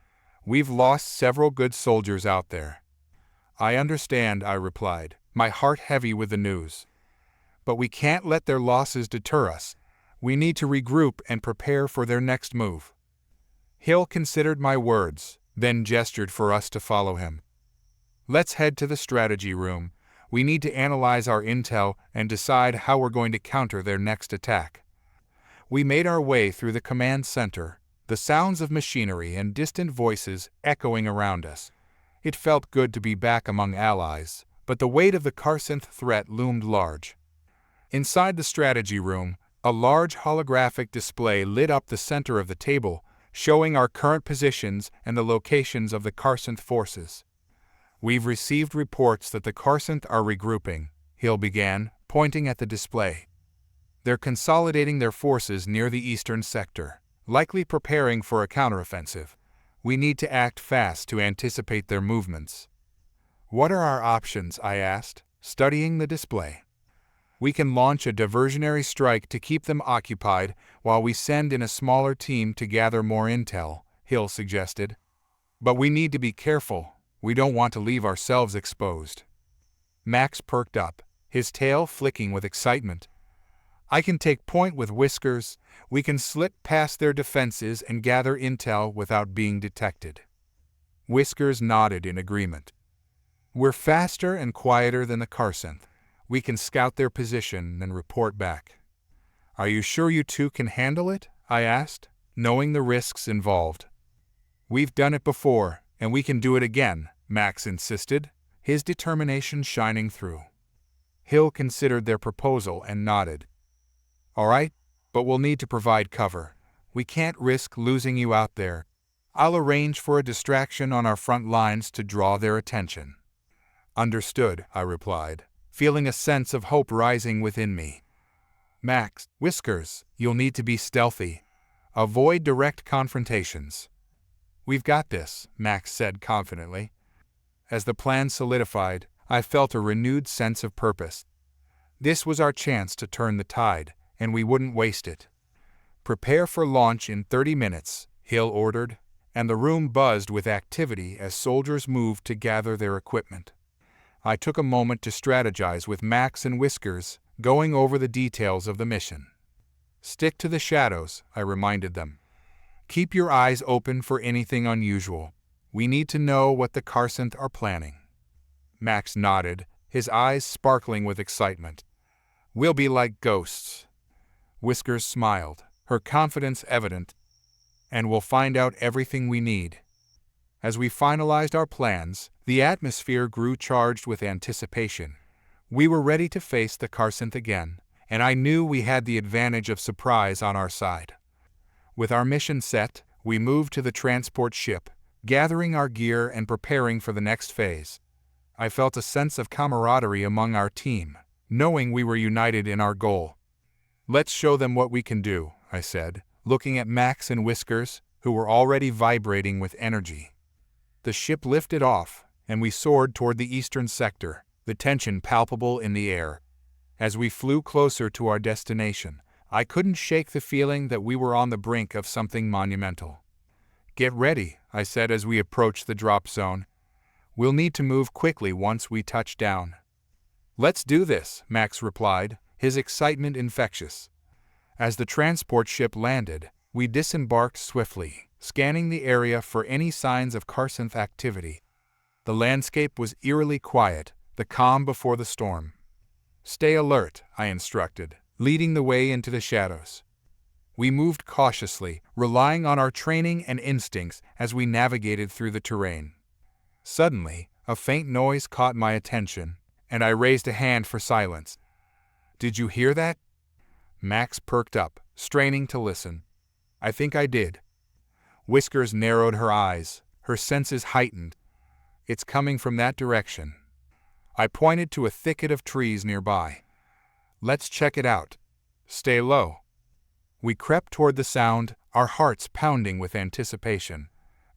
S1: We've lost several good soldiers out there." "I understand," I replied, my heart heavy with the news. "But we can't let their losses deter us. We need to regroup and prepare for their next move." Hill considered my words, then gestured for us to follow him. "Let's head to the strategy room. We need to analyze our intel and decide how we're going to counter their next attack." We made our way through the command center, the sounds of machinery and distant voices echoing around us. It felt good to be back among allies, but the weight of the Carcinth threat loomed large. Inside the strategy room, a large holographic display lit up the center of the table, showing our current positions and the locations of the Carcinth forces. "We've received reports that the Carcinth are regrouping," Hill began, pointing at the display. "They're consolidating their forces near the eastern sector, likely preparing for a counteroffensive. We need to act fast to anticipate their movements." "What are our options?" I asked, studying the display. "We can launch a diversionary strike to keep them occupied while we send in a smaller team to gather more intel," Hill suggested. "But we need to be careful. We don't want to leave ourselves exposed." Max perked up, his tail flicking with excitement. "I can take point with Whiskers. We can slip past their defenses and gather intel without being detected." Whiskers nodded in agreement. "We're faster and quieter than the Carcinth. We can scout their position and report back." "Are you sure you two can handle it?" I asked, knowing the risks involved. "We've done it before, and we can do it again," Max insisted, his determination shining through. Hill considered their proposal and nodded. "All right, but we'll need to provide cover. We can't risk losing you out there. I'll arrange for a distraction on our front lines to draw their attention." "Understood," I replied, feeling a sense of hope rising within me. "Max, Whiskers, you'll need to be stealthy. Avoid direct confrontations." "We've got this," Max said confidently. As the plan solidified, I felt a renewed sense of purpose. This was our chance to turn the tide, and we wouldn't waste it. "Prepare for launch in 30 minutes," Hill ordered, and the room buzzed with activity as soldiers moved to gather their equipment. I took a moment to strategize with Max and Whiskers, going over the details of the mission. "Stick to the shadows," I reminded them. "Keep your eyes open for anything unusual. We need to know what the Carcynth are planning." Max nodded, his eyes sparkling with excitement. "We'll be like ghosts." Whiskers smiled, her confidence evident. "And we'll find out everything we need." As we finalized our plans, the atmosphere grew charged with anticipation. We were ready to face the Carcynth again, and I knew we had the advantage of surprise on our side. With our mission set, we moved to the transport ship, gathering our gear and preparing for the next phase. I felt a sense of camaraderie among our team, knowing we were united in our goal. "Let's show them what we can do," I said, looking at Max and Whiskers, who were already vibrating with energy. The ship lifted off, and we soared toward the eastern sector, the tension palpable in the air. As we flew closer to our destination, I couldn't shake the feeling that we were on the brink of something monumental. "Get ready," I said as we approached the drop zone. "We'll need to move quickly once we touch down." "Let's do this," Max replied, his excitement infectious. As the transport ship landed, we disembarked swiftly, scanning the area for any signs of Carcynth activity. The landscape was eerily quiet, the calm before the storm. "Stay alert," I instructed, leading the way into the shadows. We moved cautiously, relying on our training and instincts as we navigated through the terrain. Suddenly, a faint noise caught my attention, and I raised a hand for silence. "Did you hear that?" Max perked up, straining to listen. "I think I did." Whiskers narrowed her eyes, her senses heightened. "It's coming from that direction." I pointed to a thicket of trees nearby. "Let's check it out. Stay low." We crept toward the sound, our hearts pounding with anticipation.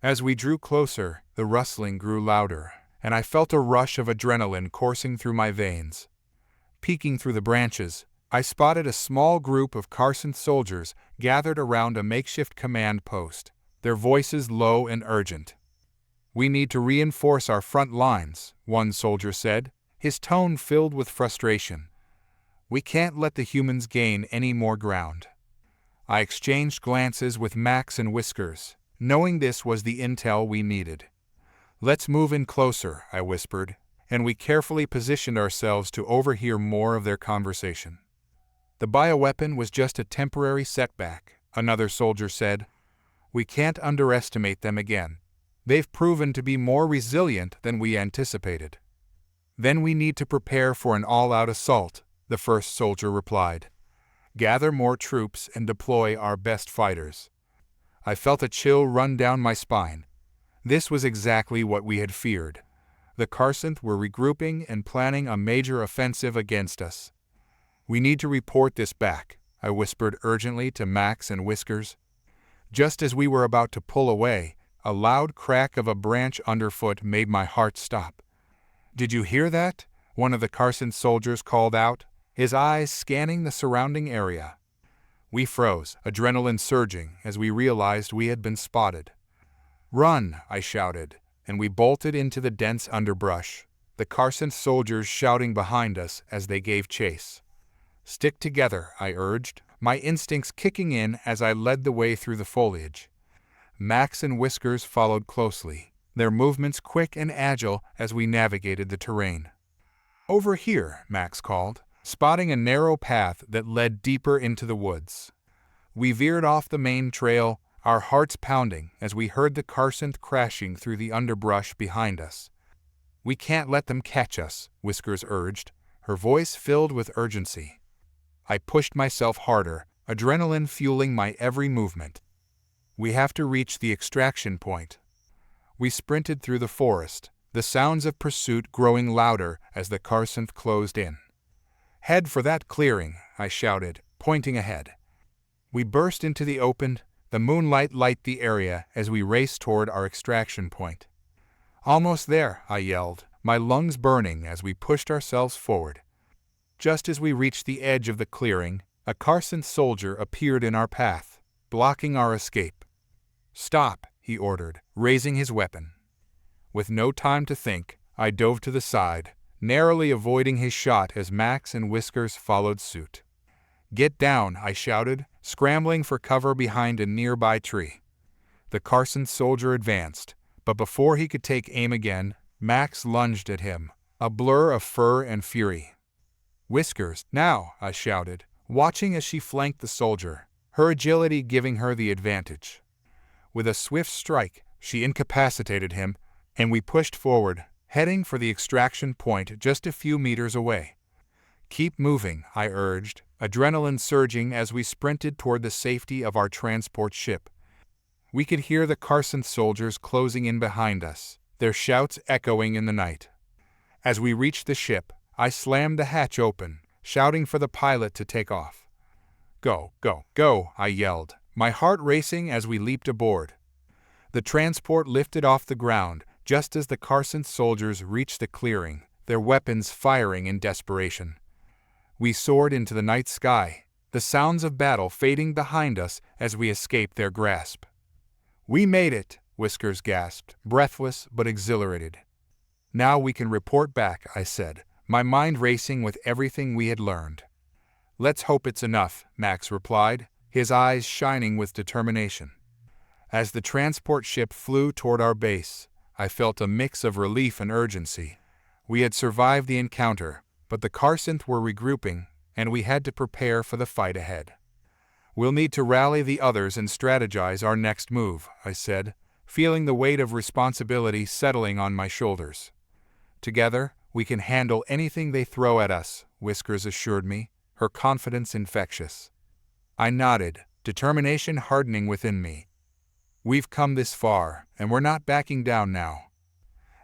S1: As we drew closer, the rustling grew louder, and I felt a rush of adrenaline coursing through my veins. Peeking through the branches, I spotted a small group of Carcynth soldiers gathered around a makeshift command post, their voices low and urgent. "We need to reinforce our front lines," one soldier said, his tone filled with frustration. "We can't let the humans gain any more ground." I exchanged glances with Max and Whiskers, knowing this was the intel we needed. "Let's move in closer," I whispered, and we carefully positioned ourselves to overhear more of their conversation. "The bioweapon was just a temporary setback," another soldier said. "We can't underestimate them again. They've proven to be more resilient than we anticipated." "Then we need to prepare for an all-out assault," the first soldier replied. "Gather more troops and deploy our best fighters." I felt a chill run down my spine. This was exactly what we had feared. The Carcynth were regrouping and planning a major offensive against us. "We need to report this back," I whispered urgently to Max and Whiskers. Just as we were about to pull away, a loud crack of a branch underfoot made my heart stop. "Did you hear that?" one of the Carcynth soldiers called out, his eyes scanning the surrounding area. We froze, adrenaline surging as we realized we had been spotted. "Run!" I shouted, and we bolted into the dense underbrush, the Carcynth soldiers shouting behind us as they gave chase. "Stick together," I urged, my instincts kicking in as I led the way through the foliage. Max and Whiskers followed closely, their movements quick and agile as we navigated the terrain. "Over here," Max called, spotting a narrow path that led deeper into the woods. We veered off the main trail, our hearts pounding as we heard the Carcynth crashing through the underbrush behind us. "We can't let them catch us," Whiskers urged, her voice filled with urgency. I pushed myself harder, adrenaline fueling my every movement. "We have to reach the extraction point." We sprinted through the forest, the sounds of pursuit growing louder as the Carcynth closed in. "Head for that clearing," I shouted, pointing ahead. We burst into the open, the moonlight lit the area as we raced toward our extraction point. "Almost there," I yelled, my lungs burning as we pushed ourselves forward. Just as we reached the edge of the clearing, a Carcynth soldier appeared in our path, blocking our escape. "Stop," he ordered, raising his weapon. With no time to think, I dove to the side, narrowly avoiding his shot as Max and Whiskers followed suit. "Get down," I shouted, scrambling for cover behind a nearby tree. The Carson soldier advanced, but before he could take aim again, Max lunged at him, a blur of fur and fury. "Whiskers, now!" I shouted, watching as she flanked the soldier, her agility giving her the advantage. With a swift strike, she incapacitated him, and we pushed forward, heading for the extraction point just a few meters away. "Keep moving," I urged, adrenaline surging as we sprinted toward the safety of our transport ship. We could hear the Carson soldiers closing in behind us, their shouts echoing in the night. As we reached the ship, I slammed the hatch open, shouting for the pilot to take off. "Go, go, go," I yelled, my heart racing as we leaped aboard. The transport lifted off the ground just as the Carson soldiers reached the clearing, their weapons firing in desperation. We soared into the night sky, the sounds of battle fading behind us as we escaped their grasp. "We made it," Whiskers gasped, breathless but exhilarated. "Now we can report back," I said, my mind racing with everything we had learned. "Let's hope it's enough," Max replied, his eyes shining with determination. As the transport ship flew toward our base, I felt a mix of relief and urgency. We had survived the encounter, but the Carsons were regrouping, and we had to prepare for the fight ahead. "We'll need to rally the others and strategize our next move," I said, feeling the weight of responsibility settling on my shoulders. "Together, we can handle anything they throw at us," Whiskers assured me, her confidence infectious. I nodded, determination hardening within me. We've come this far, and we're not backing down now.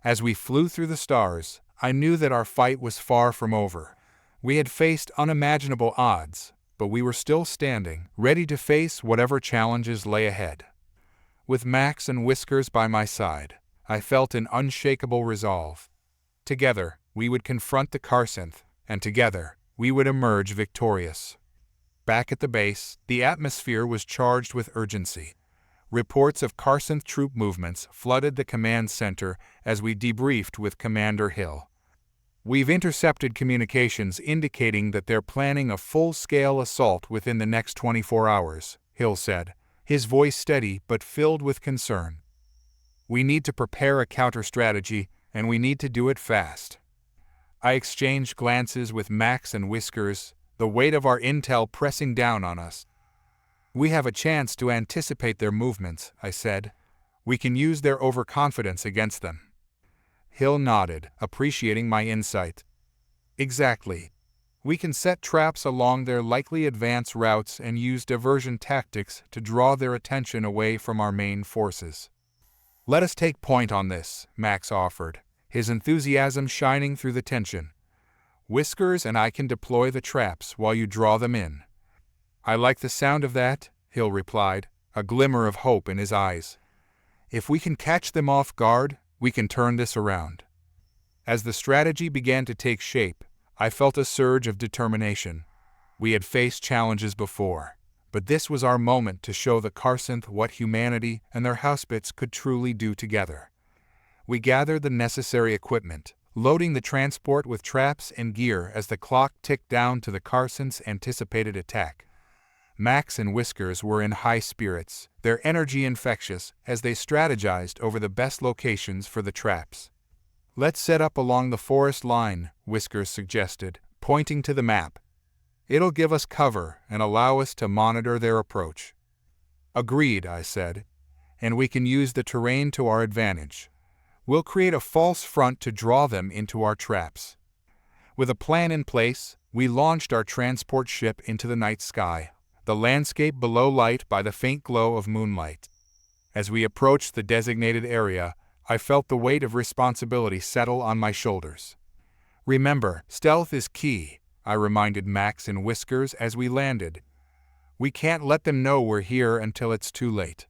S1: As we flew through the stars, I knew that our fight was far from over. We had faced unimaginable odds, but we were still standing, ready to face whatever challenges lay ahead. With Max and Whiskers by my side, I felt an unshakable resolve. Together, we would confront the Carsons, and together, we would emerge victorious. Back at the base, the atmosphere was charged with urgency. Reports of Carson troop movements flooded the command center as we debriefed with Commander Hill. "We've intercepted communications indicating that they're planning a full-scale assault within the next 24 hours, Hill said, his voice steady but filled with concern. "We need to prepare a counter-strategy, and we need to do it fast." I exchanged glances with Max and Whiskers, the weight of our intel pressing down on us. "We have a chance to anticipate their movements," I said. "We can use their overconfidence against them." Hill nodded, appreciating my insight. "Exactly. We can set traps along their likely advance routes and use diversion tactics to draw their attention away from our main forces." "Let us take point on this," Max offered, his enthusiasm shining through the tension. "Whiskers and I can deploy the traps while you draw them in." "I like the sound of that," Hill replied, a glimmer of hope in his eyes. "If we can catch them off guard, we can turn this around." As the strategy began to take shape, I felt a surge of determination. We had faced challenges before, but this was our moment to show the Carsons what humanity and their Housepets could truly do together. We gathered the necessary equipment, loading the transport with traps and gear as the clock ticked down to the Carsons' anticipated attack. Max and Whiskers were in high spirits, their energy infectious as they strategized over the best locations for the traps. "Let's set up along the forest line," Whiskers suggested, pointing to the map. "It'll give us cover and allow us to monitor their approach." "Agreed," I said, "and we can use the terrain to our advantage. We'll create a false front to draw them into our traps." With a plan in place, we launched our transport ship into the night sky, the landscape below light by the faint glow of moonlight. As we approached the designated area, I felt the weight of responsibility settle on my shoulders. "Remember, stealth is key," I reminded Max and Whiskers as we landed. "We can't let them know we're here until it's too late."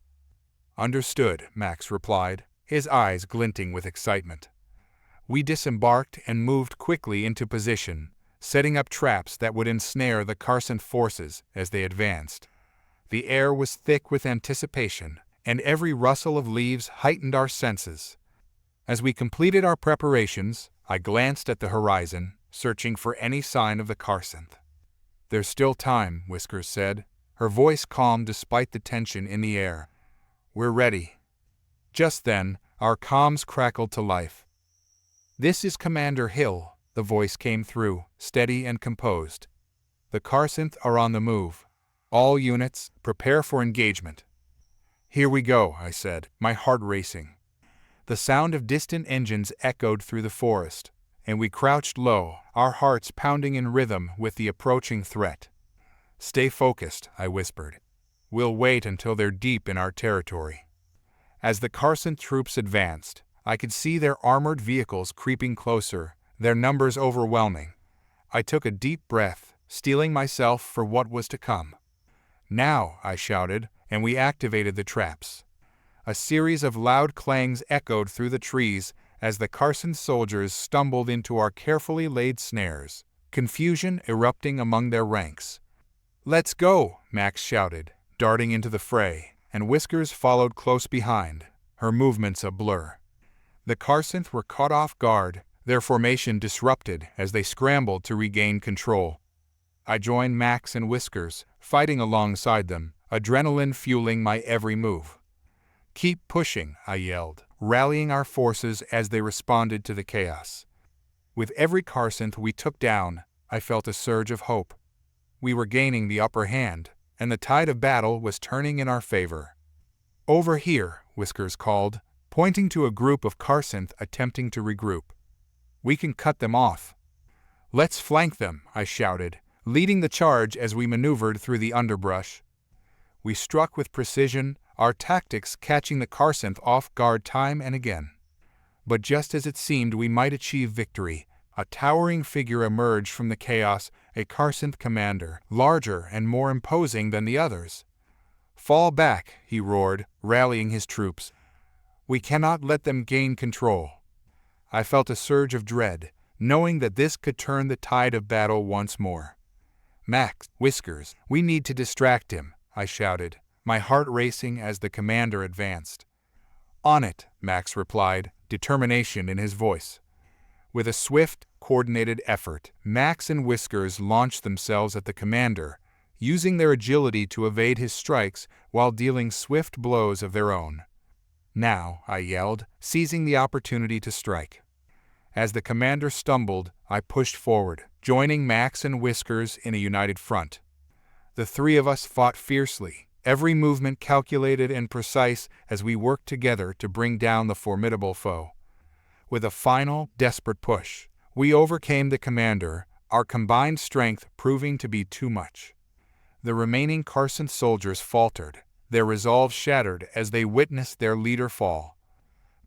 S1: "Understood," Max replied, his eyes glinting with excitement. We disembarked and moved quickly into position, setting up traps that would ensnare the Carson forces as they advanced. The air was thick with anticipation, and every rustle of leaves heightened our senses. As we completed our preparations, I glanced at the horizon, searching for any sign of the Carcinth. "There's still time," Whiskers said, her voice calm despite the tension in the air. "We're ready." Just then, our comms crackled to life. "This is Commander Hill," the voice came through, steady and composed. "The Carcinth are on the move. All units, prepare for engagement." "Here we go," I said, my heart racing. The sound of distant engines echoed through the forest, and we crouched low, our hearts pounding in rhythm with the approaching threat. "Stay focused," I whispered. "We'll wait until they're deep in our territory." As the Carcinth troops advanced, I could see their armored vehicles creeping closer, their numbers overwhelming. I took a deep breath, steeling myself for what was to come. "Now," I shouted, and we activated the traps. A series of loud clangs echoed through the trees as the Carcinth soldiers stumbled into our carefully laid snares, confusion erupting among their ranks. "Let's go!" Max shouted, darting into the fray, and Whiskers followed close behind, her movements a blur. The Carcinth were caught off guard, their formation disrupted as they scrambled to regain control. I joined Max and Whiskers, fighting alongside them, adrenaline fueling my every move. "Keep pushing," I yelled, rallying our forces as they responded to the chaos. With every Carcinth we took down, I felt a surge of hope. We were gaining the upper hand, and the tide of battle was turning in our favor. "Over here," Whiskers called, pointing to a group of Carcinth attempting to regroup. "We can cut them off." "Let's flank them," I shouted, leading the charge as we maneuvered through the underbrush. We struck with precision, our tactics catching the Carcinth off guard time and again. But just as it seemed we might achieve victory, a towering figure emerged from the chaos, a Carcinth commander, larger and more imposing than the others. "Fall back," he roared, rallying his troops. "We cannot let them gain control." I felt a surge of dread, knowing that this could turn the tide of battle once more. "Max, Whiskers, we need to distract him," I shouted, my heart racing as the commander advanced. "On it," Max replied, determination in his voice. With a swift, coordinated effort, Max and Whiskers launched themselves at the commander, using their agility to evade his strikes while dealing swift blows of their own. "Now," I yelled, seizing the opportunity to strike. As the commander stumbled, I pushed forward, joining Max and Whiskers in a united front. The three of us fought fiercely, every movement calculated and precise as we worked together to bring down the formidable foe. With a final, desperate push, we overcame the commander, our combined strength proving to be too much. The remaining Carcinth soldiers faltered, their resolve shattered as they witnessed their leader fall.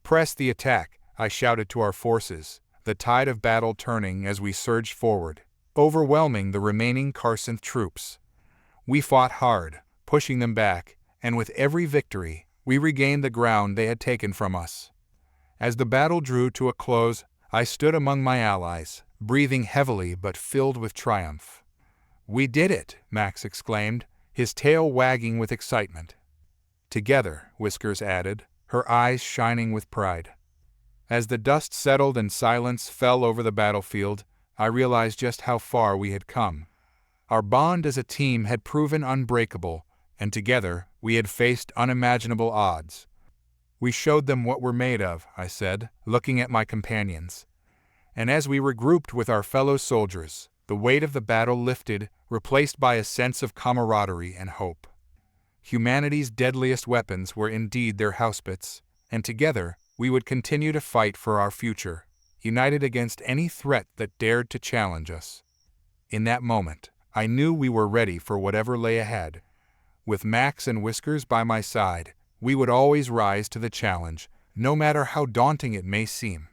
S1: "Press the attack," I shouted to our forces, the tide of battle turning as we surged forward, overwhelming the remaining Carcinth troops. We fought hard, pushing them back, and with every victory, we regained the ground they had taken from us. As the battle drew to a close, I stood among my allies, breathing heavily but filled with triumph. "We did it!" Max exclaimed, his tail wagging with excitement. "Together," Whiskers added, her eyes shining with pride. As the dust settled and silence fell over the battlefield, I realized just how far we had come. Our bond as a team had proven unbreakable, and together we had faced unimaginable odds. "We showed them what we're made of," I said, looking at my companions. And as we regrouped with our fellow soldiers, the weight of the battle lifted, replaced by a sense of camaraderie and hope. Humanity's deadliest weapons were indeed their Housepets, and together we would continue to fight for our future, united against any threat that dared to challenge us. In that moment, I knew we were ready for whatever lay ahead. With Max and Whiskers by my side, we would always rise to the challenge, no matter how daunting it may seem.